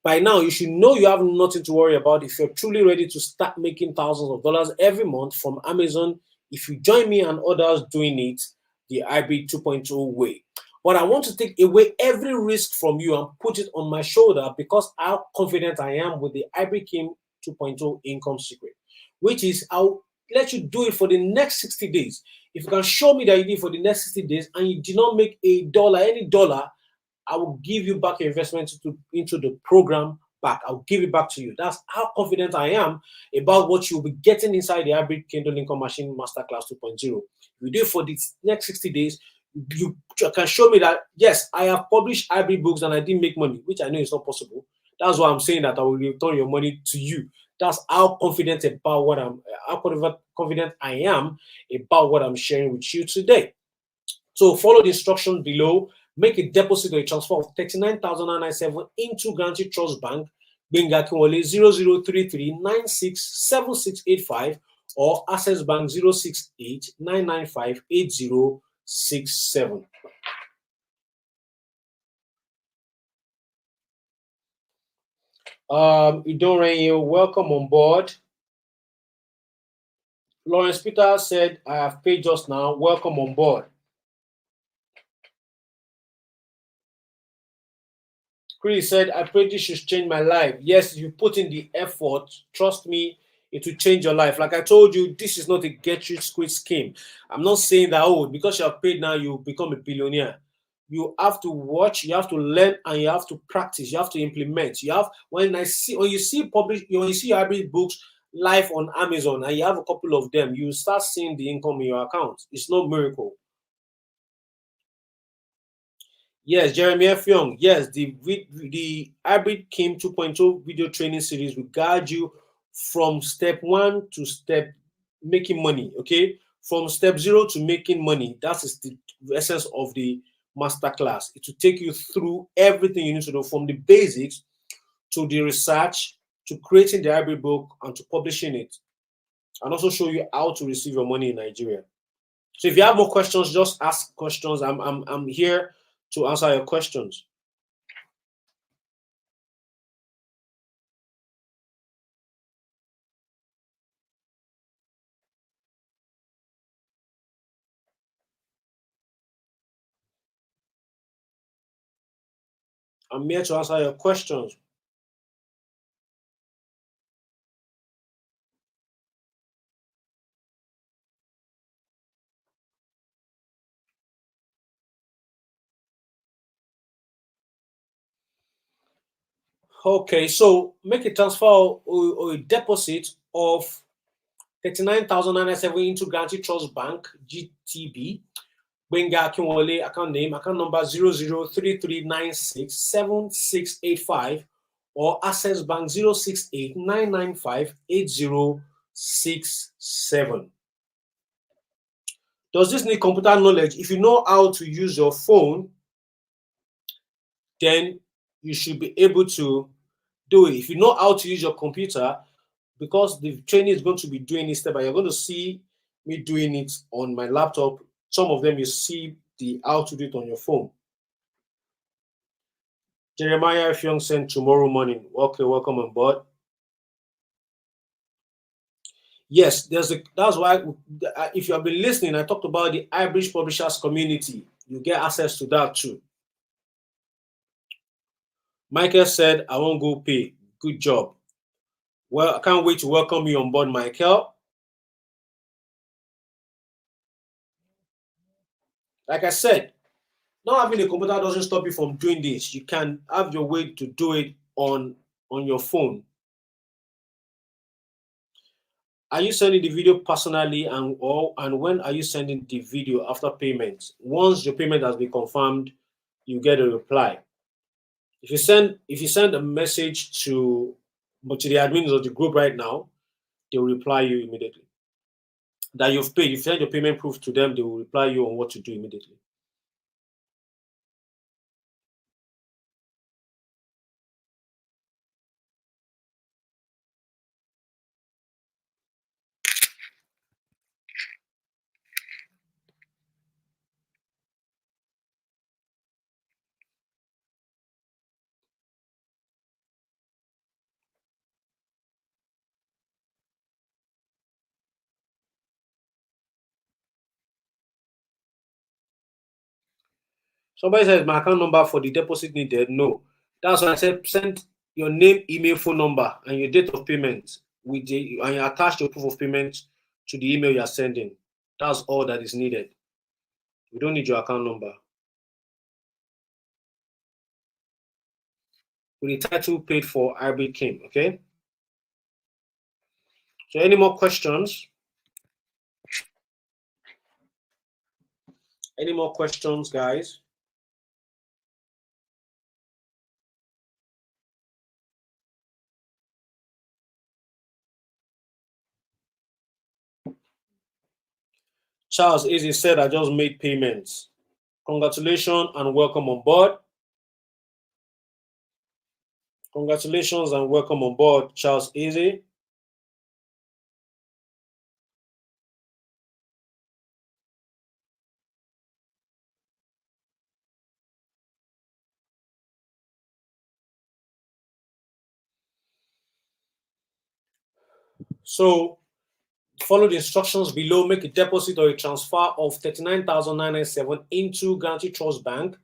By now, you should know you have nothing to worry about if you're truly ready to start making thousands of dollars every month from Amazon. If you join me and others doing it the hybrid 2.0 way. But I want to take away every risk from you and put it on my shoulder because how confident I am with the hybrid Kim 2.0 income secret, which is I'll let you do it for the next 60 days. If you can show me that you did it for the next 60 days and you did not make a dollar, any dollar, I will give you back your investment into the program back. I'll give it back to you. That's how confident I am about what you'll be getting inside the hybrid Kindle Income Machine Masterclass 2.0. You do it for the next 60 days. You can show me that, yes, I have published hybrid books and I didn't make money, which I know is not possible. That's why I'm saying that I will return your money to you. That's how confident about how confident I am about what I'm sharing with you today. So follow the instruction below. Make a deposit or a transfer of 39,997 into Guaranty Trust Bank, Benga Kinwole 0033967685 or Access Bank 068-995-8067. Idore, welcome on board. Lawrence Peter said, I have paid just now. Welcome on board. Chris said, I pray this should change my life. Yes, you put in the effort, trust me, it will change your life. Like I told you, this is not a get rich quick scheme. I'm not saying that, oh, because you have paid now, you become a billionaire. You have to watch, you have to learn, and you have to practice, you have to implement. You have when you see your hybrid books live on Amazon and you have a couple of them, you start seeing the income in your account. It's no miracle. Yes, Jeremy F. Young. Yes, the hybrid Kim 2.0 video training series will guide you from step one to step making money. Okay, from step zero to making money. That is the essence of the masterclass. It will take you through everything you need to know from the basics to the research to creating the hybrid book and to publishing it, and also show you how to receive your money in Nigeria. So if you have more questions, just ask questions. I'm here to answer your questions. I'm here to answer your questions. Okay, so make a transfer or a deposit of 39,997 into Guaranty Trust Bank, GTB. Benga Kinwole, account name, account number 0033967685 or Access Bank 068-995-8067. Does this need computer knowledge? If you know how to use your phone, then you should be able to do it. If you know how to use your computer, because the training is going to be doing it step by, you're going to see me doing it on my laptop. Some of them you see the how to do it on your phone. Jeremiah F. Young sent tomorrow morning. Okay, welcome on board. Yes, that's why if you have been listening, I talked about the iBridge Publishers community. You get access to that too. Michael said, I won't go pay. Good job. Well, I can't wait to welcome you on board, Michael. Like I said, not having a computer doesn't stop you from doing this. You can have your way to do it on your phone. Are you sending the video personally and when are you sending the video after payment? Once your payment has been confirmed, you get a reply. If you send a message to the admins of the group right now, they will reply you immediately. That you've paid. If you send your payment proof to them, they will reply you on what to do immediately. Somebody says my account number for the deposit needed. No. That's why I said send your name, email, phone number, and your date of payment with the and you attach your proof of payment to the email you're sending. That's all that is needed. We don't need your account number. With the title paid for, Ivory Kim. Okay. So any more questions? Any more questions, guys? Charles Easy said, I just made payments. Congratulations and welcome on board. Congratulations and welcome on board, Charles Easy. So follow the instructions below. Make a deposit or a transfer of 39,997 into Guarantee Trust Bank.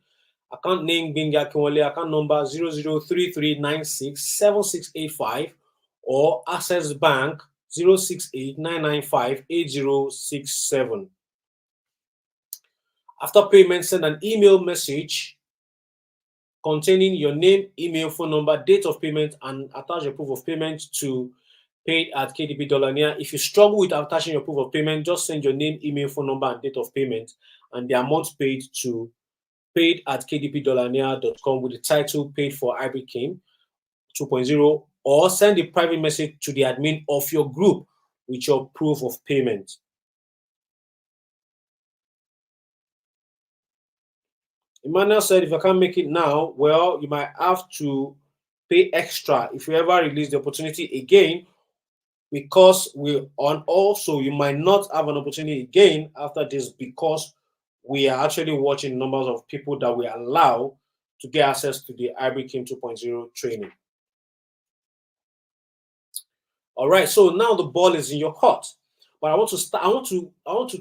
Account name Binga Kinwale, account number 0033967685 or Access Bank 068-995-8067. After payment, send an email message containing your name, email, phone number, date of payment, and attach your proof of payment to paid@kdb.nia. If you struggle with attaching your proof of payment, just send your name, email, phone number, and date of payment, and the amount paid to paid@kdb.nia.com with the title paid for Ivory Kim 2.0, or send a private message to the admin of your group with your proof of payment. Emmanuel said, if I can't make it now, well, you might have to pay extra if you ever release the opportunity again, because also you might not have an opportunity again after this, because we are actually watching numbers of people that we allow to get access to the Ivory Kim 2.0 training. All right, so now the ball is in your court. But I want to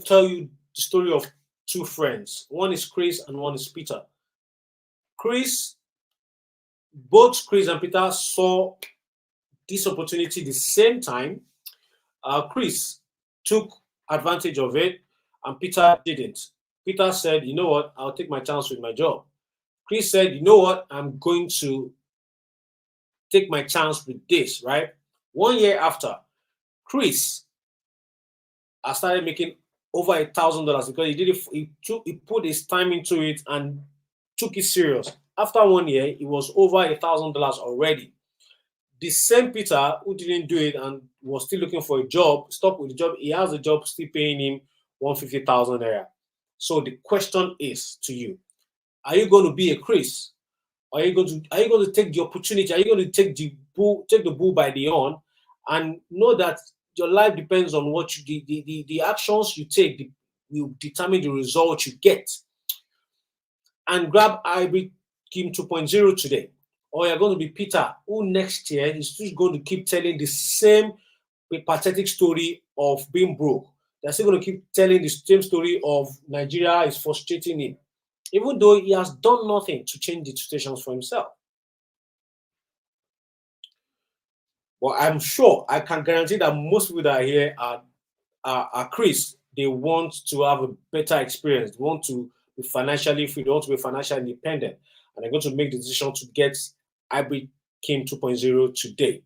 tell you the story of two friends. One is Chris and one is Peter. Both Chris and Peter saw this opportunity the same time. Chris took advantage of it and Peter didn't. Peter said, you know what, I'll take my chance with my job. Chris said, you know what, I'm going to take my chance with this, right? 1 year after, Chris started making over $1,000 because he did it. He put his time into it and took it serious. After 1 year, it was over $1,000 already. The same Peter who didn't do it and was still looking for a job, stopped with the job. He has a job still paying him 150,000 naira. So the question is to you: are you going to be a Chris? Are you going to take the opportunity? Are you going to take the bull by the horn and know that your life depends on what the actions you take will determine the result you get? And grab Ivory Kim 2.0 today. Or you're going to be Peter, who next year is still going to keep telling the same pathetic story of being broke. They're still going to keep telling the same story of Nigeria is frustrating him, even though he has done nothing to change the situations for himself. Well, I'm sure, I can guarantee that most people that are here are Chris. They want to have a better experience. They want to be financially free. They want to be financially independent. And they're going to make the decision to get Ivory Kim 2.0 today.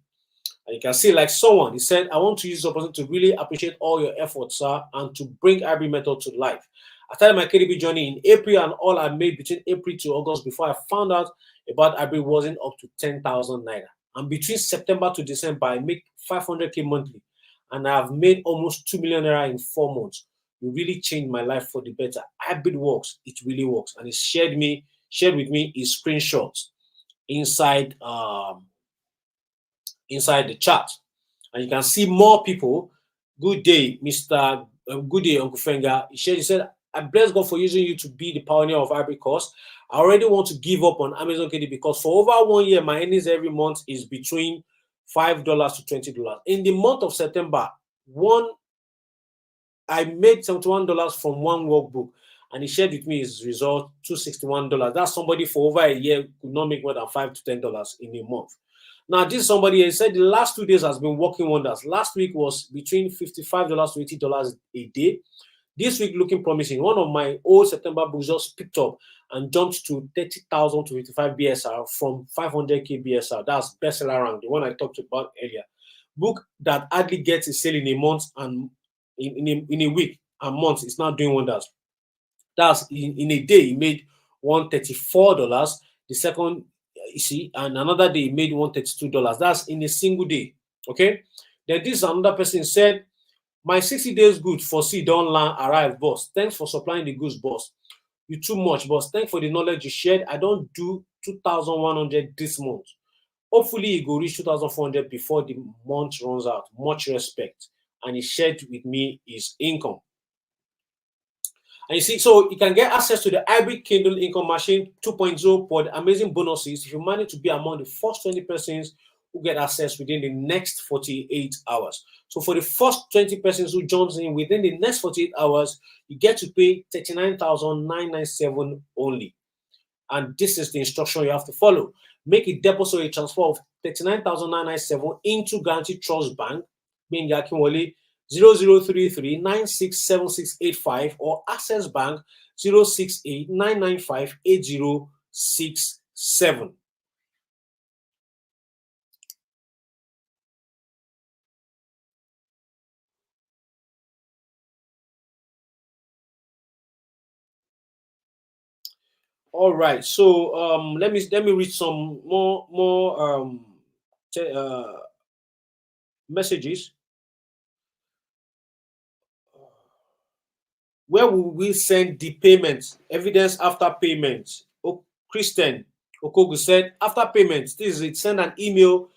And you can see, like someone, he said, I want to use this opportunity to really appreciate all your efforts, sir, and to bring Ivory method to life. I started my KDB journey in April, and all I made between April to August before I found out about Ivory wasn't up to 10,000 naira. And between September to December, I make 500K monthly. And I've made almost 2 million naira in 4 months. You really changed my life for the better. Hybrid works. It really works. And he shared with me his screenshots inside the chat. And you can see more people. Good day, Mr. Good day, Uncle Fenga. He said, I bless God for using you to be the pioneer of Ivory Coast. I already want to give up on Amazon KD because for over 1 year, my earnings every month is between $5 to $20. In the month of September, I made $71 from one workbook. and he shared with me his result, $261. That's somebody for over a year could not make more than $5 to $10 in a month. Now, this somebody he said the last 2 days has been working wonders. Last week was between $55 to $80 a day. This week looking promising. One of my old September books just picked up and jumped to 30,000 to 55 BSR from 500K BSR. That's bestseller rank, the one I talked about earlier. Book that hardly gets a sale in a month and in a week and month is now doing wonders. That's in a day he made $134. The second, you see, and another day he made $132. That's in a single day. Okay. Then this another person said, my 60 days good for C don't land arrive, boss. Thanks for supplying the goods, boss. You too much, boss. Thanks for the knowledge you shared. I don't do 2,100 this month. Hopefully, he go reach 2,400 before the month runs out. Much respect. And he shared with me his income. And you see, so you can get access to the hybrid Kindle income machine 2.0 for the amazing bonuses if you manage to be among the first 20 persons who get access within the next 48 hours. So for the first 20 persons who joins in within the next 48 hours, you get to pay $39,997 only. And this is the instruction you have to follow. Make a deposit or a transfer of $39,997 into Guaranteed Trust Bank, being Akinwole 0033967685 or Access Bank 068-995-8067. All right, so let me read some more messages. Where will we send the payment? Evidence after payment. Oh, Christian Okogu said, after payment, this is it. Send an email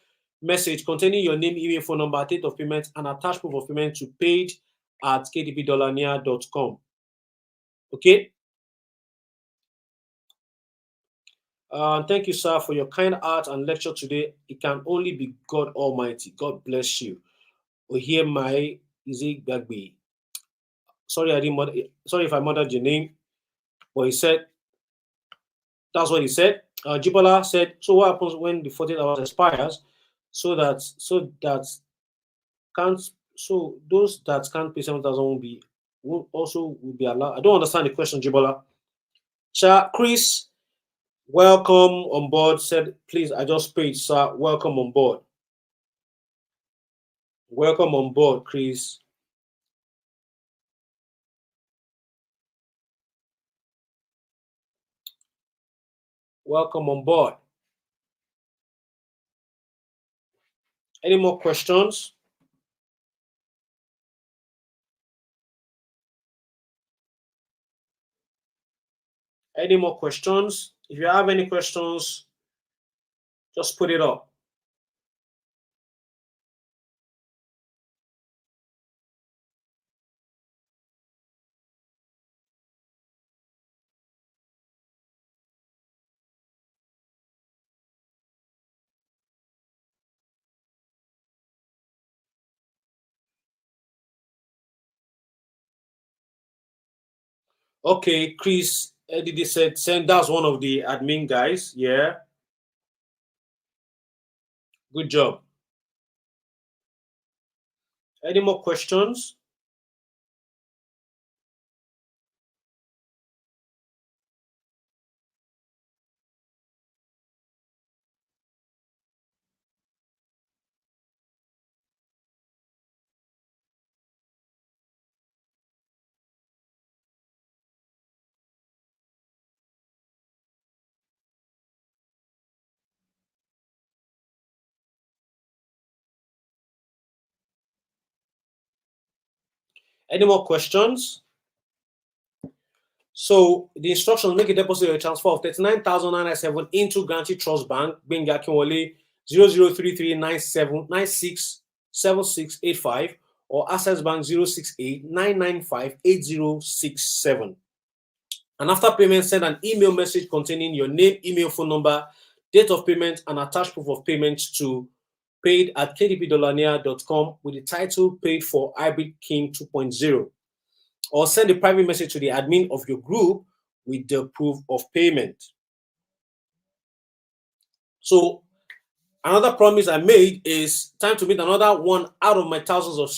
message containing your name, email, phone number, date of payment, and attach proof of payment to page@kdpdollania.com. Okay. Thank you, sir, for your kind heart and lecture today. It can only be God Almighty. God bless you. We hear my Izzy Bagby. Sorry, sorry if I murdered your name, but he said that's what he said. Jibola said, so what happens when the 48 hours expires? So those that can't pay 7,000 will be allowed. I don't understand the question, Jibola. Chris, welcome on board. Said, please, I just paid, sir. Welcome on board. Welcome on board, Chris. Welcome on board. Any more questions? Any more questions? If you have any questions, just put it up. Okay, Chris Edidi said, send that's one of the admin guys. Yeah. Good job. Any more questions? Any more questions? So the instructions: make a deposit or a transfer of 39,997 into Guaranteed Trust Bank, being Akinwole 003397967685 or Access Bank 068-995-8067. And after payment, send an email message containing your name, email, phone number, date of payment, and attached proof of payment to paid@kdpdollania.com with the title paid for Hybrid King 2.0. or send a private message to the admin of your group with the proof of payment. So another promise I made is time to meet another one out of my thousands of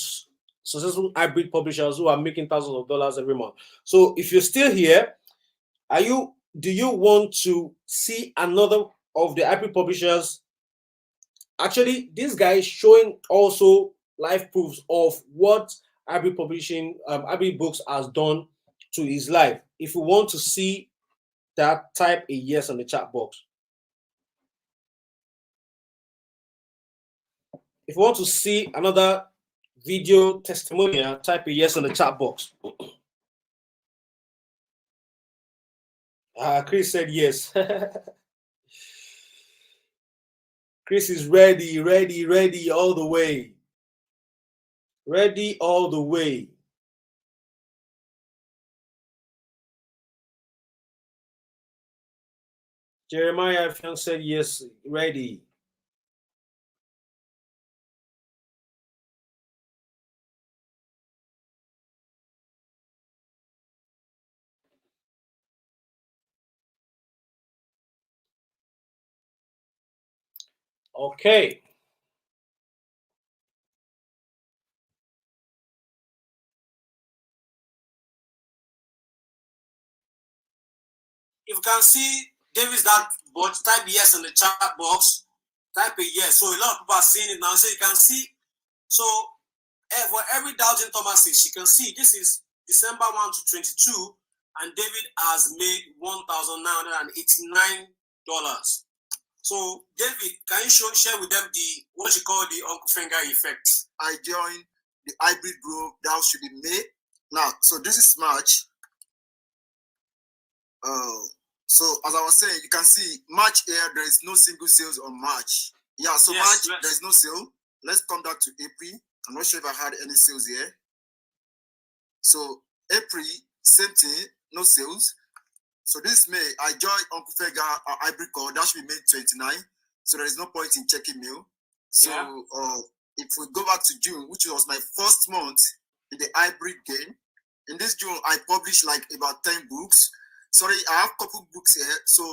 successful hybrid publishers who are making thousands of dollars every month. So if you're still here, do you want to see another of the hybrid publishers? Actually, this guy is showing also live proofs of what hybrid publishing, hybrid books has done to his life. If you want to see that, type a yes on the chat box. If you want to see another video testimonial, type a yes on the chat box. Chris said yes. Chris is ready all the way. Ready all the way. Jeremiah Fion said yes, ready. Okay. If you can see David's that box, type yes in the chat box. Type a yes. So a lot of people are seeing it now. So you can see. So for every doubting Thomases, you can see this is December 1 to 22, and David has made $1,989. So David, can you share with them what you call the Uncle Finger effect? I joined the hybrid group. That should be May. Now, so this is March. So as I was saying, you can see March here, there is no single sales on March. Yeah, so yes, March, there is no sale. Let's come back to April. I'm not sure if I had any sales here. So April, same thing, no sales. So this May, I joined Uncle Fega hybrid call. That should be May 29. So there is no point in checking mail. So if we go back to June, which was my first month in the hybrid game, in this June, I published like about 10 books. Sorry, I have a couple books here. So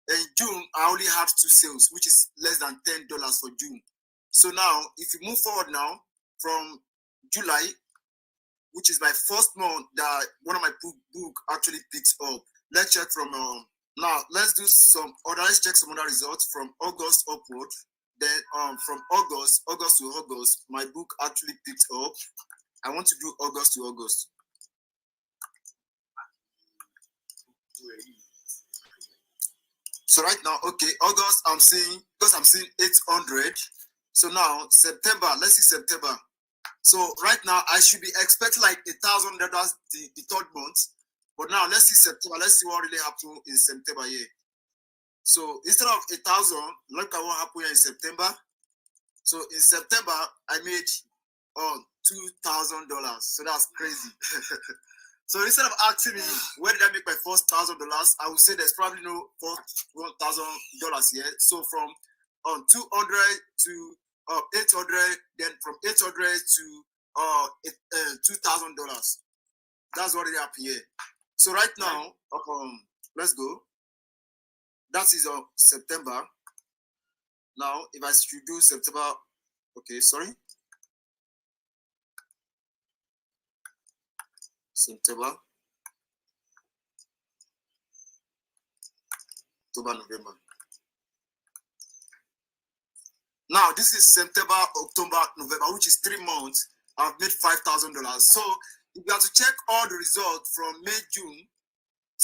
in June, I only have 2 sales, which is less than $10 for June. So now, if you move forward now, from July, which is my first month that one of my book actually picks up. Let's check from now. Let's do some other. Let's check some other results from August upward. Then from August to August, my book actually picked up. I want to do August to August. So right now, okay, August, I'm seeing 800. So now September, let's see September. So right now I should be expecting like $1,000 the third month. But now let's see September. Let's see what really happened in September here. So instead of 1,000, look at what happened here in September. So in September I made $2,000. So that's crazy. So instead of asking me where did I make my first $1,000, I would say there's probably no $1,000 here. So from 200 to 800, then from 800 to $2,000. That's what it happened here. So right now, let's go. That is September. Now, if I should do September, okay, sorry. September, October, November. Now, this is September, October, November, which is 3 months. I've made $5,000. So, if you have to check all the results from May, June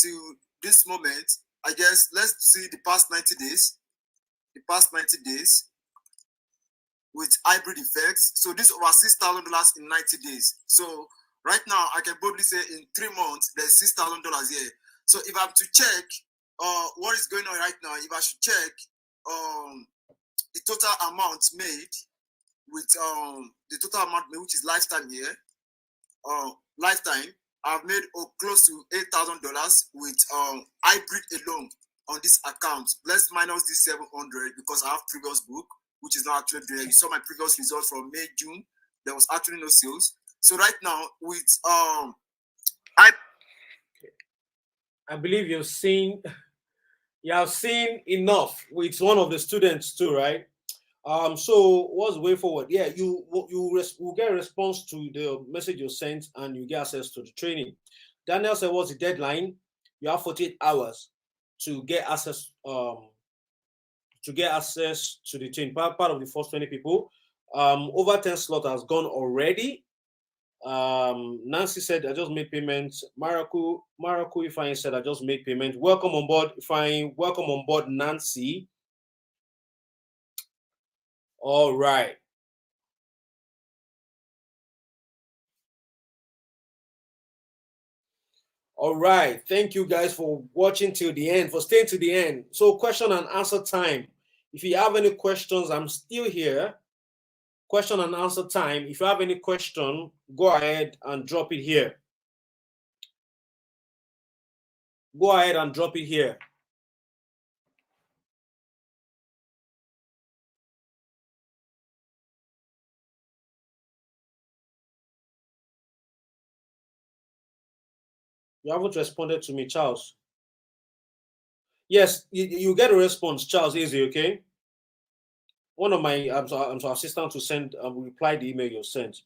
to this moment, I guess let's see the past 90 days. The past 90 days with hybrid effects. So, this is over $6,000 in 90 days. So, right now, I can boldly say in 3 months, there's $6,000 here. So, if I have to check what is going on right now, if I should check the total amount made with the total amount made, which is lifetime here, lifetime, I've made close to $8,000 with hybrid alone on this account. Let's minus this 700 because I have previous book, which is not actually there. You saw my previous results from May, June. There was actually no sales. So right now with I believe you've seen enough with one of the students too, right? So what's the way forward? Yeah, will get a response to the message you sent, and you get access to the training. Daniel said, "What's the deadline?" You have 48 hours to get access. To get access to the training. Part of the first 20 people. Over 10 slot has gone already. Nancy said, "I just made payment." Maraku Ifeanyi said, "I just made payment." Welcome on board, Ifeanyi. Welcome on board, Nancy. All right. All right. Thank you guys for watching till the end, for staying to the end. So question and answer time. If you have any questions, I'm still here. Question and answer time. If you have any question, go ahead and drop it here. Go ahead and drop it here. You haven't responded to me, Charles. Yes, you get a response, Charles. Easy, okay? One of my assistants to send reply the email you sent.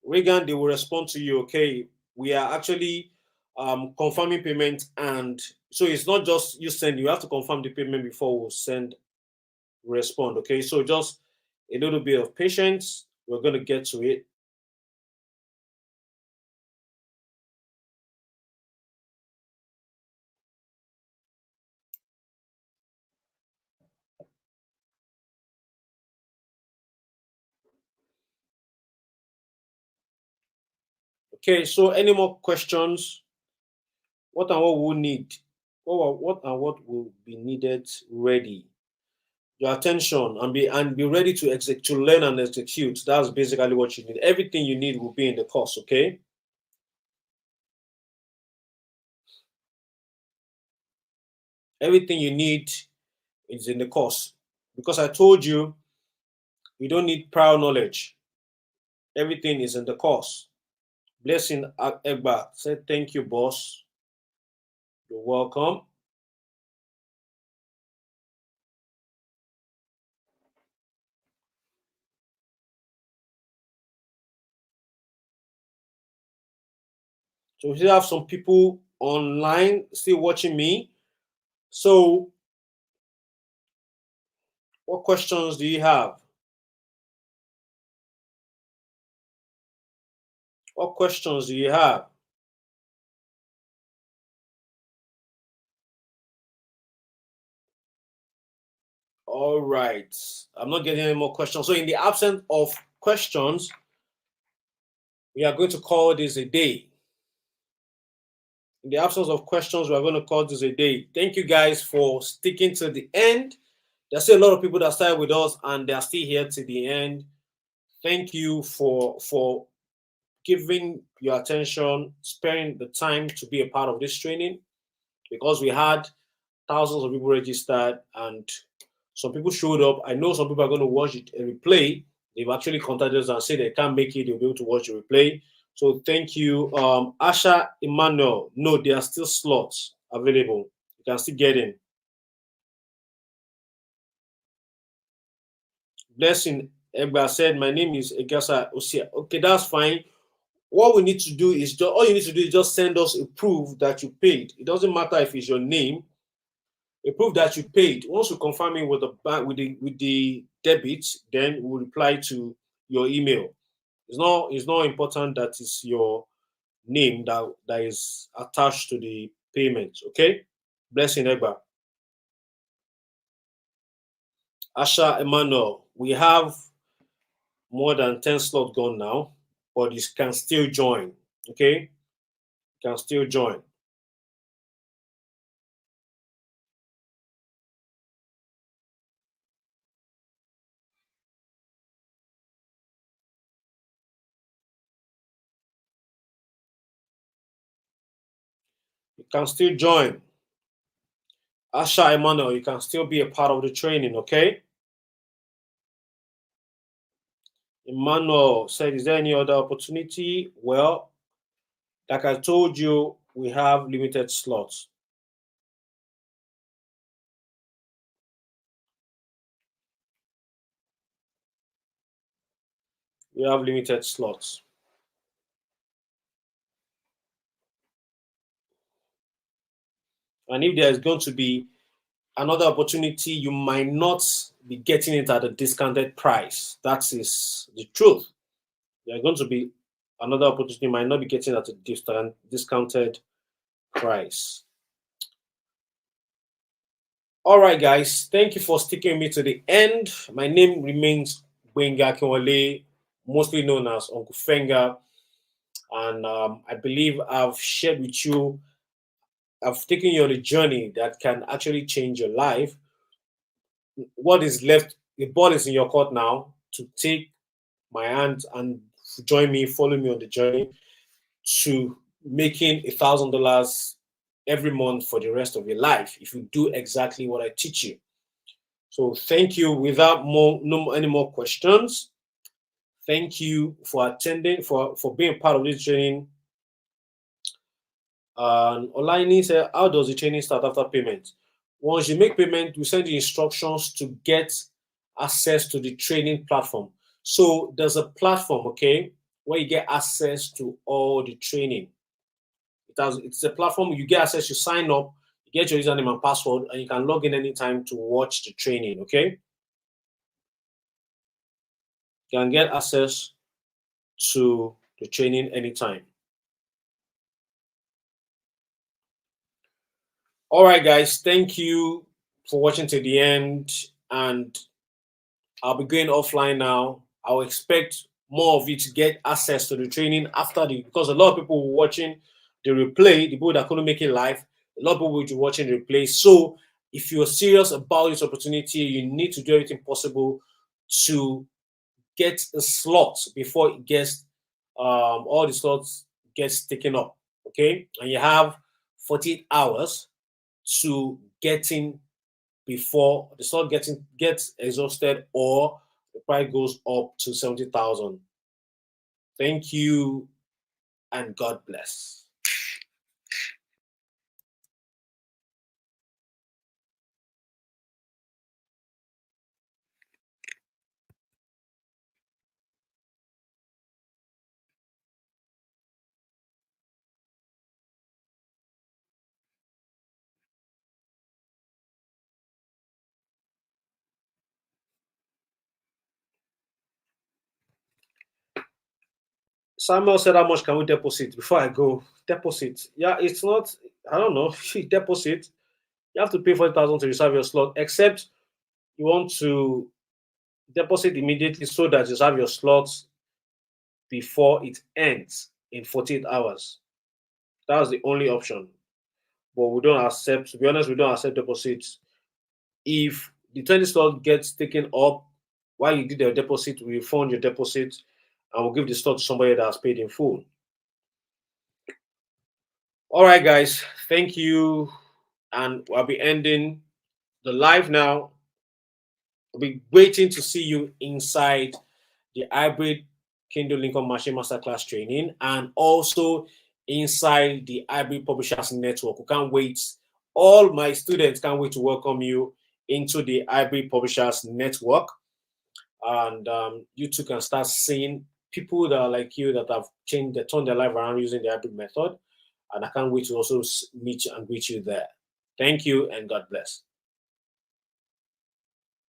Regan, they will respond to you, okay? We are actually confirming payment, and so it's not just you send, you have to confirm the payment before we'll send respond, okay? So just a little bit of patience. We're going to get to it. Okay, so any more questions? What and what we'll need? What and what will be needed ready? Your attention, and be ready to execute, to learn and execute. That's basically what you need. Everything you need will be in the course, okay? Everything you need is in the course. Because I told you, you don't need prior knowledge. Everything is in the course. Blessing Egba said, "Thank you, boss. You're welcome." So we still have some people online still watching me. So what questions do you have? What questions do you have? All right. I'm not getting any more questions. So in the absence of questions, we are going to call this a day. In the absence of questions, we are going to call this a day. Thank you guys for sticking to the end. There's still a lot of people that started with us and they are still here to the end. Thank you for giving your attention, sparing the time to be a part of this training, because we had thousands of people registered and some people showed up. I know some people are going to watch it a replay. They've actually contacted us and said they can't make it, they'll be able to watch the replay. So thank you. Asha Emmanuel, no, there are still slots available. You can still get in. Blessing Egba said, "My name is Egasa Osia." Okay, that's fine. What we need to do is just, all you need to do is just send us a proof that you paid. It doesn't matter if it's your name, a proof that you paid. Once we confirm it with the bank, with the debit, then we'll reply to your email. It's not important that it's your name that is attached to the payment. Okay, Blessing Egba. Asha Emmanuel, we have more than 10 slots gone now, but you can still join. Okay, you can still join. You can still join. Asha Emmanuel, you can still be a part of the training, okay? Emmanuel said, is there any other opportunity? Well, like I told you, we have limited slots. We have limited slots. And if there is going to be another opportunity, you might not be getting it at a discounted price. That is the truth. There's going to be another opportunity, you might not be getting at a discounted price. All right, guys. Thank you for sticking with me to the end. My name remains Wenga Kinwale, mostly known as Uncle Fenga. And I believe I've shared with you, I've taken you on a journey that can actually change your life. What is left, the ball is in your court now to take my hand and join me, follow me on the journey to making $1,000 every month for the rest of your life if you do exactly what I teach you. So thank you. Without any more questions, thank you for attending, for being part of this training. Olaini said, how does the training start after payment? Once you make payment, we send the instructions to get access to the training platform. So there's a platform, okay, where you get access to all the training. It's a platform you get access, you sign up, you get your username and password, and you can log in anytime to watch the training, okay? You can get access to the training anytime. All right, guys, thank you for watching to the end, and I'll be going offline now. I'll expect more of you to get access to the training after because a lot of people were watching the replay, the people that couldn't make it live, a lot of people will be watching the replay. So if you're serious about this opportunity, you need to do everything possible to get a slot before it gets all the slots gets taken up. Okay, and you have 48 hours to get in before the slot gets exhausted or the price goes up to 70,000. Thank you and God bless. Samuel said, how much can we deposit? Before I go, deposit. Yeah, it's not, I don't know, deposit. You have to pay 40,000 to reserve your slot, except you want to deposit immediately so that you have your slots before it ends in 48 hours. That's the only option. But we don't accept, to be honest, we don't accept deposits. If the 20 slot gets taken up while you did the deposit, we refund your deposit and we'll give the slot to somebody that has paid in full. All right, guys, thank you. And I'll be ending the live now. I'll be waiting to see you inside the hybrid Kindle Lincoln Machine Masterclass training and also inside the hybrid Publishers Network. We can't wait. All my students can't wait to welcome you into the hybrid Publishers Network. And you too can start seeing people that are like you that have changed, that turned their life around using the hybrid method. And I can't wait to also meet you and greet you there. Thank you and God bless.